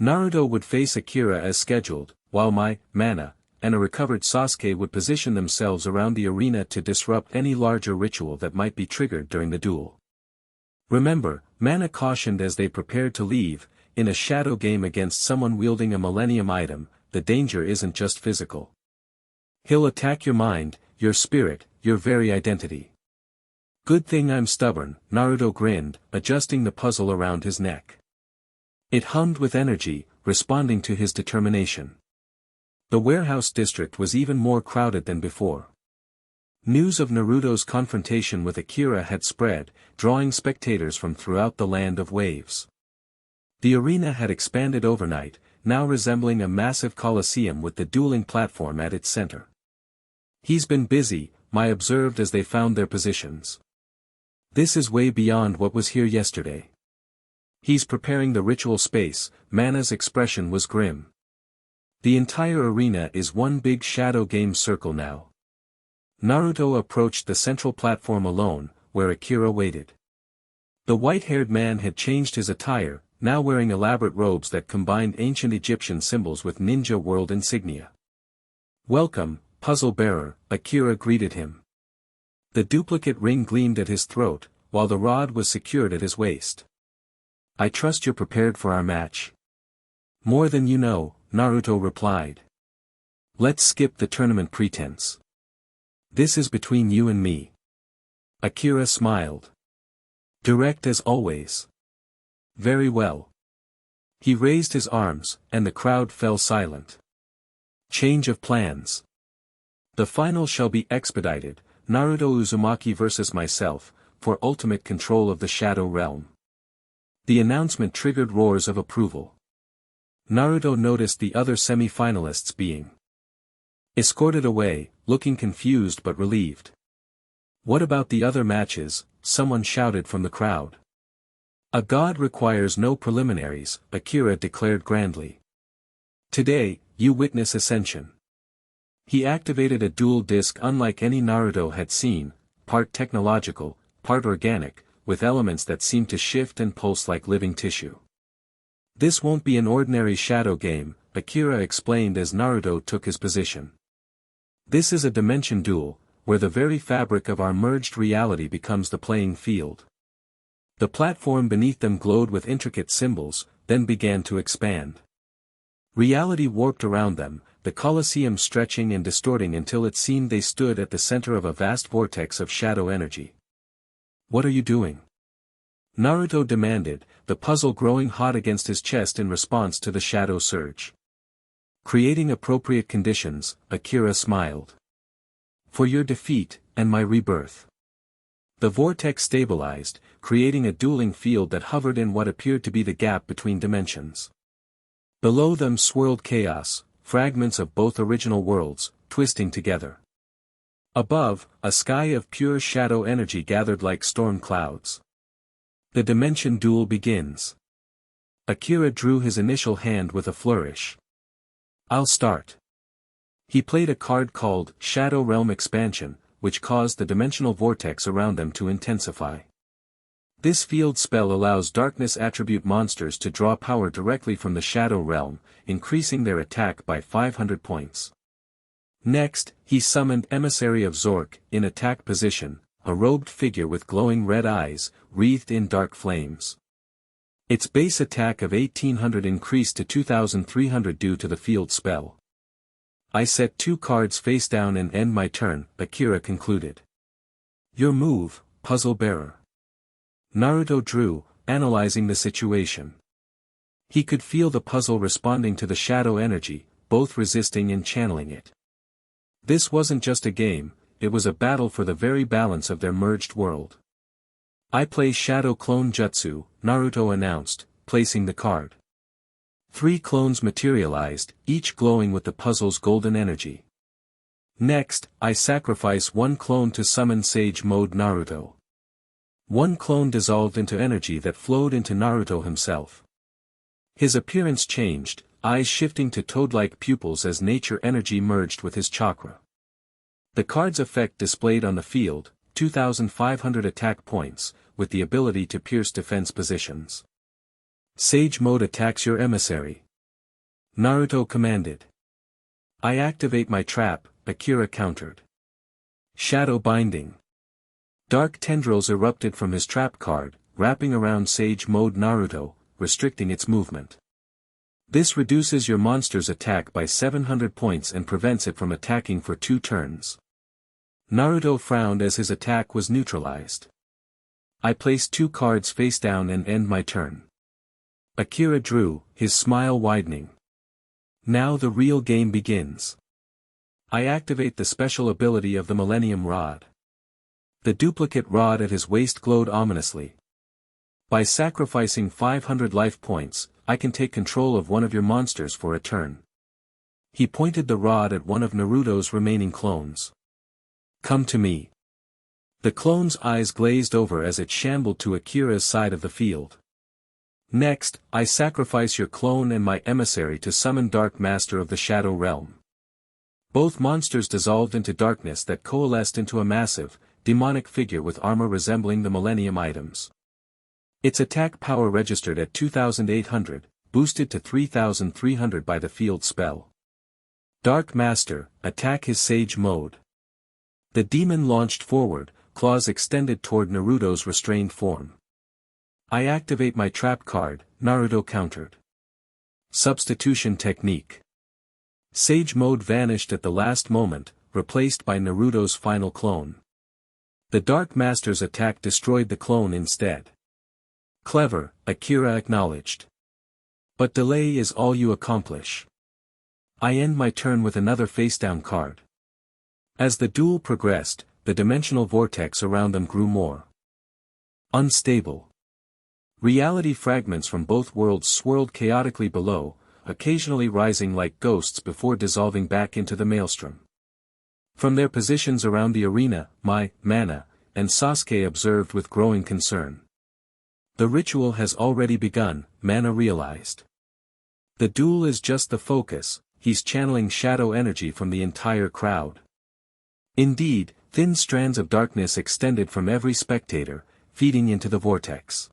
Naruto would face Akira as scheduled, while Mai, Mana, and a recovered Sasuke would position themselves around the arena to disrupt any larger ritual that might be triggered during the duel. Remember, Mana cautioned as they prepared to leave, in a shadow game against someone wielding a Millennium item, the danger isn't just physical. He'll attack your mind, your spirit, your very identity. Good thing I'm stubborn, Naruto grinned, adjusting the puzzle around his neck. It hummed with energy, responding to his determination. The warehouse district was even more crowded than before. News of Naruto's confrontation with Akira had spread, drawing spectators from throughout the land of waves. The arena had expanded overnight, now resembling a massive coliseum with the dueling platform at its center. He's been busy, Mai observed as they found their positions. This is way beyond what was here yesterday. He's preparing the ritual space, Mana's expression was grim. The entire arena is one big shadow game circle now. Naruto approached the central platform alone, where Akira waited. The white-haired man had changed his attire, now wearing elaborate robes that combined ancient Egyptian symbols with ninja world insignia. Welcome, puzzle bearer, Akira greeted him. The duplicate ring gleamed at his throat, while the rod was secured at his waist. I trust you're prepared for our match. More than you know, Naruto replied. Let's skip the tournament pretense. This is between you and me. Akira smiled. Direct as always. Very well. He raised his arms, and the crowd fell silent. Change of plans. The final shall be expedited, Naruto Uzumaki versus myself, for ultimate control of the Shadow Realm. The announcement triggered roars of approval. Naruto noticed the other semi-finalists being escorted away, looking confused but relieved. What about the other matches? Someone shouted from the crowd. A god requires no preliminaries, Akira declared grandly. Today, you witness ascension. He activated a dual disc unlike any Naruto had seen, part technological, part organic, with elements that seemed to shift and pulse like living tissue. This won't be an ordinary shadow game, Akira explained as Naruto took his position. This is a dimension duel, where the very fabric of our merged reality becomes the playing field. The platform beneath them glowed with intricate symbols, then began to expand. Reality warped around them, the coliseum stretching and distorting until it seemed they stood at the center of a vast vortex of shadow energy. What are you doing? Naruto demanded, the puzzle growing hot against his chest in response to the shadow surge. Creating appropriate conditions, Akira smiled. For your defeat, and my rebirth. The vortex stabilized, creating a dueling field that hovered in what appeared to be the gap between dimensions. Below them swirled chaos, fragments of both original worlds, twisting together. Above, a sky of pure shadow energy gathered like storm clouds. The dimension duel begins. Akira drew his initial hand with a flourish. I'll start. He played a card called Shadow Realm Expansion, which caused the dimensional vortex around them to intensify. This field spell allows darkness attribute monsters to draw power directly from the Shadow Realm, increasing their attack by 500 points. Next, he summoned Emissary of Zork, in attack position, a robed figure with glowing red eyes, wreathed in dark flames. Its base attack of 1800 increased to 2300 due to the field spell. I set 2 cards face down and end my turn, Akira concluded. Your move, puzzle bearer. Naruto drew, analyzing the situation. He could feel the puzzle responding to the shadow energy, both resisting and channeling it. This wasn't just a game, it was a battle for the very balance of their merged world. "I play Shadow Clone Jutsu," Naruto announced, placing the card. 3 clones materialized, each glowing with the puzzle's golden energy. "Next, I sacrifice 1 clone to summon Sage Mode Naruto." 1 clone dissolved into energy that flowed into Naruto himself. His appearance changed, eyes shifting to toad-like pupils as nature energy merged with his chakra. The card's effect displayed on the field, 2,500 attack points, with the ability to pierce defense positions. "Sage Mode attacks your emissary," Naruto commanded. "I activate my trap," Akira countered. "Shadow Binding." Dark tendrils erupted from his trap card, wrapping around Sage Mode Naruto, restricting its movement. "This reduces your monster's attack by 700 points and prevents it from attacking for 2 turns. Naruto frowned as his attack was neutralized. "I place 2 cards face down and end my turn." Akira drew, his smile widening. "Now the real game begins. I activate the special ability of the Millennium Rod." The duplicate rod at his waist glowed ominously. "By sacrificing 500 life points, I can take control of one of your monsters for a turn." He pointed the rod at one of Naruto's remaining clones. "Come to me." The clone's eyes glazed over as it shambled to Akira's side of the field. "Next, I sacrifice your clone and my emissary to summon Dark Master of the Shadow Realm." Both monsters dissolved into darkness that coalesced into a massive, demonic figure with armor resembling the Millennium items. Its attack power registered at 2,800, boosted to 3,300 by the field spell. "Dark Master, attack his Sage Mode." The demon launched forward, claws extended toward Naruto's restrained form. "I activate my trap card," Naruto countered. Substitution technique. Sage Mode vanished at the last moment, replaced by Naruto's final clone. The Dark Master's attack destroyed the clone instead. "Clever," Akira acknowledged. "But delay is all you accomplish. I end my turn with another face-down card." As the duel progressed, the dimensional vortex around them grew more unstable. Reality fragments from both worlds swirled chaotically below, occasionally rising like ghosts before dissolving back into the maelstrom. From their positions around the arena, Mai, Mana, and Sasuke observed with growing concern. "The ritual has already begun," Mana realized. "The duel is just the focus, he's channeling shadow energy from the entire crowd." Indeed, thin strands of darkness extended from every spectator, feeding into the vortex.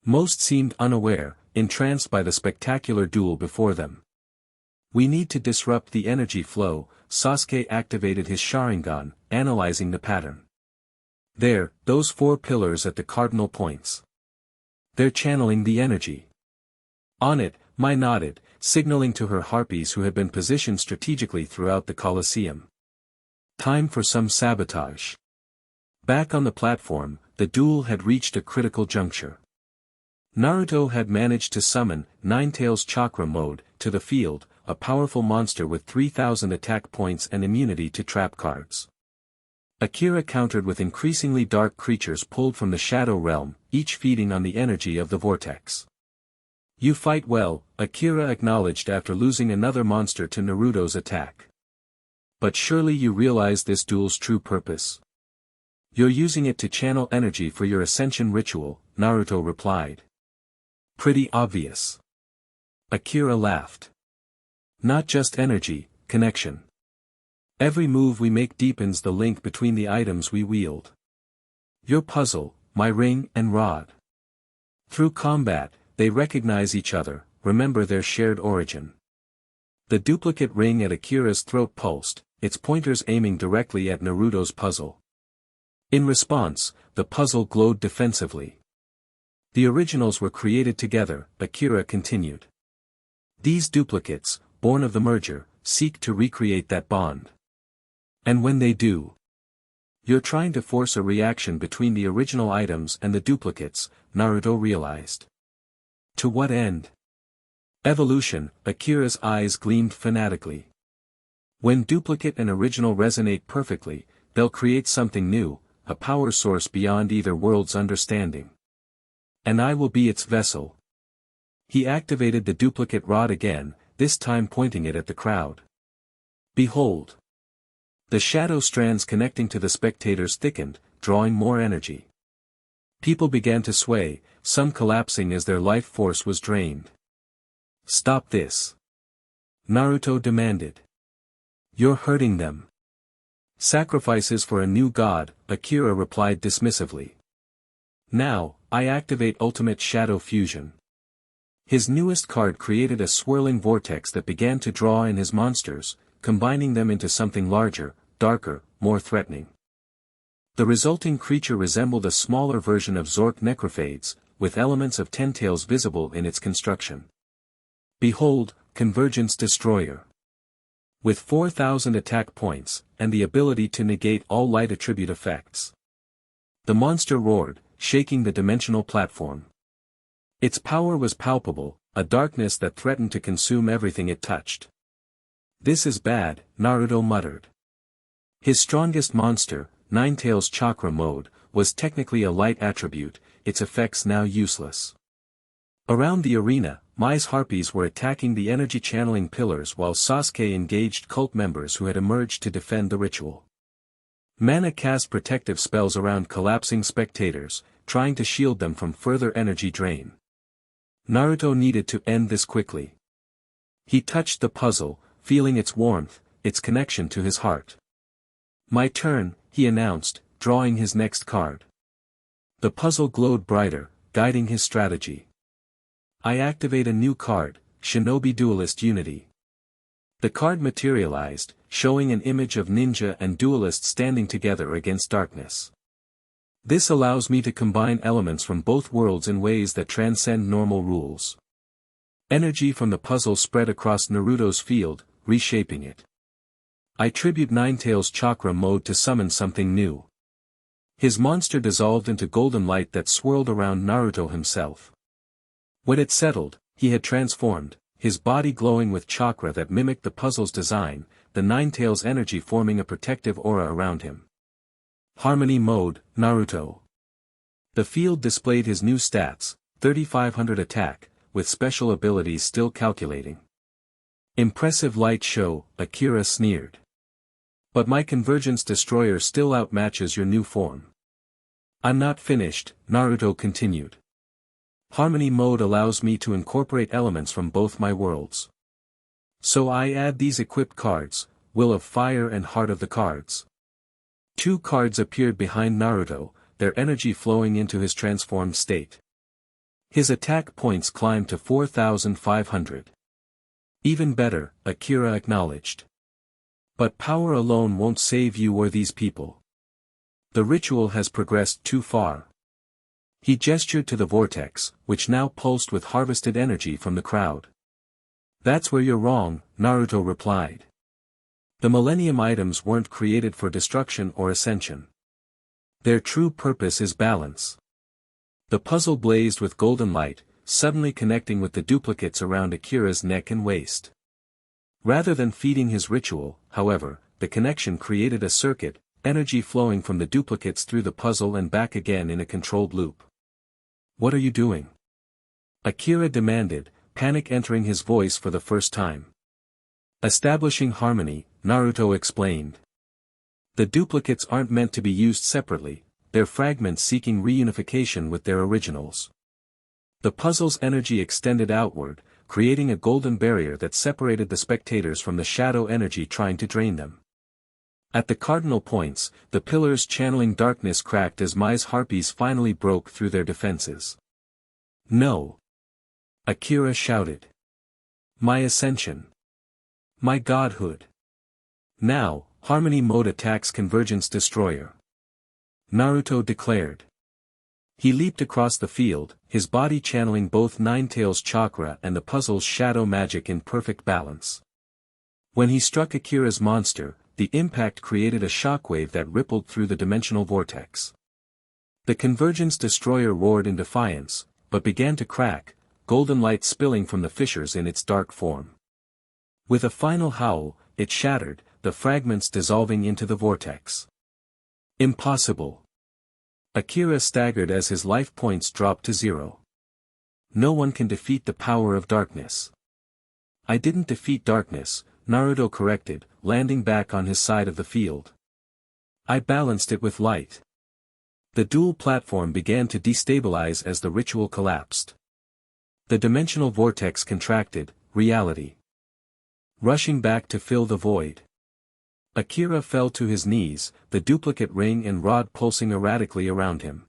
Most seemed unaware, entranced by the spectacular duel before them. "We need to disrupt the energy flow," Sasuke activated his Sharingan, analyzing the pattern. "There, those 4 pillars at the cardinal points. They're channeling the energy." On it, Mai nodded, signaling to her harpies who had been positioned strategically throughout the Colosseum. "Time for some sabotage." Back on the platform, the duel had reached a critical juncture. Naruto had managed to summon Ninetales Chakra Mode to the field, a powerful monster with 3,000 attack points and immunity to trap cards. Akira countered with increasingly dark creatures pulled from the Shadow Realm, each feeding on the energy of the vortex. "You fight well," Akira acknowledged after losing another monster to Naruto's attack. "But surely you realize this duel's true purpose? You're using it to channel energy for your ascension ritual," Naruto replied. "Pretty obvious." Akira laughed. "Not just energy, connection. Every move we make deepens the link between the items we wield. Your puzzle, my ring and rod. Through combat, they recognize each other, remember their shared origin." The duplicate ring at Akira's throat pulsed, its pointers aiming directly at Naruto's puzzle. In response, the puzzle glowed defensively. "The originals were created together," Akira continued. "These duplicates, born of the merger, seek to recreate that bond. And when they do, you're trying to force a reaction between the original items and the duplicates," Naruto realized. "To what end?" "Evolution," Akira's eyes gleamed fanatically. When duplicate and original resonate perfectly, they'll create something new, a power source beyond either world's understanding. And I will be its vessel. He activated the duplicate rod again, this time pointing it at the crowd. Behold! The shadow strands connecting to the spectators thickened, drawing more energy. People began to sway, some collapsing as their life force was drained. Stop this! Naruto demanded. You're hurting them. Sacrifices for a new god, Akira replied dismissively. Now, I activate Ultimate Shadow Fusion. His newest card created a swirling vortex that began to draw in his monsters, combining them into something larger, darker, more threatening. The resulting creature resembled a smaller version of Zork Necrophades, with elements of Ten-Tails visible in its construction. Behold, Convergence Destroyer. With 4,000 attack points, and the ability to negate all light attribute effects. The monster roared, shaking the dimensional platform. Its power was palpable, a darkness that threatened to consume everything it touched. This is bad, Naruto muttered. His strongest monster, Nine-Tails Chakra Mode, was technically a light attribute, its effects now useless. Around the arena, Mai's harpies were attacking the energy-channeling pillars while Sasuke engaged cult members who had emerged to defend the ritual. Mana cast protective spells around collapsing spectators, trying to shield them from further energy drain. Naruto needed to end this quickly. He touched the puzzle, feeling its warmth, its connection to his heart. My turn, he announced, drawing his next card. The puzzle glowed brighter, guiding his strategy. I activate a new card, Shinobi Duelist Unity. The card materialized, showing an image of ninja and duelist standing together against darkness. This allows me to combine elements from both worlds in ways that transcend normal rules. Energy from the puzzle spread across Naruto's field, reshaping it. I tribute Nine-Tails Chakra Mode to summon something new. His monster dissolved into golden light that swirled around Naruto himself. When it settled, he had transformed, his body glowing with chakra that mimicked the puzzle's design, the Nine-Tails energy forming a protective aura around him. Harmony Mode, Naruto. The field displayed his new stats, 3500 attack, with special abilities still calculating. Impressive light show, Akira sneered. But my Convergence Destroyer still outmatches your new form. I'm not finished, Naruto continued. Harmony Mode allows me to incorporate elements from both my worlds. So I add these equipped cards, Will of Fire and Heart of the Cards. 2 cards appeared behind Naruto, their energy flowing into his transformed state. His attack points climbed to 4,500. Even better, Akira acknowledged. But power alone won't save you or these people. The ritual has progressed too far. He gestured to the vortex, which now pulsed with harvested energy from the crowd. That's where you're wrong, Naruto replied. The Millennium items weren't created for destruction or ascension. Their true purpose is balance. The puzzle blazed with golden light, suddenly connecting with the duplicates around Akira's neck and waist. Rather than feeding his ritual, however, the connection created a circuit, energy flowing from the duplicates through the puzzle and back again in a controlled loop. What are you doing? Akira demanded, panic entering his voice for the first time. Establishing harmony, Naruto explained. The duplicates aren't meant to be used separately, they're fragments seeking reunification with their originals. The puzzle's energy extended outward, creating a golden barrier that separated the spectators from the shadow energy trying to drain them. At the cardinal points, the pillars channeling darkness cracked as Mai's harpies finally broke through their defenses. No! Akira shouted. My ascension. My godhood. Now, Harmony Mode attacks Convergence Destroyer. Naruto declared. He leaped across the field, his body channeling both Nine-Tails chakra and the puzzle's shadow magic in perfect balance. When he struck Akira's monster, the impact created a shockwave that rippled through the dimensional vortex. The Convergence Destroyer roared in defiance, but began to crack, golden light spilling from the fissures in its dark form. With a final howl, it shattered, the fragments dissolving into the vortex. Impossible. Akira staggered as his life points dropped to 0. No one can defeat the power of darkness. I didn't defeat darkness, Naruto corrected, landing back on his side of the field. I balanced it with light. The dual platform began to destabilize as the ritual collapsed. The dimensional vortex contracted, reality rushing back to fill the void. Akira fell to his knees, the duplicate ring and rod pulsing erratically around him.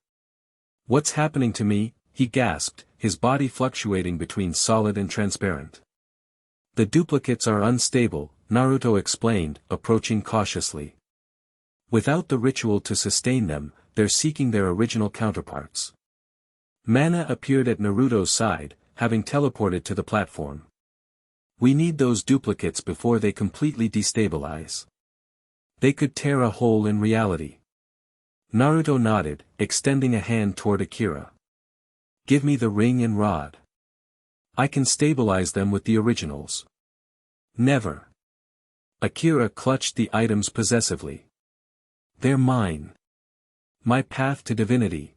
"What's happening to me?" he gasped, his body fluctuating between solid and transparent. "The duplicates are unstable," Naruto explained, approaching cautiously. "Without the ritual to sustain them, they're seeking their original counterparts." Mana appeared at Naruto's side, having teleported to the platform. "We need those duplicates before they completely destabilize. They could tear a hole in reality." Naruto nodded, extending a hand toward Akira. "Give me the ring and rod. I can stabilize them with the originals." "Never." Akira clutched the items possessively. "They're mine. My path to divinity."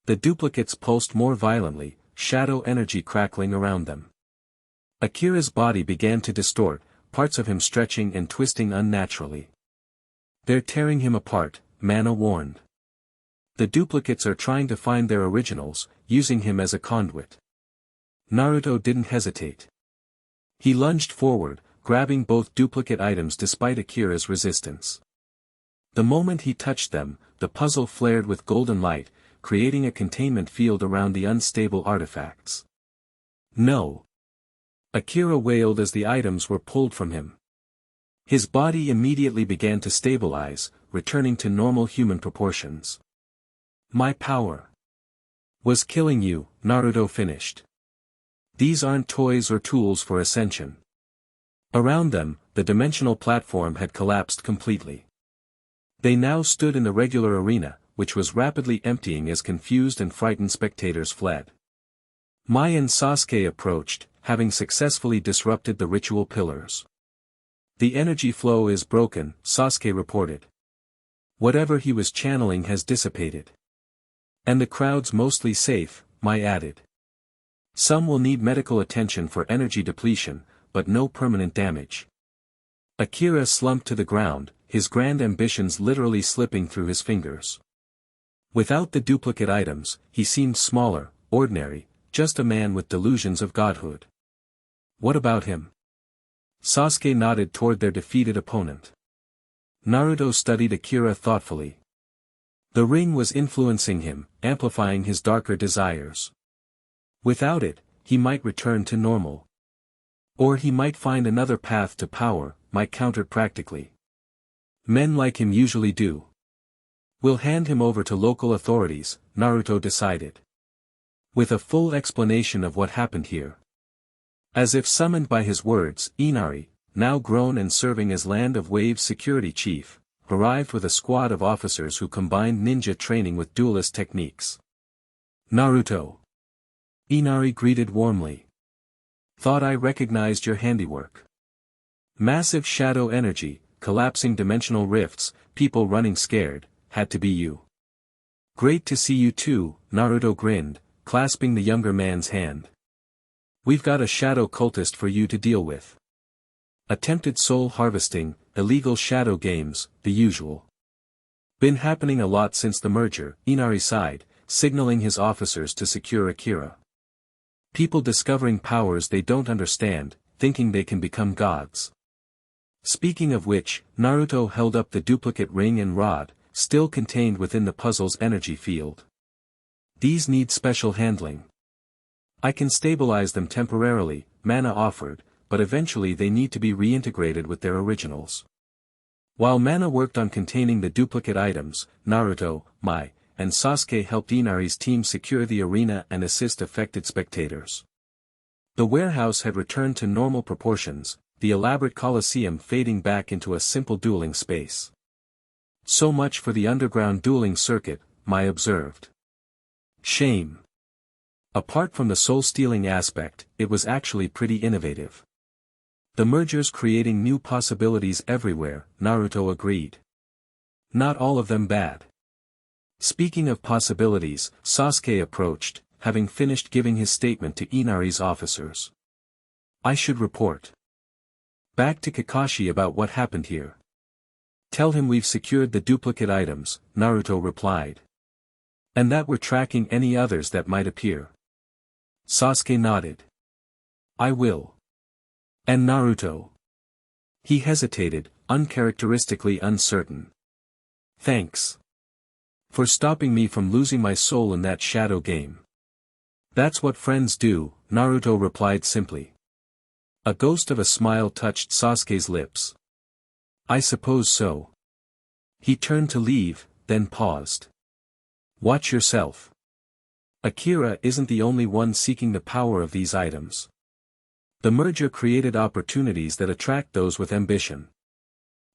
The duplicates pulsed more violently, shadow energy crackling around them. Akira's body began to distort, parts of him stretching and twisting unnaturally. "They're tearing him apart," Mana warned. "The duplicates are trying to find their originals, using him as a conduit." Naruto didn't hesitate. He lunged forward, grabbing both duplicate items despite Akira's resistance. The moment he touched them, the puzzle flared with golden light, creating a containment field around the unstable artifacts. "No!" Akira wailed as the items were pulled from him. His body immediately began to stabilize, returning to normal human proportions. "My power was killing you," Naruto finished. "These aren't toys or tools for ascension." Around them, the dimensional platform had collapsed completely. They now stood in the regular arena, which was rapidly emptying as confused and frightened spectators fled. Mai and Sasuke approached, having successfully disrupted the ritual pillars. "The energy flow is broken," Sasuke reported. "Whatever he was channeling has dissipated. And the crowd's mostly safe," Mai added. "Some will need medical attention for energy depletion, but no permanent damage." Akira slumped to the ground, his grand ambitions literally slipping through his fingers. Without the duplicate items, he seemed smaller, ordinary, just a man with delusions of godhood. "What about him?" Sasuke nodded toward their defeated opponent. Naruto studied Akira thoughtfully. The ring was influencing him, amplifying his darker desires. Without it, he might return to normal. Or he might find another path to power, Mai countered practically. "Men like him usually do." "We'll hand him over to local authorities," Naruto decided. With a full explanation of what happened here. As if summoned by his words, Inari, now grown and serving as Land of Waves security chief, arrived with a squad of officers who combined ninja training with duelist techniques. "Naruto," Inari greeted warmly. "Thought I recognized your handiwork." Massive shadow energy, collapsing dimensional rifts, people running scared, had to be you. "Great to see you too," Naruto grinned, clasping the younger man's hand. "We've got a shadow cultist for you to deal with. Attempted soul harvesting, illegal shadow games, the usual. Been happening a lot since the merger," Inari sighed, signaling his officers to secure Akira. "People discovering powers they don't understand, thinking they can become gods." Speaking of which, Naruto held up the duplicate ring and rod, still contained within the puzzle's energy field. "These need special handling. I can stabilize them temporarily," Mana offered, "but eventually they need to be reintegrated with their originals." While Mana worked on containing the duplicate items, Naruto, Mai, and Sasuke helped Inari's team secure the arena and assist affected spectators. The warehouse had returned to normal proportions, the elaborate coliseum fading back into a simple dueling space. "So much for the underground dueling circuit," Mai observed. "Shame. Apart from the soul-stealing aspect, it was actually pretty innovative." The merger's creating new possibilities everywhere, Naruto agreed. Not all of them bad. Speaking of possibilities, Sasuke approached, having finished giving his statement to Inari's officers. I should report back to Kakashi about what happened here. Tell him we've secured the duplicate items, Naruto replied. And that we're tracking any others that might appear. Sasuke nodded. I will. And Naruto? He hesitated, uncharacteristically uncertain. Thanks. For stopping me from losing my soul in that shadow game. That's what friends do, Naruto replied simply. A ghost of a smile touched Sasuke's lips. I suppose so. He turned to leave, then paused. Watch yourself. Akira isn't the only one seeking the power of these items. The merger created opportunities that attract those with ambition.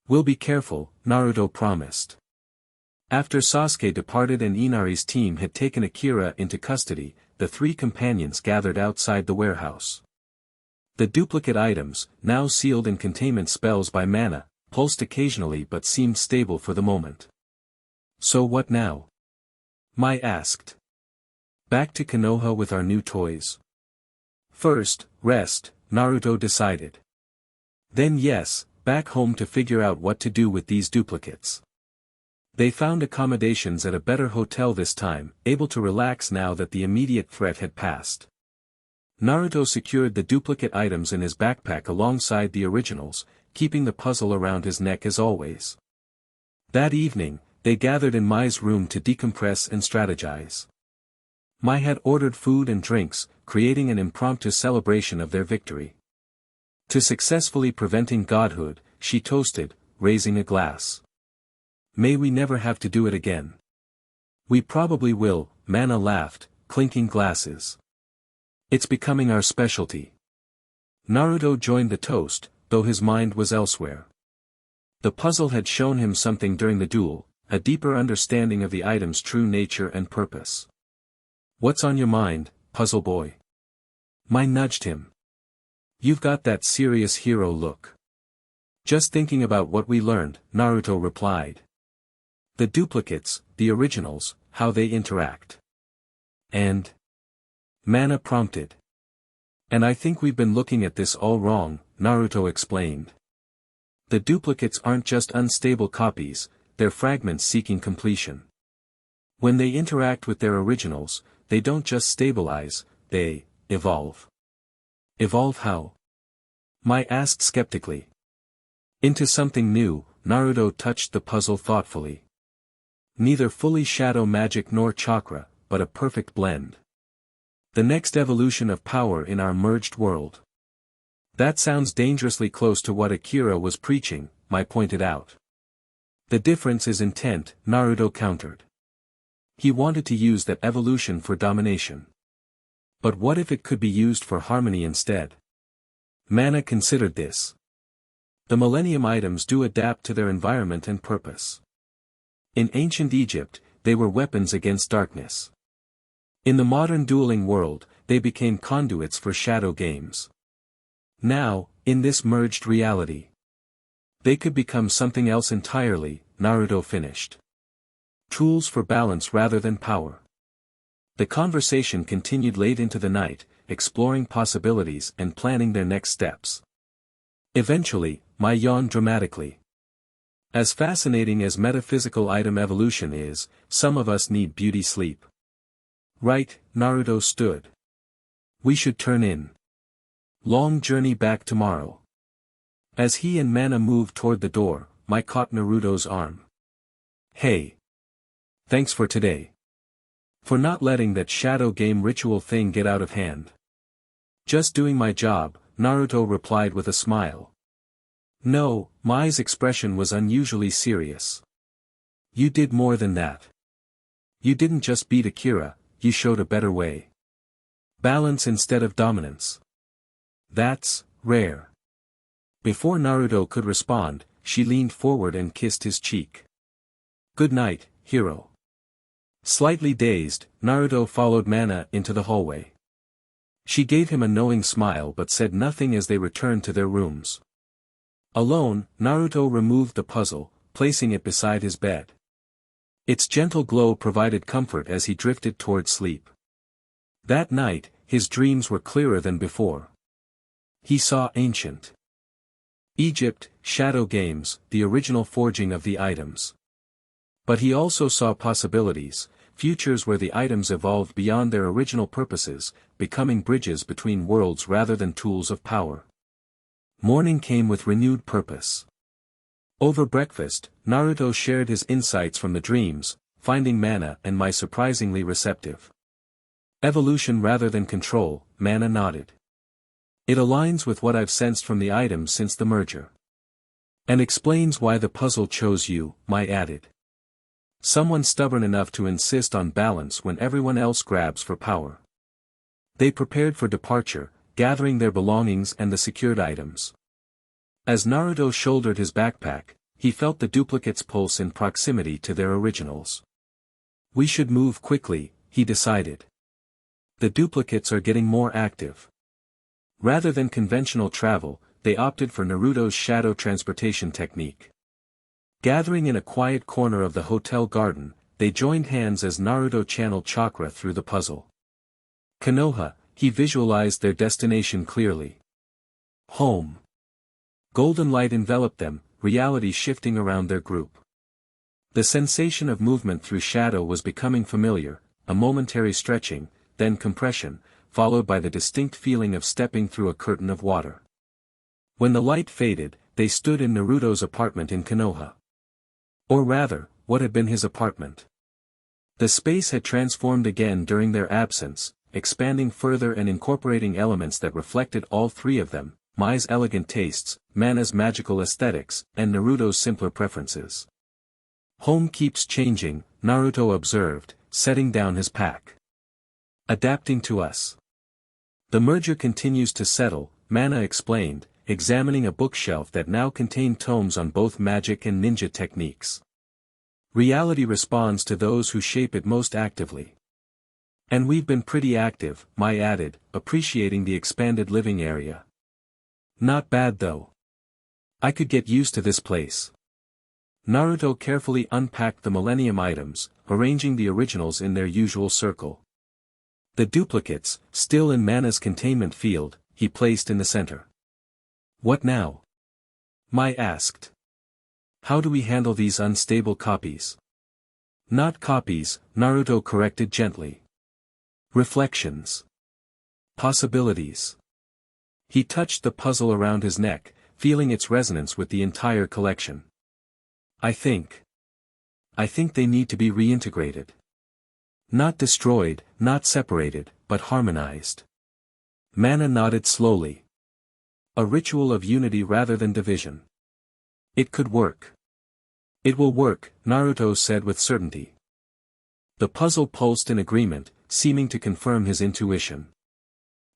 We'll be careful, Naruto promised. After Sasuke departed and Inari's team had taken Akira into custody, the three companions gathered outside the warehouse. The duplicate items, now sealed in containment spells by mana, pulsed occasionally but seemed stable for the moment. So what now? Mai asked. Back to Konoha with our new toys. First, rest, Naruto decided. Then yes, back home to figure out what to do with these duplicates. They found accommodations at a better hotel this time, able to relax now that the immediate threat had passed. Naruto secured the duplicate items in his backpack alongside the originals, keeping the puzzle around his neck as always. That evening, they gathered in Mai's room to decompress and strategize. Mai had ordered food and drinks, creating an impromptu celebration of their victory. To successfully preventing godhood, she toasted, raising a glass. May we never have to do it again. We probably will, Mana laughed, clinking glasses. It's becoming our specialty. Naruto joined the toast, though his mind was elsewhere. The puzzle had shown him something during the duel, a deeper understanding of the item's true nature and purpose. What's on your mind, puzzle boy? Mai nudged him. You've got that serious hero look. Just thinking about what we learned, Naruto replied. The duplicates, the originals, how they interact. And? Mana prompted. And I think we've been looking at this all wrong, Naruto explained. The duplicates aren't just unstable copies, they're fragments seeking completion. When they interact with their originals, they don't just stabilize, they evolve. Evolve how? Mai asked skeptically. Into something new, Naruto touched the puzzle thoughtfully. Neither fully shadow magic nor chakra, but a perfect blend. The next evolution of power in our merged world. That sounds dangerously close to what Akira was preaching, Mai pointed out. The difference is intent, Naruto countered. He wanted to use that evolution for domination. But what if it could be used for harmony instead? Mana considered this. The Millennium items do adapt to their environment and purpose. In ancient Egypt, they were weapons against darkness. In the modern dueling world, they became conduits for shadow games. Now, in this merged reality, they could become something else entirely, Naruto finished. Tools for balance rather than power. The conversation continued late into the night, exploring possibilities and planning their next steps. Eventually, Mai yawned dramatically. As fascinating as metaphysical item evolution is, some of us need beauty sleep. Right, Naruto stood. We should turn in. Long journey back tomorrow. As he and Mana moved toward the door, Mai caught Naruto's arm. Hey. Thanks for today. For not letting that shadow game ritual thing get out of hand. Just doing my job, Naruto replied with a smile. No, Mai's expression was unusually serious. You did more than that. You didn't just beat Akira, you showed a better way. Balance instead of dominance. That's rare. Before Naruto could respond, she leaned forward and kissed his cheek. Good night, hero. Slightly dazed, Naruto followed Mana into the hallway. She gave him a knowing smile but said nothing as they returned to their rooms. Alone, Naruto removed the puzzle, placing it beside his bed. Its gentle glow provided comfort as he drifted toward sleep. That night, his dreams were clearer than before. He saw ancient Egypt, shadow games, the original forging of the items. But he also saw possibilities, futures where the items evolved beyond their original purposes, becoming bridges between worlds rather than tools of power. Morning came with renewed purpose. Over breakfast, Naruto shared his insights from the dreams, finding Mana and Mai surprisingly receptive. Evolution rather than control, Mana nodded. It aligns with what I've sensed from the items since the merger. And explains why the puzzle chose you, Mai added. Someone stubborn enough to insist on balance when everyone else grabs for power. They prepared for departure, gathering their belongings and the secured items. As Naruto shouldered his backpack, he felt the duplicates pulse in proximity to their originals. We should move quickly, he decided. The duplicates are getting more active. Rather than conventional travel, they opted for Naruto's shadow transportation technique. Gathering in a quiet corner of the hotel garden, they joined hands as Naruto channeled chakra through the puzzle. Konoha, he visualized their destination clearly. Home. Golden light enveloped them, reality shifting around their group. The sensation of movement through shadow was becoming familiar, a momentary stretching, then compression, followed by the distinct feeling of stepping through a curtain of water. When the light faded, they stood in Naruto's apartment in Konoha. Or rather, what had been his apartment. The space had transformed again during their absence, expanding further and incorporating elements that reflected all three of them, Mai's elegant tastes, Mana's magical aesthetics, and Naruto's simpler preferences. Home keeps changing, Naruto observed, setting down his pack. Adapting to us. The merger continues to settle, Mana explained, examining a bookshelf that now contained tomes on both magic and ninja techniques. Reality responds to those who shape it most actively. And we've been pretty active, Mai added, appreciating the expanded living area. Not bad though. I could get used to this place. Naruto carefully unpacked the Millennium items, arranging the originals in their usual circle. The duplicates, still in Mana's containment field, he placed in the center. What now? Mai asked. How do we handle these unstable copies? Not copies, Naruto corrected gently. Reflections. Possibilities. He touched the puzzle around his neck, feeling its resonance with the entire collection. I think they need to be reintegrated. Not destroyed, not separated, but harmonized. Mana nodded slowly. A ritual of unity rather than division. It could work. It will work, Naruto said with certainty. The puzzle pulsed in agreement, seeming to confirm his intuition.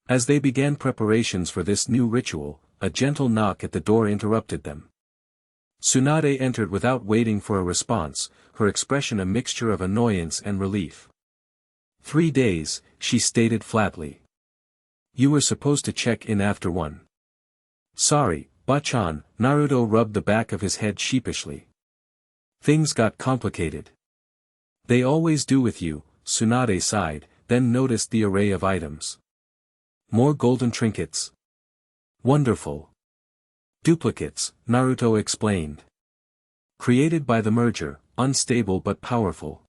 As they began preparations for this new ritual, a gentle knock at the door interrupted them. Tsunade entered without waiting for a response, her expression a mixture of annoyance and relief. 3 days, she stated flatly. You were supposed to check in after one. Sorry, Bachan, Naruto rubbed the back of his head sheepishly. Things got complicated. They always do with you, Tsunade sighed, then noticed the array of items. More golden trinkets. Wonderful. Duplicates, Naruto explained. Created by the merger, unstable but powerful.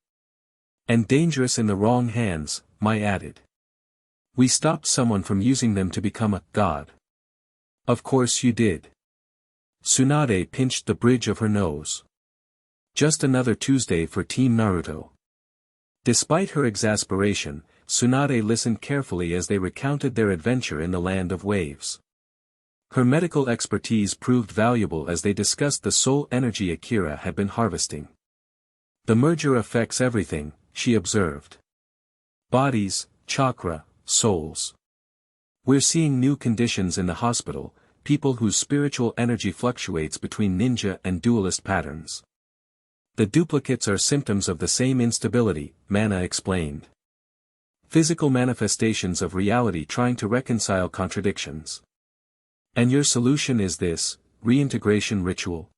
And dangerous in the wrong hands, Mai added. We stopped someone from using them to become a god. Of course you did. Tsunade pinched the bridge of her nose. Just another Tuesday for Team Naruto. Despite her exasperation, Tsunade listened carefully as they recounted their adventure in the land of waves. Her medical expertise proved valuable as they discussed the soul energy Akira had been harvesting. The merger affects everything, she observed. Bodies, chakra, souls. We're seeing new conditions in the hospital, people whose spiritual energy fluctuates between ninja and dualist patterns. The duplicates are symptoms of the same instability, Mana explained. Physical manifestations of reality trying to reconcile contradictions. And your solution is this, reintegration ritual?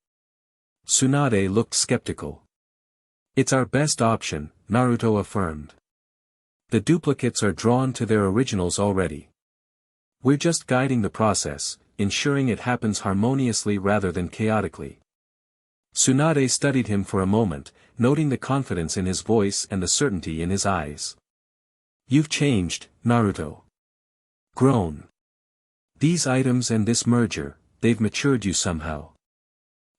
Tsunade looked skeptical. It's our best option, Naruto affirmed. The duplicates are drawn to their originals already. We're just guiding the process, ensuring it happens harmoniously rather than chaotically. Tsunade studied him for a moment, noting the confidence in his voice and the certainty in his eyes. You've changed, Naruto. Grown. These items and this merger, they've matured you somehow.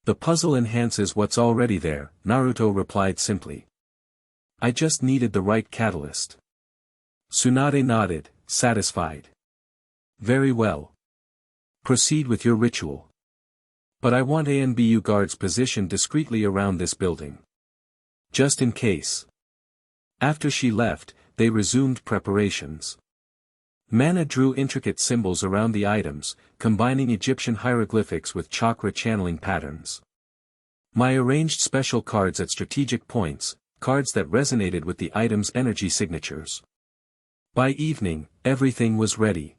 The puzzle enhances what's already there, Naruto replied simply. I just needed the right catalyst. Tsunade nodded, satisfied. Very well. Proceed with your ritual. But I want ANBU guards positioned discreetly around this building. Just in case. After she left, they resumed preparations. Mana drew intricate symbols around the items, combining Egyptian hieroglyphics with chakra channeling patterns. Mai arranged special cards at strategic points, cards that resonated with the item's energy signatures. By evening, everything was ready.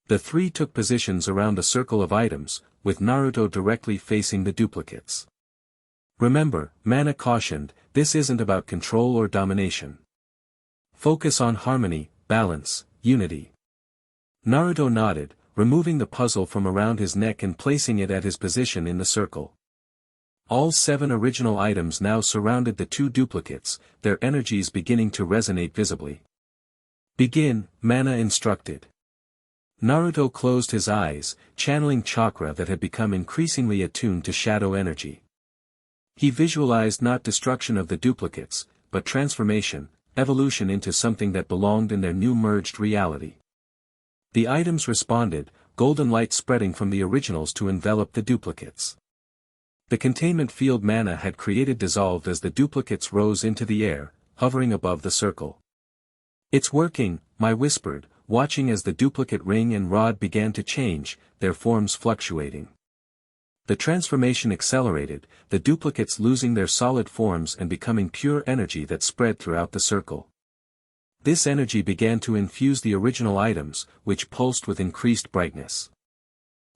The three took positions around a circle of items, with Naruto directly facing the duplicates. Remember, Mana cautioned, this isn't about control or domination. Focus on harmony, balance, unity. Naruto nodded, removing the puzzle from around his neck and placing it at his position in the circle. All 7 original items now surrounded the 2 duplicates, their energies beginning to resonate visibly. Begin, Mana instructed. Naruto closed his eyes, channeling chakra that had become increasingly attuned to shadow energy. He visualized not destruction of the duplicates, but transformation, evolution into something that belonged in their new merged reality. The items responded, golden light spreading from the originals to envelop the duplicates. The containment field Mana had created dissolved as the duplicates rose into the air, hovering above the circle. It's working, Mai whispered, watching as the duplicate ring and rod began to change, their forms fluctuating. The transformation accelerated, the duplicates losing their solid forms and becoming pure energy that spread throughout the circle. This energy began to infuse the original items, which pulsed with increased brightness.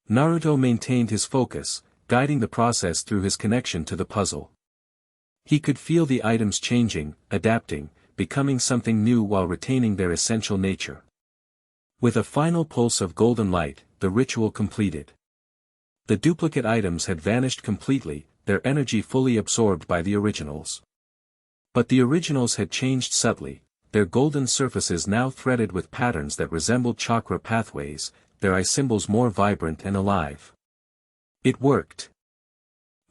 Naruto maintained his focus, guiding the process through his connection to the puzzle. He could feel the items changing, adapting, becoming something new while retaining their essential nature. With a final pulse of golden light, the ritual completed. The duplicate items had vanished completely, their energy fully absorbed by the originals. But the originals had changed subtly, their golden surfaces now threaded with patterns that resembled chakra pathways, their eye symbols more vibrant and alive. It worked.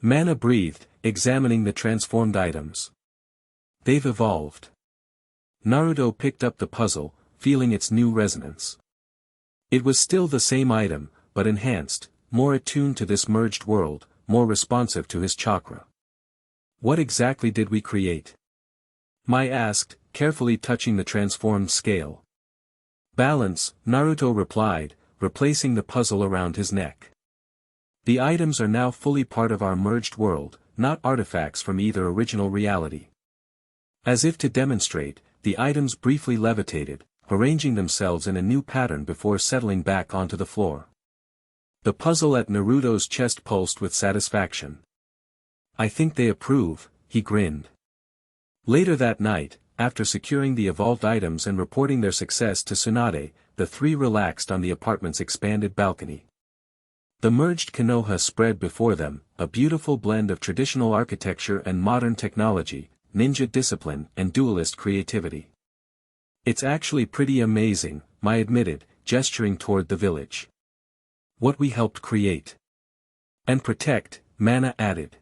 Mana breathed, examining the transformed items. They've evolved. Naruto picked up the puzzle, feeling its new resonance. It was still the same item, but enhanced, more attuned to this merged world, more responsive to his chakra. What exactly did we create? Mai asked, carefully touching the transformed scale. Balance, Naruto replied, replacing the puzzle around his neck. The items are now fully part of our merged world, not artifacts from either original reality. As if to demonstrate, the items briefly levitated, arranging themselves in a new pattern before settling back onto the floor. The puzzle at Naruto's chest pulsed with satisfaction. I think they approve, he grinned. Later that night, after securing the evolved items and reporting their success to Tsunade, the three relaxed on the apartment's expanded balcony. The merged Konoha spread before them, a beautiful blend of traditional architecture and modern technology, ninja discipline and duelist creativity. It's actually pretty amazing, Mai admitted, gesturing toward the village. What we helped create. And protect, Mana added.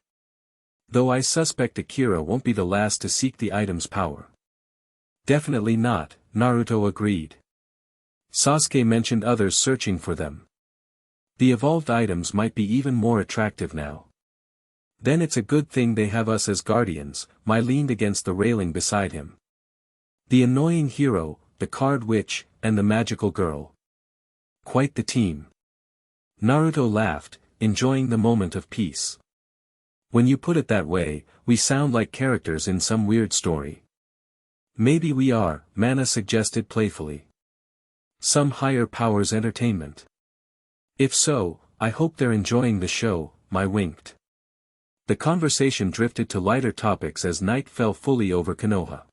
Though I suspect Akira won't be the last to seek the item's power. Definitely not, Naruto agreed. Sasuke mentioned others searching for them. The evolved items might be even more attractive now. Then it's a good thing they have us as guardians, Mai leaned against the railing beside him. The annoying hero, the card witch, and the magical girl. Quite the team. Naruto laughed, enjoying the moment of peace. When you put it that way, we sound like characters in some weird story. Maybe we are, Mana suggested playfully. Some higher powers entertainment. If so, I hope they're enjoying the show, Mai winked. The conversation drifted to lighter topics as night fell fully over Konoha.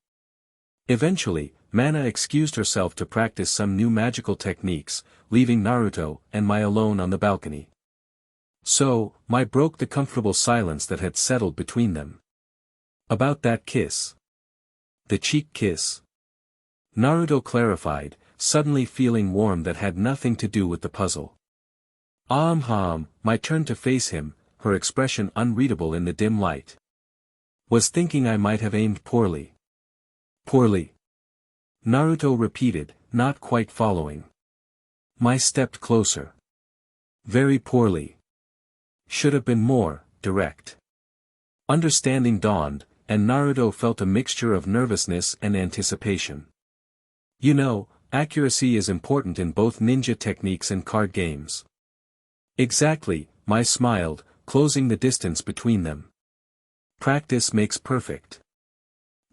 Eventually, Mana excused herself to practice some new magical techniques, leaving Naruto and Mai alone on the balcony. So, Mai broke the comfortable silence that had settled between them. About that kiss. The cheek kiss. Naruto clarified, suddenly feeling warm that had nothing to do with the puzzle. Mai turned to face him, her expression unreadable in the dim light. Was thinking I might have aimed poorly. Poorly? Naruto repeated, not quite following. Mai stepped closer. Very poorly. Should have been more direct. Understanding dawned, and Naruto felt a mixture of nervousness and anticipation. You know, accuracy is important in both ninja techniques and card games. Exactly, Mai smiled, closing the distance between them. Practice makes perfect.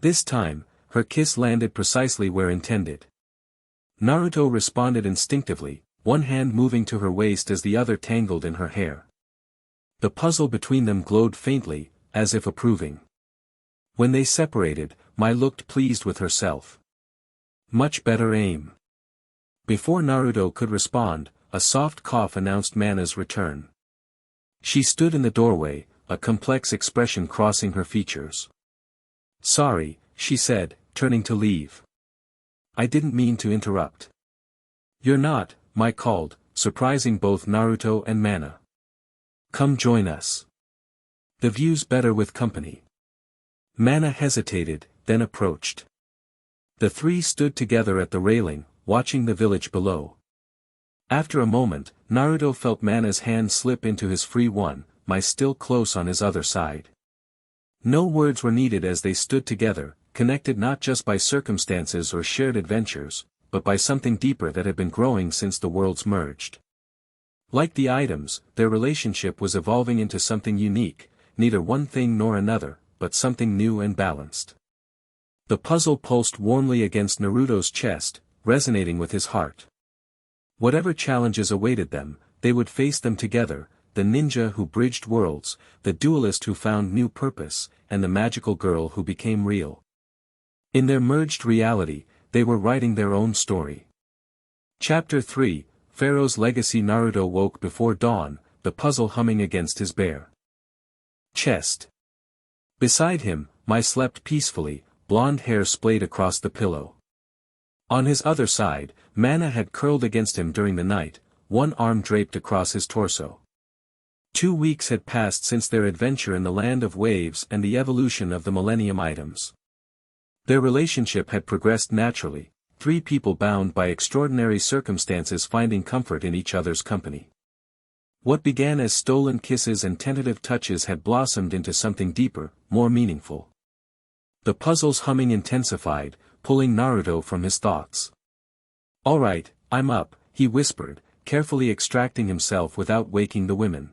This time, her kiss landed precisely where intended. Naruto responded instinctively, one hand moving to her waist as the other tangled in her hair. The puzzle between them glowed faintly, as if approving. When they separated, Mai looked pleased with herself. Much better aim. Before Naruto could respond, a soft cough announced Mana's return. She stood in the doorway, a complex expression crossing her features. Sorry, she said, turning to leave. I didn't mean to interrupt. You're not, Mai called, surprising both Naruto and Mana. Come join us. The view's better with company. Mana hesitated, then approached. The three stood together at the railing, watching the village below. After a moment, Naruto felt Mana's hand slip into his free one, Mai still close on his other side. No words were needed as they stood together, connected not just by circumstances or shared adventures, but by something deeper that had been growing since the worlds merged. Like the items, their relationship was evolving into something unique, neither one thing nor another, but something new and balanced. The puzzle pulsed warmly against Naruto's chest, resonating with his heart. Whatever challenges awaited them, they would face them together, the ninja who bridged worlds, the duelist who found new purpose, and the magical girl who became real. In their merged reality, they were writing their own story. Chapter 3, Pharaoh's Legacy. Naruto woke before dawn, the puzzle humming against his bare chest. Beside him, Mai slept peacefully, blonde hair splayed across the pillow. On his other side, Mana had curled against him during the night, one arm draped across his torso. 2 weeks had passed since their adventure in the Land of Waves and the evolution of the Millennium items. Their relationship had progressed naturally, three people bound by extraordinary circumstances finding comfort in each other's company. What began as stolen kisses and tentative touches had blossomed into something deeper, more meaningful. The puzzle's humming intensified, pulling Naruto from his thoughts. All right, I'm up, he whispered, carefully extracting himself without waking the women.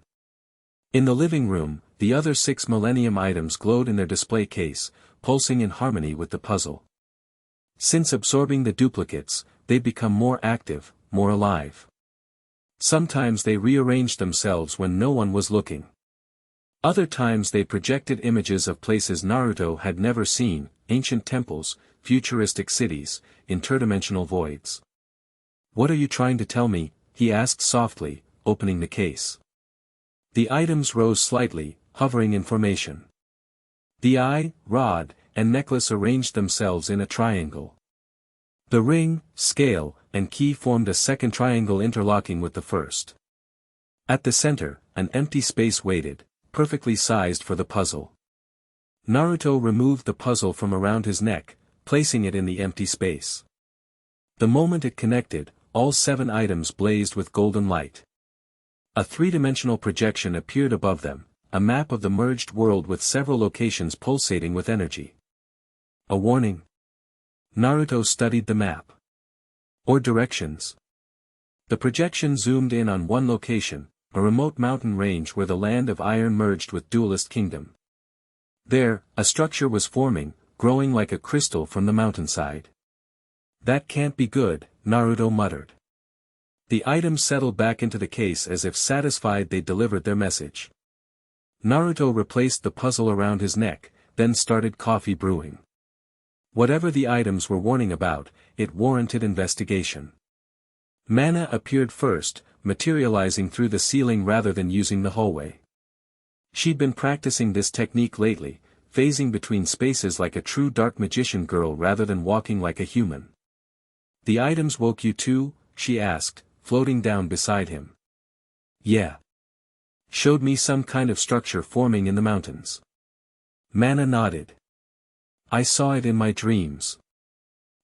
In the living room, the other 6 Millennium items glowed in their display case, pulsing in harmony with the puzzle. Since absorbing the duplicates, they'd become more active, more alive. Sometimes they rearranged themselves when no one was looking. Other times they projected images of places Naruto had never seen, ancient temples, futuristic cities, interdimensional voids. What are you trying to tell me? He asked softly, opening the case. The items rose slightly, hovering in formation. The eye, rod, and necklace arranged themselves in a triangle. The ring, scale, and key formed a second triangle interlocking with the first. At the center, an empty space waited, perfectly sized for the puzzle. Naruto removed the puzzle from around his neck, placing it in the empty space. The moment it connected, all 7 items blazed with golden light. A 3-dimensional projection appeared above them, a map of the merged world with several locations pulsating with energy. A warning? Naruto studied the map. Or directions? The projection zoomed in on one location, a remote mountain range where the Land of Iron merged with Duelist Kingdom. There, a structure was forming, growing like a crystal from the mountainside. That can't be good, Naruto muttered. The items settled back into the case as if satisfied they'd delivered their message. Naruto replaced the puzzle around his neck, then started coffee brewing. Whatever the items were warning about, it warranted investigation. Mana appeared first, materializing through the ceiling rather than using the hallway. She'd been practicing this technique lately, phasing between spaces like a true dark magician girl rather than walking like a human. The items woke you too? She asked, floating down beside him. Yeah. Showed me some kind of structure forming in the mountains. Mana nodded. I saw it in my dreams.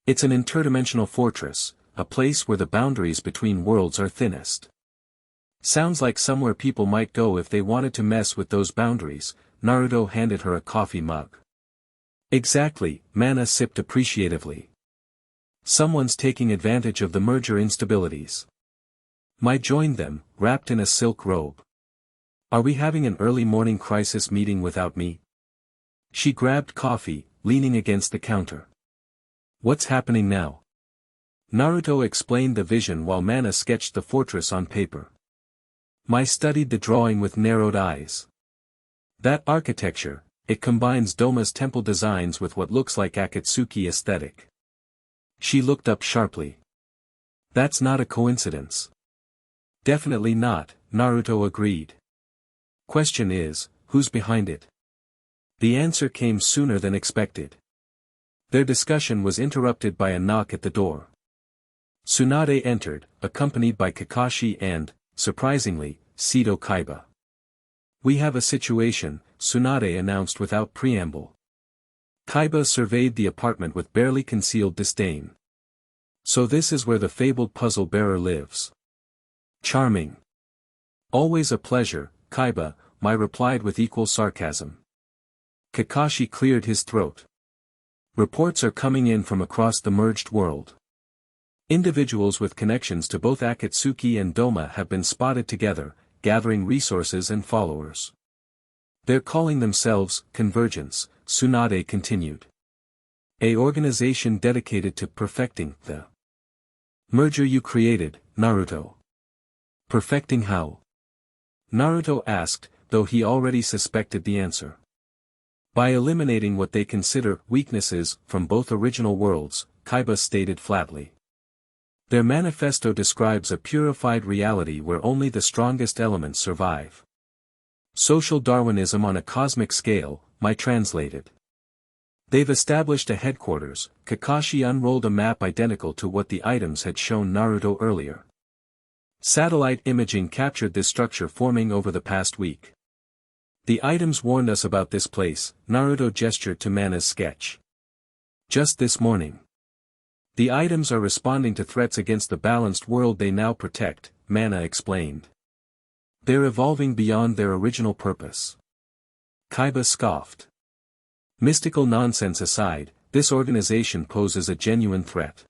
It's an interdimensional fortress, a place where the boundaries between worlds are thinnest. Sounds like somewhere people might go if they wanted to mess with those boundaries. Naruto handed her a coffee mug. Exactly, Mana sipped appreciatively. Someone's taking advantage of the merger instabilities. Mai joined them, wrapped in a silk robe. Are we having an early morning crisis meeting without me? She grabbed coffee, leaning against the counter. What's happening now? Naruto explained the vision while Mana sketched the fortress on paper. Mai studied the drawing with narrowed eyes. That architecture, it combines Doma's temple designs with what looks like Akatsuki aesthetic. She looked up sharply. That's not a coincidence. Definitely not, Naruto agreed. Question is, who's behind it? The answer came sooner than expected. Their discussion was interrupted by a knock at the door. Tsunade entered, accompanied by Kakashi and, surprisingly, Seto Kaiba. We have a situation, Tsunade announced without preamble. Kaiba surveyed the apartment with barely concealed disdain. So this is where the fabled puzzle bearer lives. Charming. Always a pleasure, Kaiba, Mai replied with equal sarcasm. Kakashi cleared his throat. Reports are coming in from across the merged world. Individuals with connections to both Akatsuki and Doma have been spotted together, gathering resources and followers. They're calling themselves Convergence, Tsunade continued. A organization dedicated to perfecting the merger you created, Naruto. Perfecting how? Naruto asked, though he already suspected the answer. By eliminating what they consider weaknesses from both original worlds, Kaiba stated flatly. Their manifesto describes a purified reality where only the strongest elements survive. Social Darwinism on a cosmic scale, Mai translated. They've established a headquarters. Kakashi unrolled a map identical to what the items had shown Naruto earlier. Satellite imaging captured this structure forming over the past week. The items warned us about this place, Naruto gestured to Mana's sketch. Just this morning. The items are responding to threats against the balanced world they now protect, Mana explained. They're evolving beyond their original purpose. Kaiba scoffed. Mystical nonsense aside, this organization poses a genuine threat.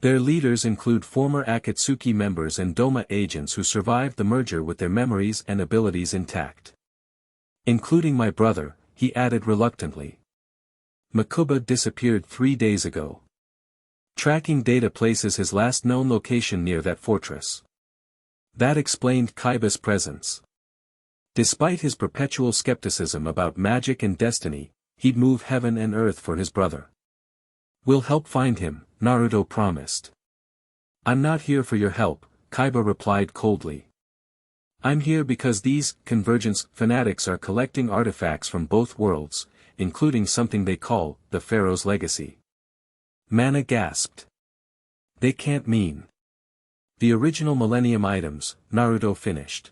Their leaders include former Akatsuki members and Doma agents who survived the merger with their memories and abilities intact. Including my brother, he added reluctantly. Makuba disappeared 3 days ago. Tracking data places his last known location near that fortress. That explained Kaiba's presence. Despite his perpetual skepticism about magic and destiny, he'd move heaven and earth for his brother. We'll help find him, Naruto promised. I'm not here for your help, Kaiba replied coldly. I'm here because these Convergence fanatics are collecting artifacts from both worlds, including something they call the Pharaoh's Legacy. Mana gasped. They can't mean the original Millennium items, Naruto finished.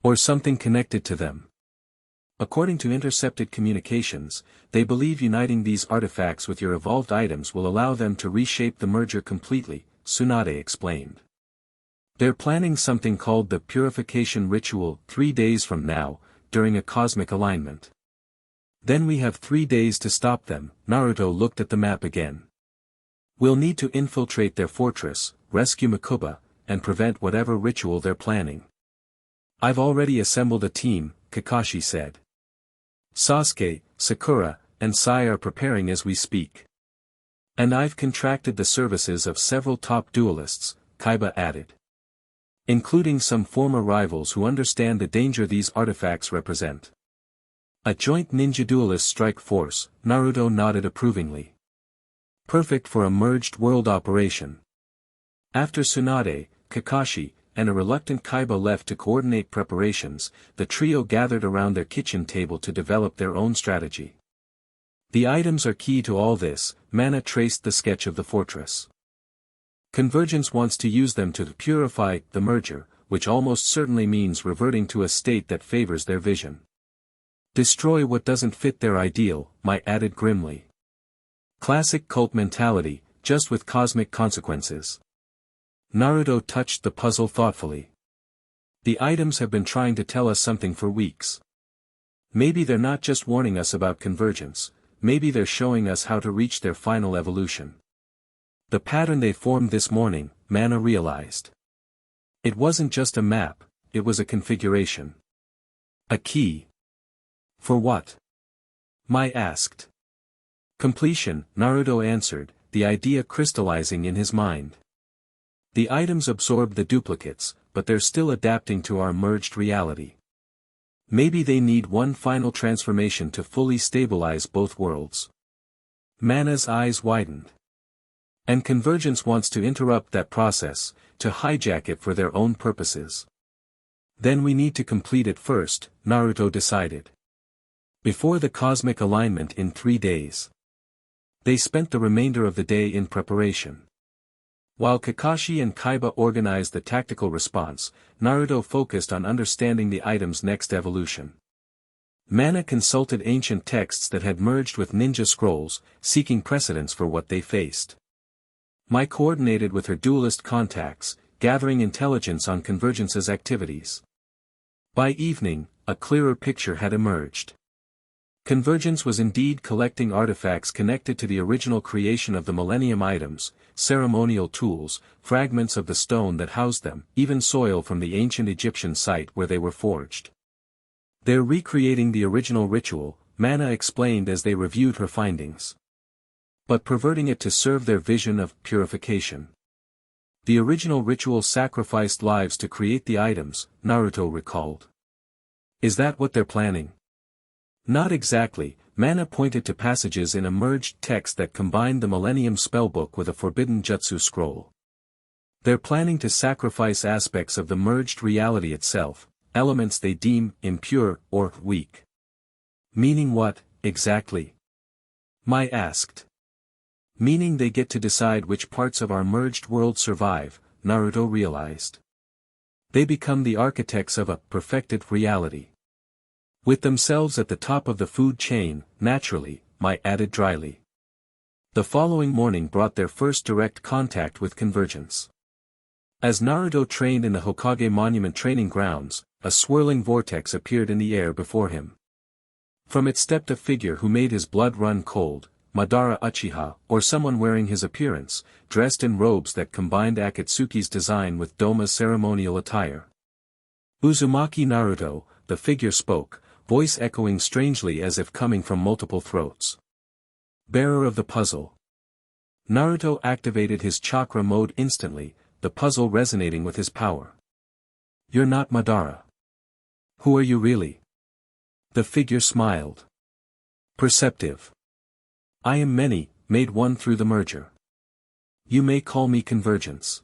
Or something connected to them. According to intercepted communications, they believe uniting these artifacts with your evolved items will allow them to reshape the merger completely, Tsunade explained. They're planning something called the Purification Ritual 3 days from now, during a cosmic alignment. Then we have 3 days to stop them, Naruto looked at the map again. We'll need to infiltrate their fortress, rescue Makuba, and prevent whatever ritual they're planning. I've already assembled a team, Kakashi said. Sasuke, Sakura, and Sai are preparing as we speak. And I've contracted the services of several top duelists, Kaiba added. Including some former rivals who understand the danger these artifacts represent. A joint ninja duelist strike force, Naruto nodded approvingly. Perfect for a merged world operation. After Tsunade, Kakashi, and a reluctant Kaiba left to coordinate preparations, the trio gathered around their kitchen table to develop their own strategy. The items are key to all this, Mana traced the sketch of the fortress. Convergence wants to use them to purify the merger, which almost certainly means reverting to a state that favors their vision. Destroy what doesn't fit their ideal, Mai added grimly. Classic cult mentality, just with cosmic consequences. Naruto touched the puzzle thoughtfully. The items have been trying to tell us something for weeks. Maybe they're not just warning us about convergence, maybe they're showing us how to reach their final evolution. The pattern they formed this morning, Mana realized. It wasn't just a map, it was a configuration. A key. For what? Mai asked. Completion, Naruto answered, the idea crystallizing in his mind. The items absorb the duplicates, but they're still adapting to our merged reality. Maybe they need one final transformation to fully stabilize both worlds. Mana's eyes widened. And Convergence wants to interrupt that process, to hijack it for their own purposes. Then we need to complete it first, Naruto decided. Before the cosmic alignment in 3 days. They spent the remainder of the day in preparation. While Kakashi and Kaiba organized the tactical response, Naruto focused on understanding the item's next evolution. Mana consulted ancient texts that had merged with ninja scrolls, seeking precedents for what they faced. Mai coordinated with her duelist contacts, gathering intelligence on Convergence's activities. By evening, a clearer picture had emerged. Convergence was indeed collecting artifacts connected to the original creation of the Millennium items, ceremonial tools, fragments of the stone that housed them, even soil from the ancient Egyptian site where they were forged. They're recreating the original ritual, Mana explained as they reviewed her findings. But perverting it to serve their vision of purification. The original ritual sacrificed lives to create the items, Naruto recalled. Is that what they're planning? Not exactly, Mana pointed to passages in a merged text that combined the Millennium spellbook with a forbidden jutsu scroll. They're planning to sacrifice aspects of the merged reality itself, elements they deem impure or weak. Meaning what, exactly? Mai asked. Meaning they get to decide which parts of our merged world survive, Naruto realized. They become the architects of a perfected reality. With themselves at the top of the food chain, naturally, Mai added dryly. The following morning brought their first direct contact with Convergence. As Naruto trained in the Hokage Monument training grounds, a swirling vortex appeared in the air before him. From it stepped a figure who made his blood run cold, Madara Uchiha, or someone wearing his appearance, dressed in robes that combined Akatsuki's design with Doma's ceremonial attire. Uzumaki Naruto, the figure spoke, voice echoing strangely as if coming from multiple throats. Bearer of the puzzle. Naruto activated his chakra mode instantly, the puzzle resonating with his power. You're not Madara. Who are you really? The figure smiled. Perceptive. I am many, made one through the merger. You may call me Convergence.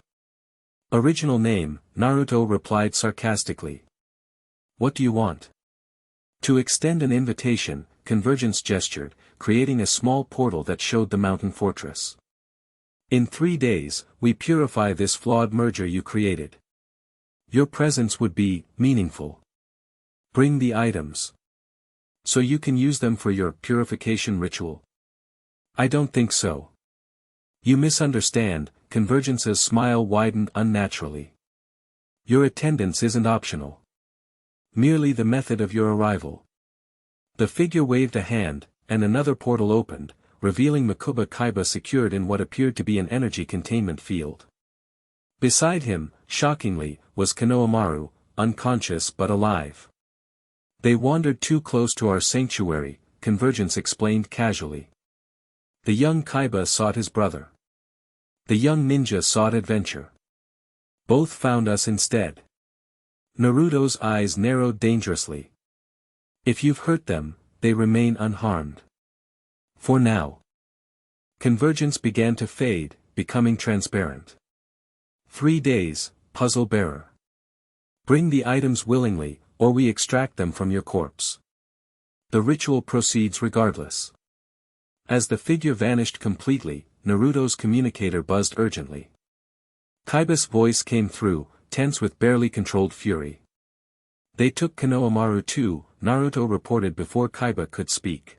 Original name, Naruto replied sarcastically. What do you want? To extend an invitation, Convergence gestured, creating a small portal that showed the mountain fortress. In 3 days, we purify this flawed merger you created. Your presence would be meaningful. Bring the items. So you can use them for your purification ritual? I don't think so. You misunderstand, Convergence's smile widened unnaturally. Your attendance isn't optional. Merely the method of your arrival. The figure waved a hand, and another portal opened, revealing Makuba Kaiba secured in what appeared to be an energy containment field. Beside him, shockingly, was Konohamaru, unconscious but alive. They wandered too close to our sanctuary, Convergence explained casually. The young Kaiba sought his brother. The young ninja sought adventure. Both found us instead. Naruto's eyes narrowed dangerously. If you've hurt them, they remain unharmed. For now. Convergence began to fade, becoming transparent. 3 days, puzzle bearer. Bring the items willingly, or we extract them from your corpse. The ritual proceeds regardless. As the figure vanished completely, Naruto's communicator buzzed urgently. Kaiba's voice came through, tense with barely controlled fury. They took Konohamaru too, Naruto reported before Kaiba could speak.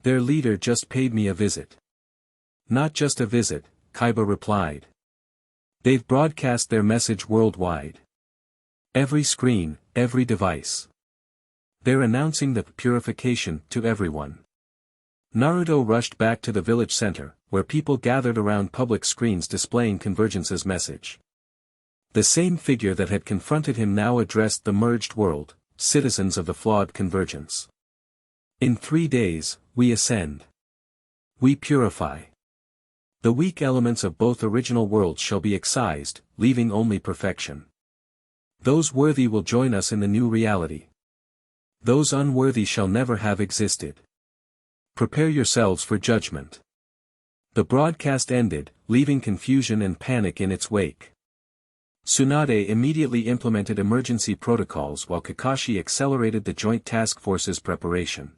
Their leader just paid me a visit. Not just a visit, Kaiba replied. They've broadcast their message worldwide. Every screen, every device. They're announcing the purification to everyone. Naruto rushed back to the village center, where people gathered around public screens displaying Convergence's message. The same figure that had confronted him now addressed the merged world, citizens of the flawed Convergence. In 3 days, we ascend. We purify. The weak elements of both original worlds shall be excised, leaving only perfection. Those worthy will join us in the new reality. Those unworthy shall never have existed. Prepare yourselves for judgment. The broadcast ended, leaving confusion and panic in its wake. Tsunade immediately implemented emergency protocols while Kakashi accelerated the joint task force's preparation.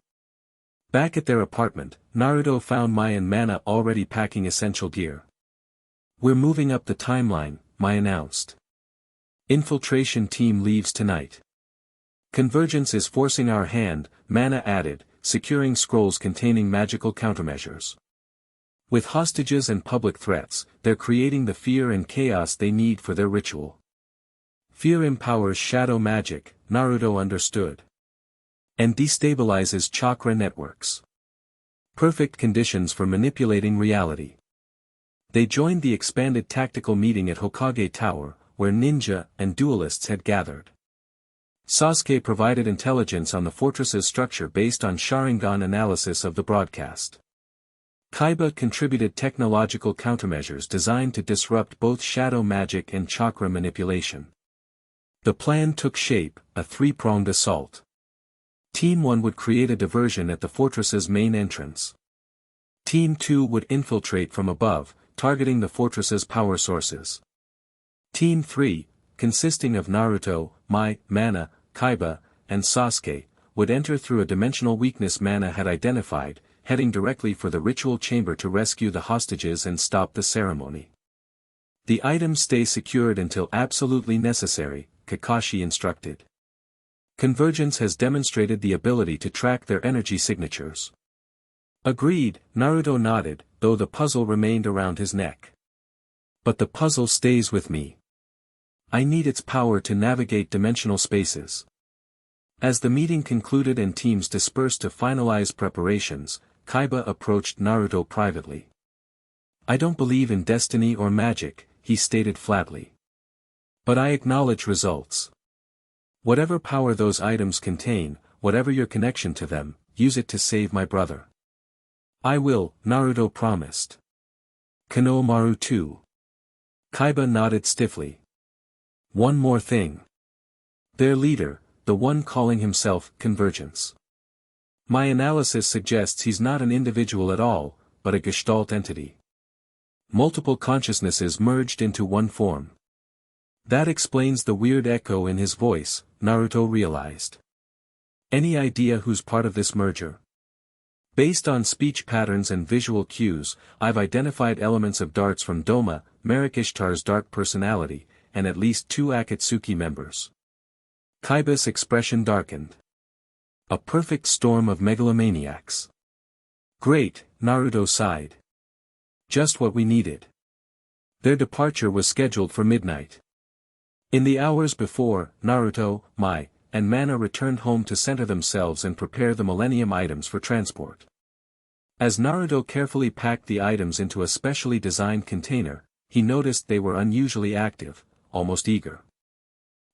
Back at their apartment, Naruto found Mai and Mana already packing essential gear. We're moving up the timeline, Mai announced. Infiltration team leaves tonight. Convergence is forcing our hand, Mana added, securing scrolls containing magical countermeasures. With hostages and public threats, they're creating the fear and chaos they need for their ritual. Fear empowers shadow magic, Naruto understood. And destabilizes chakra networks. Perfect conditions for manipulating reality. They joined the expanded tactical meeting at Hokage Tower, where ninja and duelists had gathered. Sasuke provided intelligence on the fortress's structure based on Sharingan analysis of the broadcast. Kaiba contributed technological countermeasures designed to disrupt both shadow magic and chakra manipulation. The plan took shape, a 3-pronged assault. Team 1 would create a diversion at the fortress's main entrance. Team 2 would infiltrate from above, targeting the fortress's power sources. Team 3, consisting of Naruto, Mai, Mana, Kaiba, and Sasuke, would enter through a dimensional weakness Mana had identified, heading directly for the ritual chamber to rescue the hostages and stop the ceremony. The items stay secured until absolutely necessary, Kakashi instructed. Convergence has demonstrated the ability to track their energy signatures. Agreed, Naruto nodded, though the puzzle remained around his neck. But the puzzle stays with me. I need its power to navigate dimensional spaces. As the meeting concluded and teams dispersed to finalize preparations, Kaiba approached Naruto privately. I don't believe in destiny or magic, he stated flatly. But I acknowledge results. Whatever power those items contain, whatever your connection to them, use it to save my brother. I will, Naruto promised. Konohamaru too. Kaiba nodded stiffly. One more thing. Their leader, the one calling himself Convergence. My analysis suggests he's not an individual at all, but a gestalt entity. Multiple consciousnesses merged into one form. That explains the weird echo in his voice, Naruto realized. Any idea who's part of this merger? Based on speech patterns and visual cues, I've identified elements of darts from Doma, Merrick Ishtar's dark personality, and at least 2 Akatsuki members. Kaiba's expression darkened. A perfect storm of megalomaniacs. Great, Naruto sighed. Just what we needed. Their departure was scheduled for midnight. In the hours before, Naruto, Mai, and Mana returned home to center themselves and prepare the Millennium items for transport. As Naruto carefully packed the items into a specially designed container, he noticed they were unusually active, almost eager.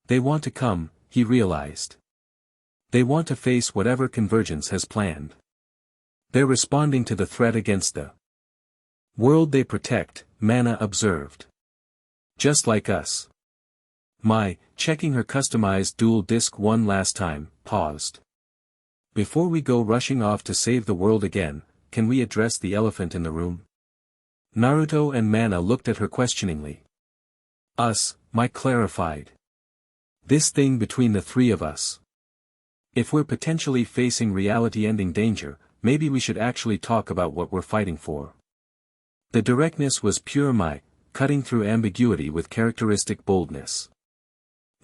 They want to come, he realized. They want to face whatever Convergence has planned. They're responding to the threat against the world they protect, Mana observed. Just like us. Mai, checking her customized dual disc one last time, paused. Before we go rushing off to save the world again, can we address the elephant in the room? Naruto and Mana looked at her questioningly. Us, Mai clarified. This thing between the three of us. If we're potentially facing reality-ending danger, maybe we should actually talk about what we're fighting for. The directness was pure Mai, cutting through ambiguity with characteristic boldness.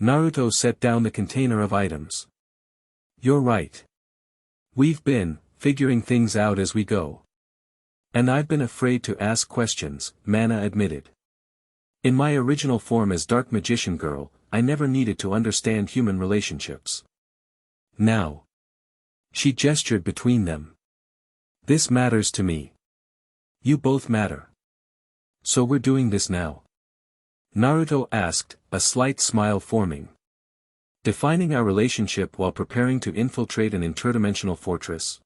Naruto set down the container of items. You're right. We've been figuring things out as we go. And I've been afraid to ask questions, Mana admitted. In my original form as Dark Magician Girl, I never needed to understand human relationships. Now. She gestured between them. This matters to me. You both matter. So we're doing this now? Naruto asked, a slight smile forming. Defining our relationship while preparing to infiltrate an interdimensional fortress?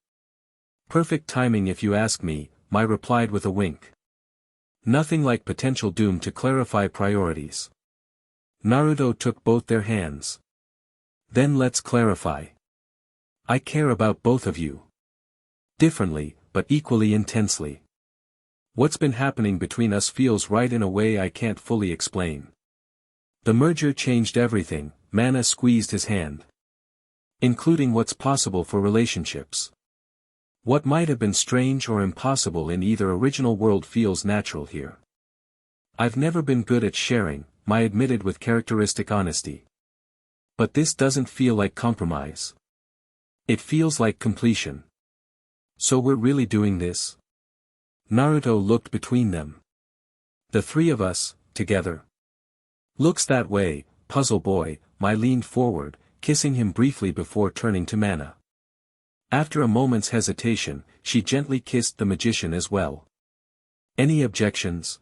Perfect timing if you ask me, Mai replied with a wink. Nothing like potential doom to clarify priorities. Naruto took both their hands. Then let's clarify. I care about both of you. Differently, but equally intensely. What's been happening between us feels right in a way I can't fully explain. The merger changed everything, Mana squeezed his hand. Including what's possible for relationships. What might have been strange or impossible in either original world feels natural here. I've never been good at sharing, Mai admitted with characteristic honesty. But this doesn't feel like compromise. It feels like completion. So we're really doing this? Naruto looked between them. The three of us, together. Looks that way, puzzle boy, Mai leaned forward, kissing him briefly before turning to Mana. After a moment's hesitation, she gently kissed the magician as well. Any objections?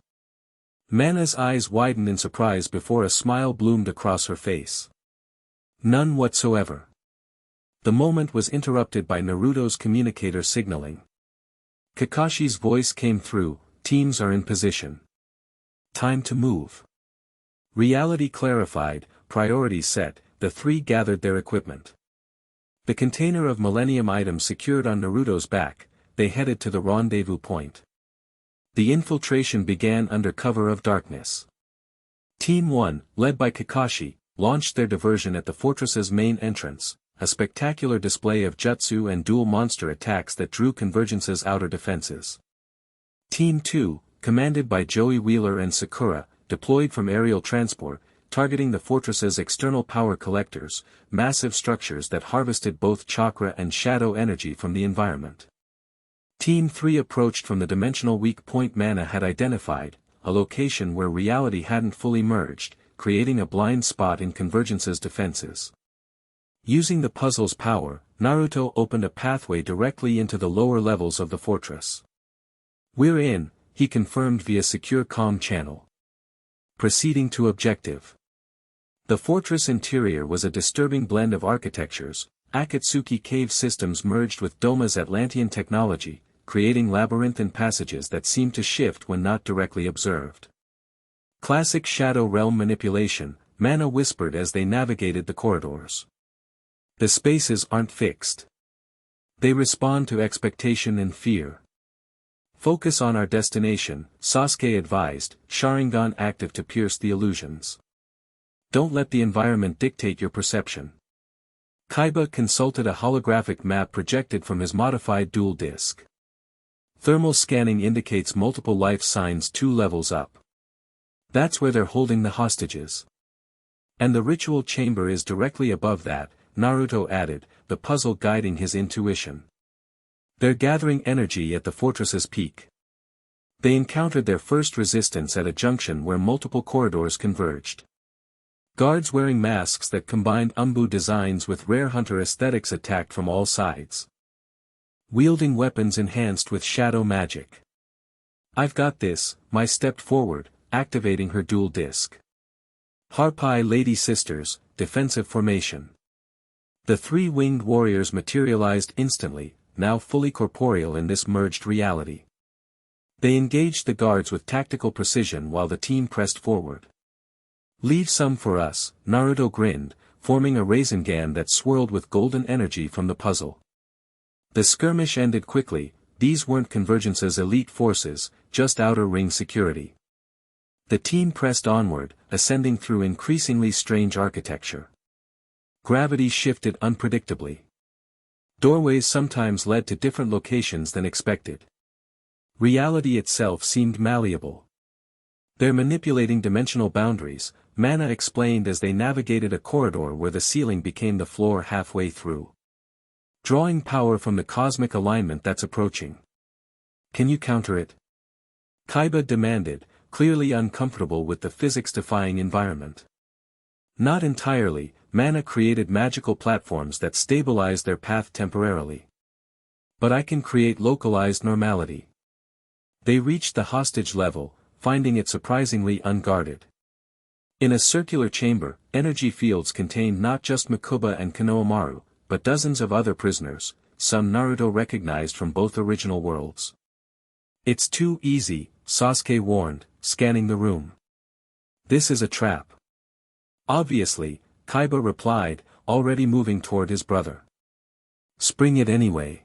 Mana's eyes widened in surprise before a smile bloomed across her face. None whatsoever. The moment was interrupted by Naruto's communicator signaling. Kakashi's voice came through, teams are in position. Time to move. Reality clarified, priorities set, the three gathered their equipment. The container of Millennium items secured on Naruto's back, they headed to the rendezvous point. The infiltration began under cover of darkness. Team 1, led by Kakashi, launched their diversion at the fortress's main entrance, a spectacular display of jutsu and dual monster attacks that drew Convergence's outer defenses. Team 2, commanded by Joey Wheeler and Sakura, deployed from aerial transport, targeting the fortress's external power collectors, massive structures that harvested both chakra and shadow energy from the environment. Team 3 approached from the dimensional weak point Mana had identified, a location where reality hadn't fully merged, creating a blind spot in Convergence's defenses. Using the puzzle's power, Naruto opened a pathway directly into the lower levels of the fortress. We're in, he confirmed via secure comm channel. Proceeding to objective. The fortress interior was a disturbing blend of architectures, Akatsuki cave systems merged with Doma's Atlantean technology, creating labyrinthine passages that seemed to shift when not directly observed. Classic Shadow Realm manipulation, Mana whispered as they navigated the corridors. The spaces aren't fixed. They respond to expectation and fear. Focus on our destination, Sasuke advised, Sharingan active to pierce the illusions. Don't let the environment dictate your perception. Kaiba consulted a holographic map projected from his modified dual disc. Thermal scanning indicates multiple life signs 2 levels up. That's where they're holding the hostages. And the ritual chamber is directly above that, Naruto added, the puzzle guiding his intuition. They're gathering energy at the fortress's peak. They encountered their first resistance at a junction where multiple corridors converged. Guards wearing masks that combined Umbu designs with rare hunter aesthetics attacked from all sides. Wielding weapons enhanced with shadow magic. I've got this, Mai stepped forward, activating her dual disc. Harpai Lady Sisters, defensive formation. The 3 winged warriors materialized instantly, now fully corporeal in this merged reality. They engaged the guards with tactical precision while the team pressed forward. "Leave some for us," Naruto grinned, forming a Rasengan that swirled with golden energy from the puzzle. The skirmish ended quickly. These weren't Convergence's elite forces, just outer ring security. The team pressed onward, ascending through increasingly strange architecture. Gravity shifted unpredictably. Doorways sometimes led to different locations than expected. Reality itself seemed malleable. "They're manipulating dimensional boundaries," Mana explained as they navigated a corridor where the ceiling became the floor halfway through. "Drawing power from the cosmic alignment that's approaching. Can you counter it?" Kaiba demanded, clearly uncomfortable with the physics-defying environment. "Not entirely," Mana created magical platforms that stabilized their path temporarily. "But I can create localized normality." They reached the hostage level, finding it surprisingly unguarded. In a circular chamber, energy fields contained not just Makuba and Konohamaru, but dozens of other prisoners, some Naruto recognized from both original worlds. "It's too easy," Sasuke warned, scanning the room. "This is a trap." "Obviously," Kaiba replied, already moving toward his brother. "Spring it anyway."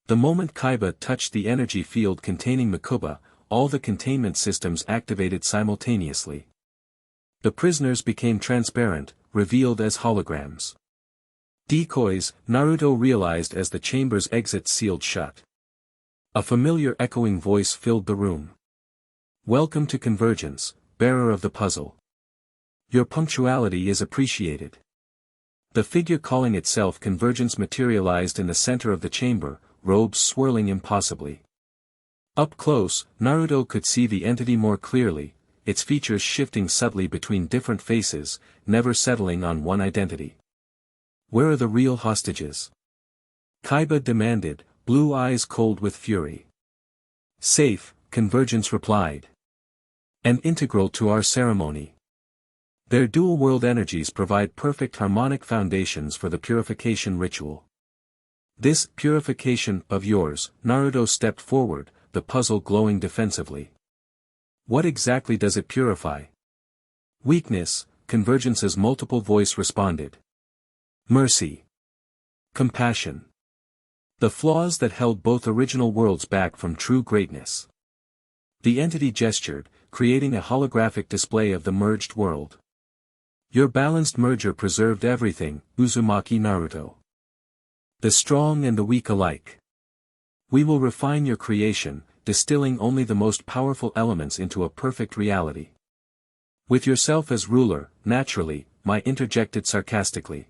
The moment Kaiba touched the energy field containing Makuba, all the containment systems activated simultaneously. The prisoners became transparent, revealed as holograms. Decoys, Naruto realized as the chamber's exit sealed shut. A familiar echoing voice filled the room. "Welcome to Convergence, bearer of the puzzle. Your punctuality is appreciated." The figure calling itself Convergence materialized in the center of the chamber, robes swirling impossibly. Up close, Naruto could see the entity more clearly, its features shifting subtly between different faces, never settling on one identity. "Where are the real hostages?" Kaiba demanded, blue eyes cold with fury. "Safe," Convergence replied. "And integral to our ceremony. Their dual-world energies provide perfect harmonic foundations for the purification ritual." "This purification of yours," Naruto stepped forward, the puzzle glowing defensively. "What exactly does it purify?" "Weakness," Convergence's multiple voice responded. "Mercy. Compassion. The flaws that held both original worlds back from true greatness." The entity gestured, creating a holographic display of the merged world. "Your balanced merger preserved everything, Uzumaki Naruto. The strong and the weak alike. We will refine your creation, distilling only the most powerful elements into a perfect reality. With yourself as ruler, naturally," Mai interjected sarcastically.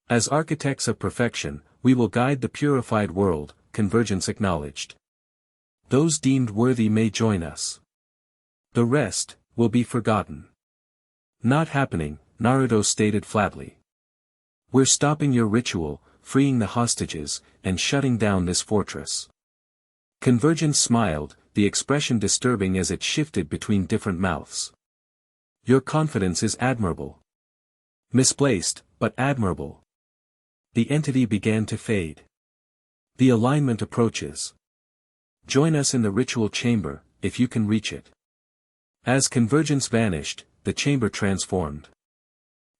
"As architects of perfection, we will guide the purified world," Convergence acknowledged. "Those deemed worthy may join us. The rest will be forgotten." "Not happening," Naruto stated flatly. "We're stopping your ritual, freeing the hostages, and shutting down this fortress." Convergence smiled, the expression disturbing as it shifted between different mouths. "Your confidence is admirable. Misplaced, but admirable." The entity began to fade. "The alignment approaches. Join us in the ritual chamber, if you can reach it." As Convergence vanished, the chamber transformed.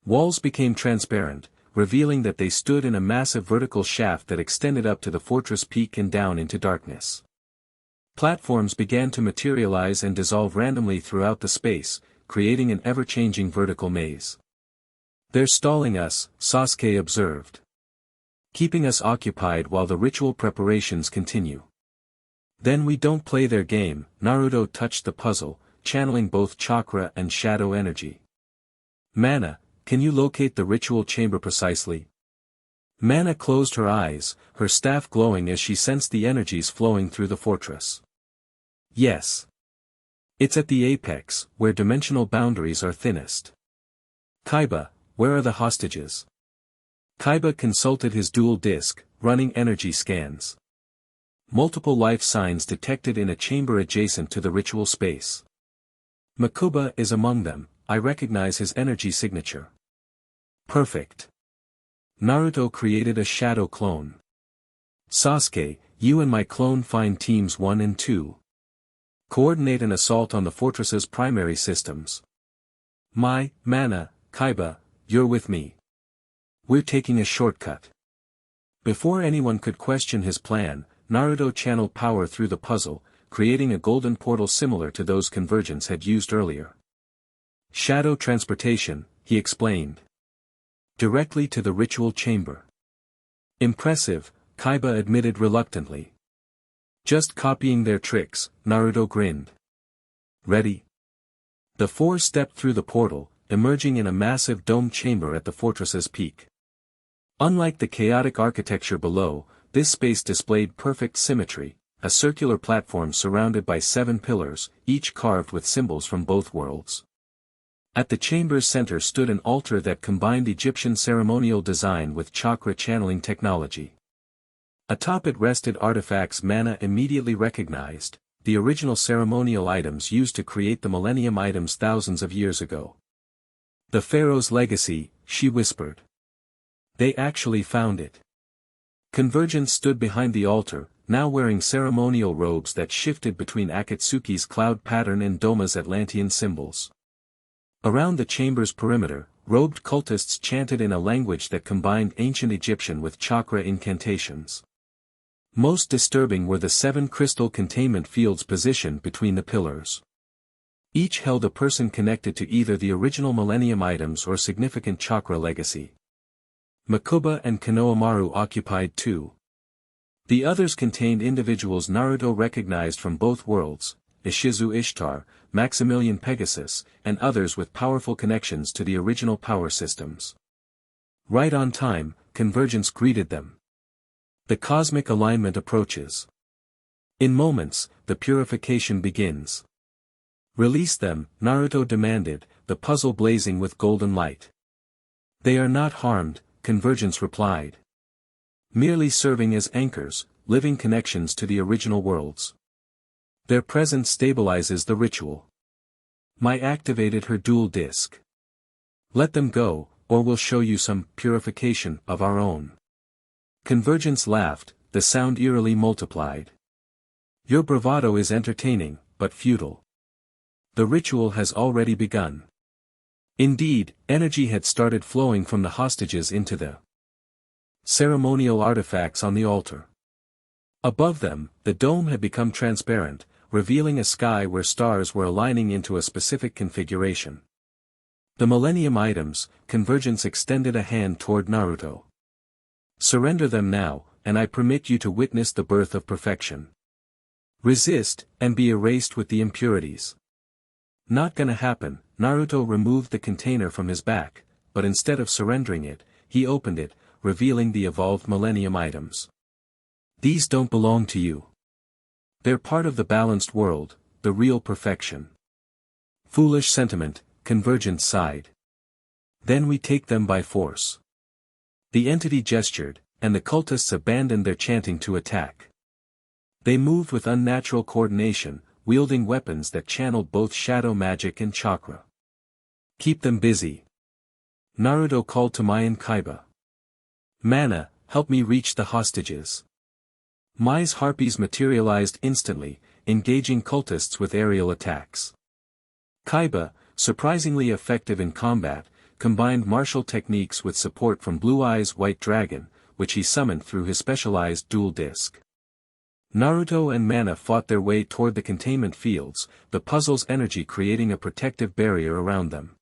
Walls became transparent, revealing that they stood in a massive vertical shaft that extended up to the fortress peak and down into darkness. Platforms began to materialize and dissolve randomly throughout the space, creating an ever-changing vertical maze. "They're stalling us," Sasuke observed. "Keeping us occupied while the ritual preparations continue." "Then we don't play their game," Naruto touched the puzzle, channeling both chakra and shadow energy. "Mana, can you locate the ritual chamber precisely?" Mana closed her eyes, her staff glowing as she sensed the energies flowing through the fortress. "Yes. It's at the apex, where dimensional boundaries are thinnest." "Kaiba, where are the hostages?" Kaiba consulted his dual disc, running energy scans. Multiple life signs detected in a chamber adjacent to the ritual space. "Makuba is among them, I recognize his energy signature." "Perfect." Naruto created a shadow clone. Sasuke, you and my clone find teams 1 and 2. Coordinate an assault on the fortress's primary systems. Mai, Mana, Kaiba, you're with me. We're taking a shortcut. Before anyone could question his plan, Naruto channeled power through the puzzle, creating a golden portal similar to those Convergence had used earlier. Shadow transportation, he explained. Directly to the ritual chamber. Impressive, Kaiba admitted reluctantly. Just copying their tricks, Naruto grinned. Ready? The four stepped through the portal, emerging in a massive domed chamber at the fortress's peak. Unlike the chaotic architecture below, this space displayed perfect symmetry, a circular platform surrounded by 7 pillars, each carved with symbols from both worlds. At the chamber's center stood an altar that combined Egyptian ceremonial design with chakra channeling technology. Atop it rested artifacts Mana immediately recognized, the original ceremonial items used to create the Millennium items thousands of years ago. The Pharaoh's legacy, she whispered. They actually found it. Convergence stood behind the altar, now wearing ceremonial robes that shifted between Akatsuki's cloud pattern and Doma's Atlantean symbols. Around the chamber's perimeter, robed cultists chanted in a language that combined ancient Egyptian with chakra incantations. Most disturbing were the 7 crystal containment fields positioned between the pillars. Each held a person connected to either the original Millennium items or significant chakra legacy. Makuba and Konohamaru occupied 2. The others contained individuals Naruto recognized from both worlds, Ishizu Ishtar, Maximilian Pegasus, and others with powerful connections to the original power systems. Right on time, Convergence greeted them. The cosmic alignment approaches. In moments, the purification begins. Release them, Naruto demanded, the puzzle blazing with golden light. They are not harmed, Convergence replied. Merely serving as anchors, living connections to the original worlds. Their presence stabilizes the ritual. Mai activated her dual disc. Let them go, or we'll show you some purification of our own. Convergence laughed, the sound eerily multiplied. Your bravado is entertaining, but futile. The ritual has already begun. Indeed, energy had started flowing from the hostages into the ceremonial artifacts on the altar. Above them, the dome had become transparent, revealing a sky where stars were aligning into a specific configuration. The Millennium items, Convergence extended a hand toward Naruto. Surrender them now, and I permit you to witness the birth of perfection. Resist, and be erased with the impurities. Not gonna happen, Naruto removed the container from his back, but instead of surrendering it, he opened it, revealing the evolved Millennium items. These don't belong to you. They're part of the balanced world, the real perfection. Foolish sentiment, Convergence sighed. Then we take them by force. The entity gestured, and the cultists abandoned their chanting to attack. They moved with unnatural coordination, wielding weapons that channeled both shadow magic and chakra. Keep them busy. Naruto called to Mai and Kaiba. Mana, help me reach the hostages. Mai's harpies materialized instantly, engaging cultists with aerial attacks. Kaiba, surprisingly effective in combat, combined martial techniques with support from Blue Eye's White Dragon, which he summoned through his specialized dual disc. Naruto and Mana fought their way toward the containment fields, the puzzle's energy creating a protective barrier around them.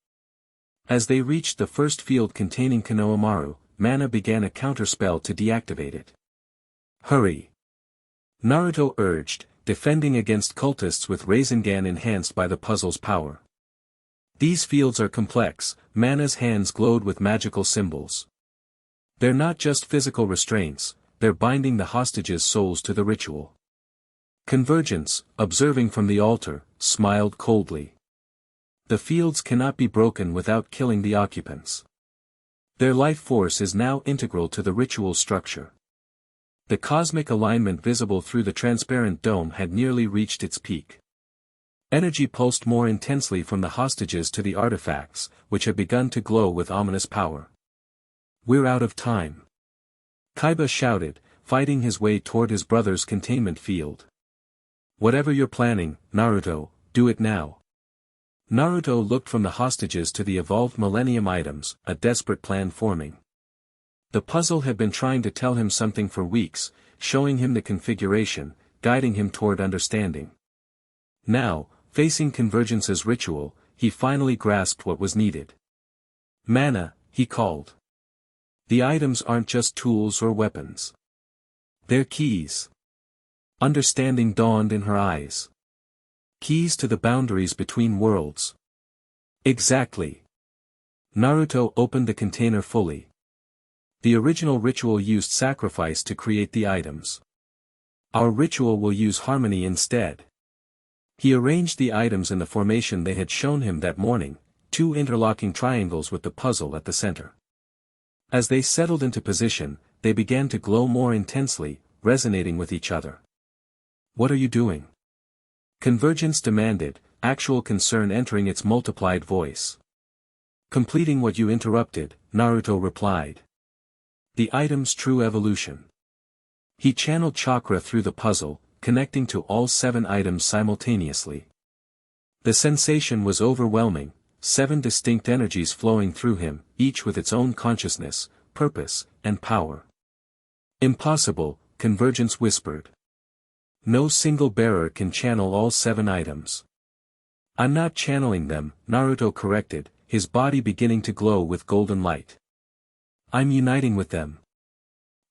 As they reached the first field containing Konohamaru, Mana began a counterspell to deactivate it. Hurry! Naruto urged, defending against cultists with Rasengan enhanced by the puzzle's power. These fields are complex, Mana's hands glowed with magical symbols. They're not just physical restraints, they're binding the hostages' souls to the ritual. Convergence, observing from the altar, smiled coldly. The fields cannot be broken without killing the occupants. Their life force is now integral to the ritual structure. The cosmic alignment visible through the transparent dome had nearly reached its peak. Energy pulsed more intensely from the hostages to the artifacts, which had begun to glow with ominous power. We're out of time. Kaiba shouted, fighting his way toward his brother's containment field. Whatever you're planning, Naruto, do it now. Naruto looked from the hostages to the evolved Millennium items, a desperate plan forming. The puzzle had been trying to tell him something for weeks, showing him the configuration, guiding him toward understanding. Now, facing Convergence's ritual, he finally grasped what was needed. Mana, he called. The items aren't just tools or weapons. They're keys. Understanding dawned in her eyes. Keys to the boundaries between worlds. Exactly. Naruto opened the container fully. The original ritual used sacrifice to create the items. Our ritual will use harmony instead. He arranged the items in the formation they had shown him that morning, 2 interlocking triangles with the puzzle at the center. As they settled into position, they began to glow more intensely, resonating with each other. What are you doing? Convergence demanded, actual concern entering its multiplied voice. Completing what you interrupted, Naruto replied. The item's true evolution. He channeled chakra through the puzzle, connecting to all 7 items simultaneously. The sensation was overwhelming, 7 distinct energies flowing through him, each with its own consciousness, purpose, and power. Impossible, Convergence whispered. No single bearer can channel all 7 items. I'm not channeling them, Naruto corrected, his body beginning to glow with golden light. I'm uniting with them.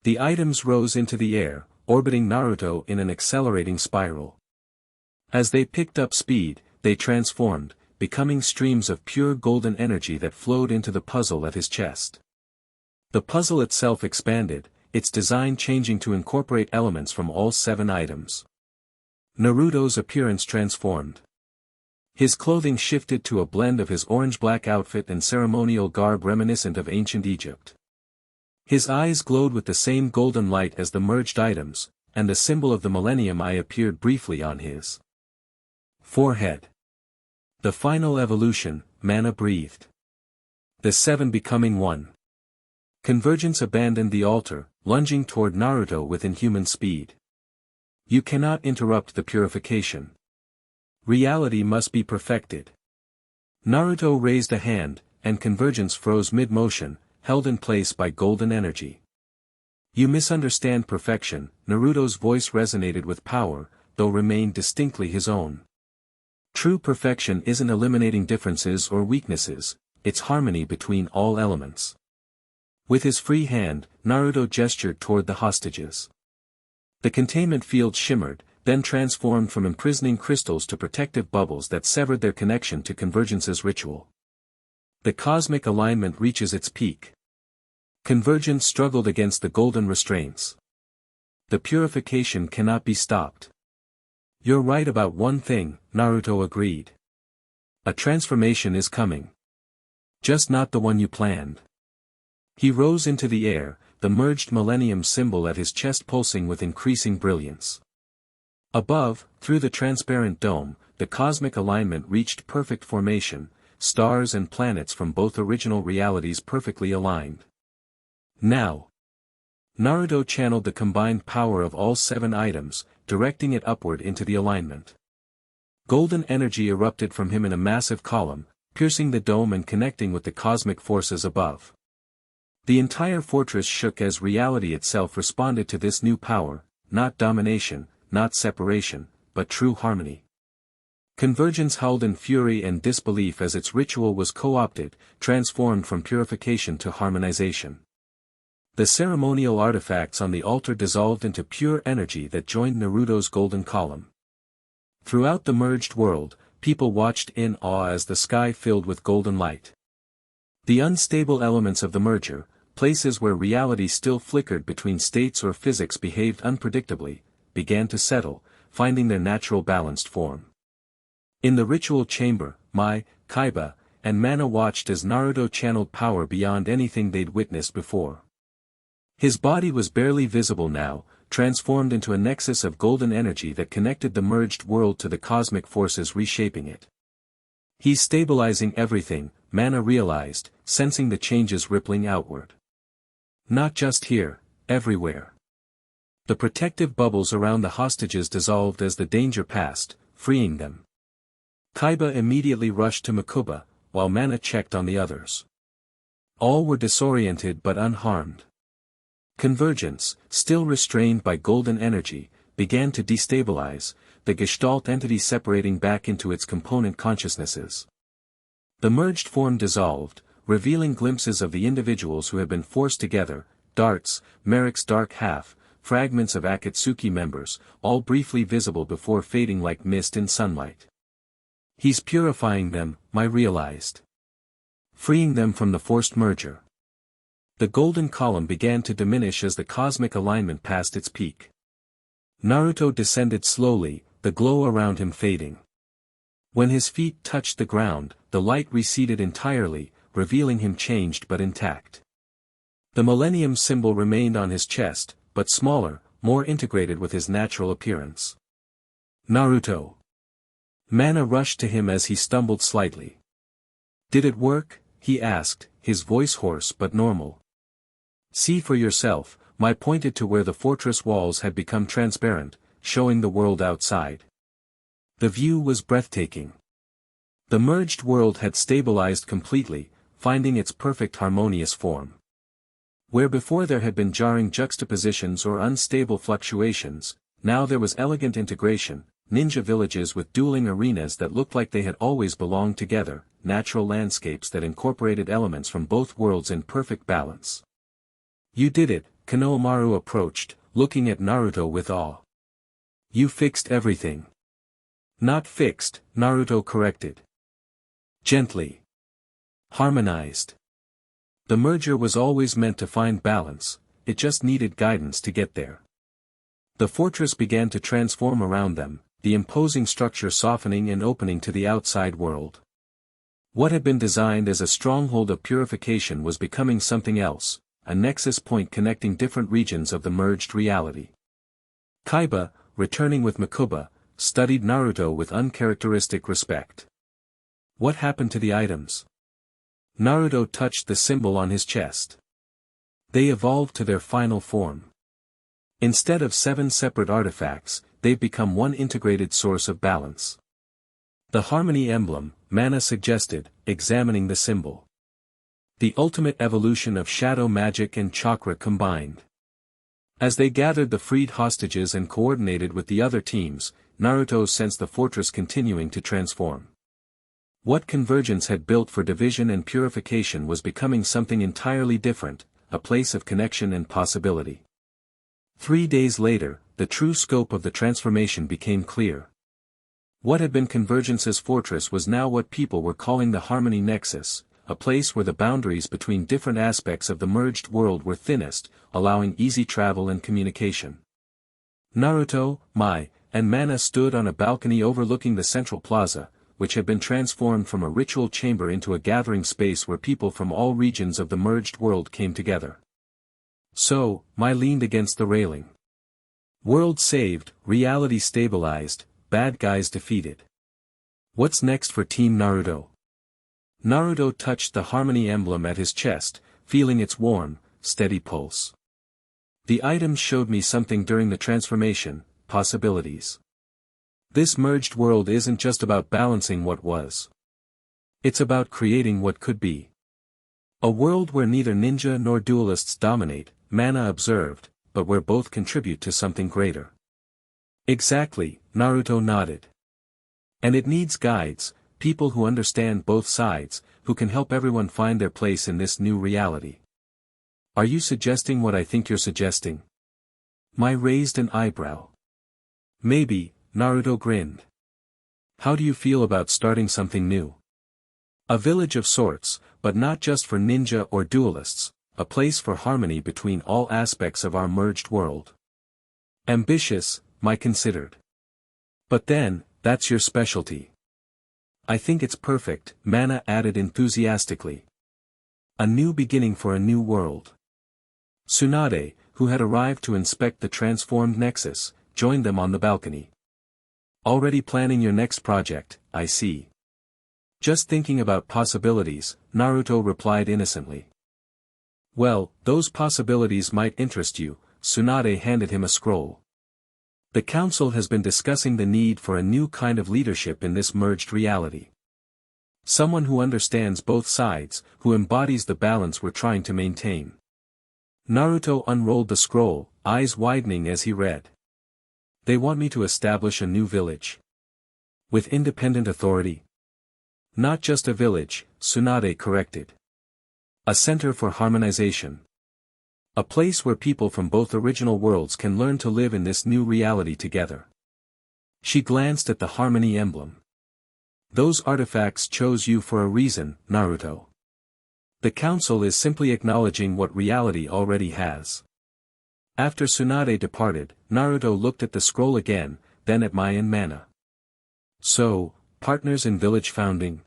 The items rose into the air, orbiting Naruto in an accelerating spiral. As they picked up speed, they transformed, becoming streams of pure golden energy that flowed into the puzzle at his chest. The puzzle itself expanded, its design changing to incorporate elements from all 7 items. Naruto's appearance transformed. His clothing shifted to a blend of his orange-black outfit and ceremonial garb reminiscent of ancient Egypt. His eyes glowed with the same golden light as the merged items, and the symbol of the Millennium Eye appeared briefly on his forehead. The final evolution, Mana breathed. The 7 becoming one. Convergence abandoned the altar, lunging toward Naruto with inhuman speed. You cannot interrupt the purification. Reality must be perfected. Naruto raised a hand, and Convergence froze mid-motion, held in place by golden energy. You misunderstand perfection, Naruto's voice resonated with power, though remained distinctly his own. True perfection isn't eliminating differences or weaknesses, it's harmony between all elements. With his free hand, Naruto gestured toward the hostages. The containment field shimmered, then transformed from imprisoning crystals to protective bubbles that severed their connection to Convergence's ritual. The cosmic alignment reaches its peak. Convergence struggled against the golden restraints. The purification cannot be stopped. You're right about one thing, Naruto agreed. A transformation is coming. Just not the one you planned. He rose into the air, the merged millennium symbol at his chest pulsing with increasing brilliance. Above, through the transparent dome, the cosmic alignment reached perfect formation, stars and planets from both original realities perfectly aligned. Now, Naruto channeled the combined power of all 7 items, directing it upward into the alignment. Golden energy erupted from him in a massive column, piercing the dome and connecting with the cosmic forces above. The entire fortress shook as reality itself responded to this new power, not domination, not separation, but true harmony. Convergence howled in fury and disbelief as its ritual was co-opted, transformed from purification to harmonization. The ceremonial artifacts on the altar dissolved into pure energy that joined Naruto's golden column. Throughout the merged world, people watched in awe as the sky filled with golden light. The unstable elements of the merger, places where reality still flickered between states or physics behaved unpredictably, began to settle, finding their natural balanced form. In the ritual chamber, Mai, Kaiba, and Mana watched as Naruto channeled power beyond anything they'd witnessed before. His body was barely visible now, transformed into a nexus of golden energy that connected the merged world to the cosmic forces reshaping it. He's stabilizing everything, Mana realized, sensing the changes rippling outward. Not just here, everywhere. The protective bubbles around the hostages dissolved as the danger passed, freeing them. Kaiba immediately rushed to Makuba, while Mana checked on the others. All were disoriented but unharmed. Convergence, still restrained by golden energy, began to destabilize, the Gestalt entity separating back into its component consciousnesses. The merged form dissolved, revealing glimpses of the individuals who had been forced together, Darts, Merrick's dark half, fragments of Akatsuki members, all briefly visible before fading like mist in sunlight. He's purifying them, Mai realized. Freeing them from the forced merger. The golden column began to diminish as the cosmic alignment passed its peak. Naruto descended slowly, the glow around him fading. When his feet touched the ground, the light receded entirely, revealing him changed but intact. The Millennium symbol remained on his chest, but smaller, more integrated with his natural appearance. Naruto. Mana rushed to him as he stumbled slightly. Did it work? He asked, his voice hoarse but normal. See for yourself, Mai pointed to where the fortress walls had become transparent, showing the world outside. The view was breathtaking. The merged world had stabilized completely, finding its perfect harmonious form. Where before there had been jarring juxtapositions or unstable fluctuations, now there was elegant integration, ninja villages with dueling arenas that looked like they had always belonged together, natural landscapes that incorporated elements from both worlds in perfect balance. You did it, Konohamaru approached, looking at Naruto with awe. You fixed everything. Not fixed, Naruto corrected. Gently. Harmonized. The merger was always meant to find balance, it just needed guidance to get there. The fortress began to transform around them, the imposing structure softening and opening to the outside world. What had been designed as a stronghold of purification was becoming something else, a nexus point connecting different regions of the merged reality. Kaiba, returning with Makuba, studied Naruto with uncharacteristic respect. What happened to the items? Naruto touched the symbol on his chest. They evolved to their final form. Instead of 7 separate artifacts, they've become one integrated source of balance. The harmony emblem, Mana suggested, examining the symbol. The ultimate evolution of shadow magic and chakra combined. As they gathered the freed hostages and coordinated with the other teams, Naruto sensed the fortress continuing to transform. What Convergence had built for division and purification was becoming something entirely different, a place of connection and possibility. 3 days later, the true scope of the transformation became clear. What had been Convergence's fortress was now what people were calling the Harmony Nexus, a place where the boundaries between different aspects of the merged world were thinnest, allowing easy travel and communication. Naruto, Mai, and Mana stood on a balcony overlooking the central plaza, which had been transformed from a ritual chamber into a gathering space where people from all regions of the merged world came together. So, Mai leaned against the railing. World saved, reality stabilized, bad guys defeated. What's next for Team Naruto? Naruto touched the harmony emblem at his chest, feeling its warm, steady pulse. The items showed me something during the transformation, possibilities. This merged world isn't just about balancing what was. It's about creating what could be. A world where neither ninja nor duelists dominate, Mana observed, but where both contribute to something greater. Exactly, Naruto nodded. And it needs guides, people who understand both sides, who can help everyone find their place in this new reality. Are you suggesting what I think you're suggesting? Mai raised an eyebrow. Maybe, Naruto grinned. How do you feel about starting something new? A village of sorts, but not just for ninja or duelists, a place for harmony between all aspects of our merged world. Ambitious, Mai considered. But then, that's your specialty. I think it's perfect, Mana added enthusiastically. A new beginning for a new world. Tsunade, who had arrived to inspect the transformed nexus, joined them on the balcony. Already planning your next project, I see. Just thinking about possibilities, Naruto replied innocently. Well, those possibilities might interest you, Tsunade handed him a scroll. The council has been discussing the need for a new kind of leadership in this merged reality. Someone who understands both sides, who embodies the balance we're trying to maintain. Naruto unrolled the scroll, eyes widening as he read. They want me to establish a new village. With independent authority. Not just a village, Tsunade corrected. A center for harmonization. A place where people from both original worlds can learn to live in this new reality together. She glanced at the harmony emblem. Those artifacts chose you for a reason, Naruto. The council is simply acknowledging what reality already has. After Tsunade departed, Naruto looked at the scroll again, then at Mai and Mana. So, partners in village founding?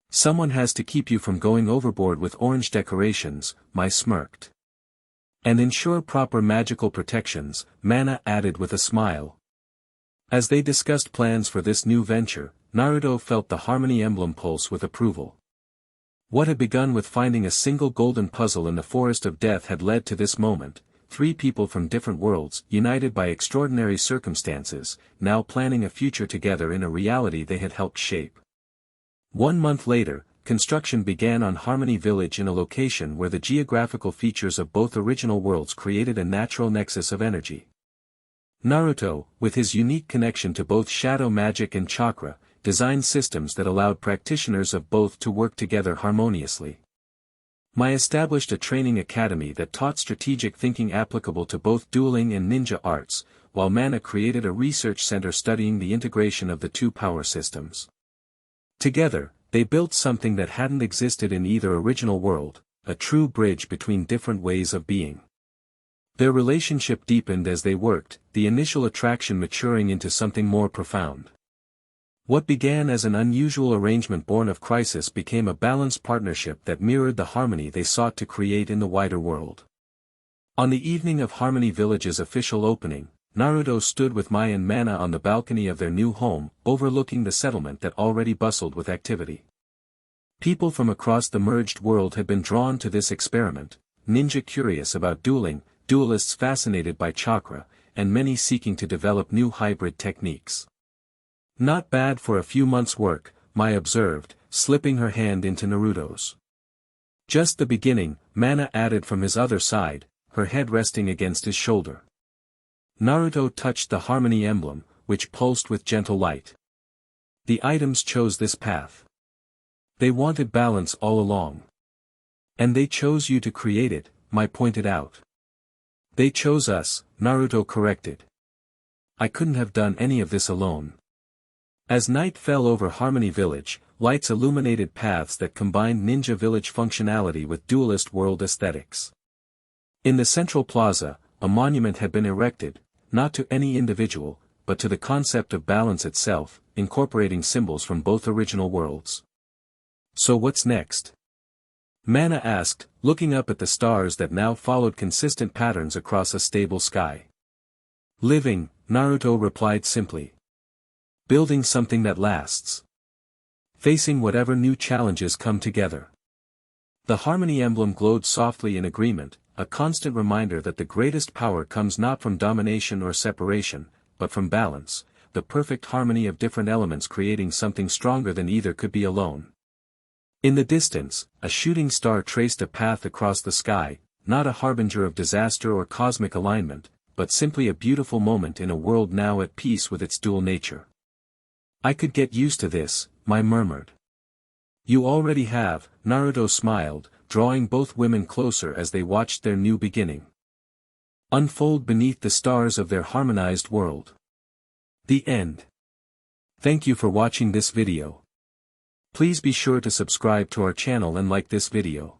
Someone has to keep you from going overboard with orange decorations, Mai smirked. And ensure proper magical protections, Mana added with a smile. As they discussed plans for this new venture, Naruto felt the harmony emblem pulse with approval. What had begun with finding a single golden puzzle in the forest of death had led to this moment, three people from different worlds, united by extraordinary circumstances, now planning a future together in a reality they had helped shape. 1 month later, construction began on Harmony Village in a location where the geographical features of both original worlds created a natural nexus of energy. Naruto, with his unique connection to both shadow magic and chakra, designed systems that allowed practitioners of both to work together harmoniously. Mai established a training academy that taught strategic thinking applicable to both dueling and ninja arts, while Mana created a research center studying the integration of the two power systems. Together, they built something that hadn't existed in either original world, a true bridge between different ways of being. Their relationship deepened as they worked, the initial attraction maturing into something more profound. What began as an unusual arrangement born of crisis became a balanced partnership that mirrored the harmony they sought to create in the wider world. On the evening of Harmony Village's official opening, Naruto stood with Mai and Mana on the balcony of their new home, overlooking the settlement that already bustled with activity. People from across the merged world had been drawn to this experiment, ninja curious about dueling, duelists fascinated by chakra, and many seeking to develop new hybrid techniques. Not bad for a few months' work, Mai observed, slipping her hand into Naruto's. Just the beginning, Mana added from his other side, her head resting against his shoulder. Naruto touched the harmony emblem, which pulsed with gentle light. The items chose this path. They wanted balance all along. And they chose you to create it, Mai pointed out. They chose us, Naruto corrected. I couldn't have done any of this alone. As night fell over Harmony Village, lights illuminated paths that combined ninja village functionality with duelist world aesthetics. In the central plaza, a monument had been erected, not to any individual, but to the concept of balance itself, incorporating symbols from both original worlds. So what's next? Mana asked, looking up at the stars that now followed consistent patterns across a stable sky. Living, Naruto replied simply. Building something that lasts. Facing whatever new challenges come together. The harmony emblem glowed softly in agreement, a constant reminder that the greatest power comes not from domination or separation, but from balance, the perfect harmony of different elements creating something stronger than either could be alone. In the distance, a shooting star traced a path across the sky, not a harbinger of disaster or cosmic alignment, but simply a beautiful moment in a world now at peace with its dual nature. I could get used to this, Mai murmured. You already have, Naruto smiled, drawing both women closer as they watched their new beginning unfold beneath the stars of their harmonized world. The end. Thank you for watching this video. Please be sure to subscribe to our channel and like this video.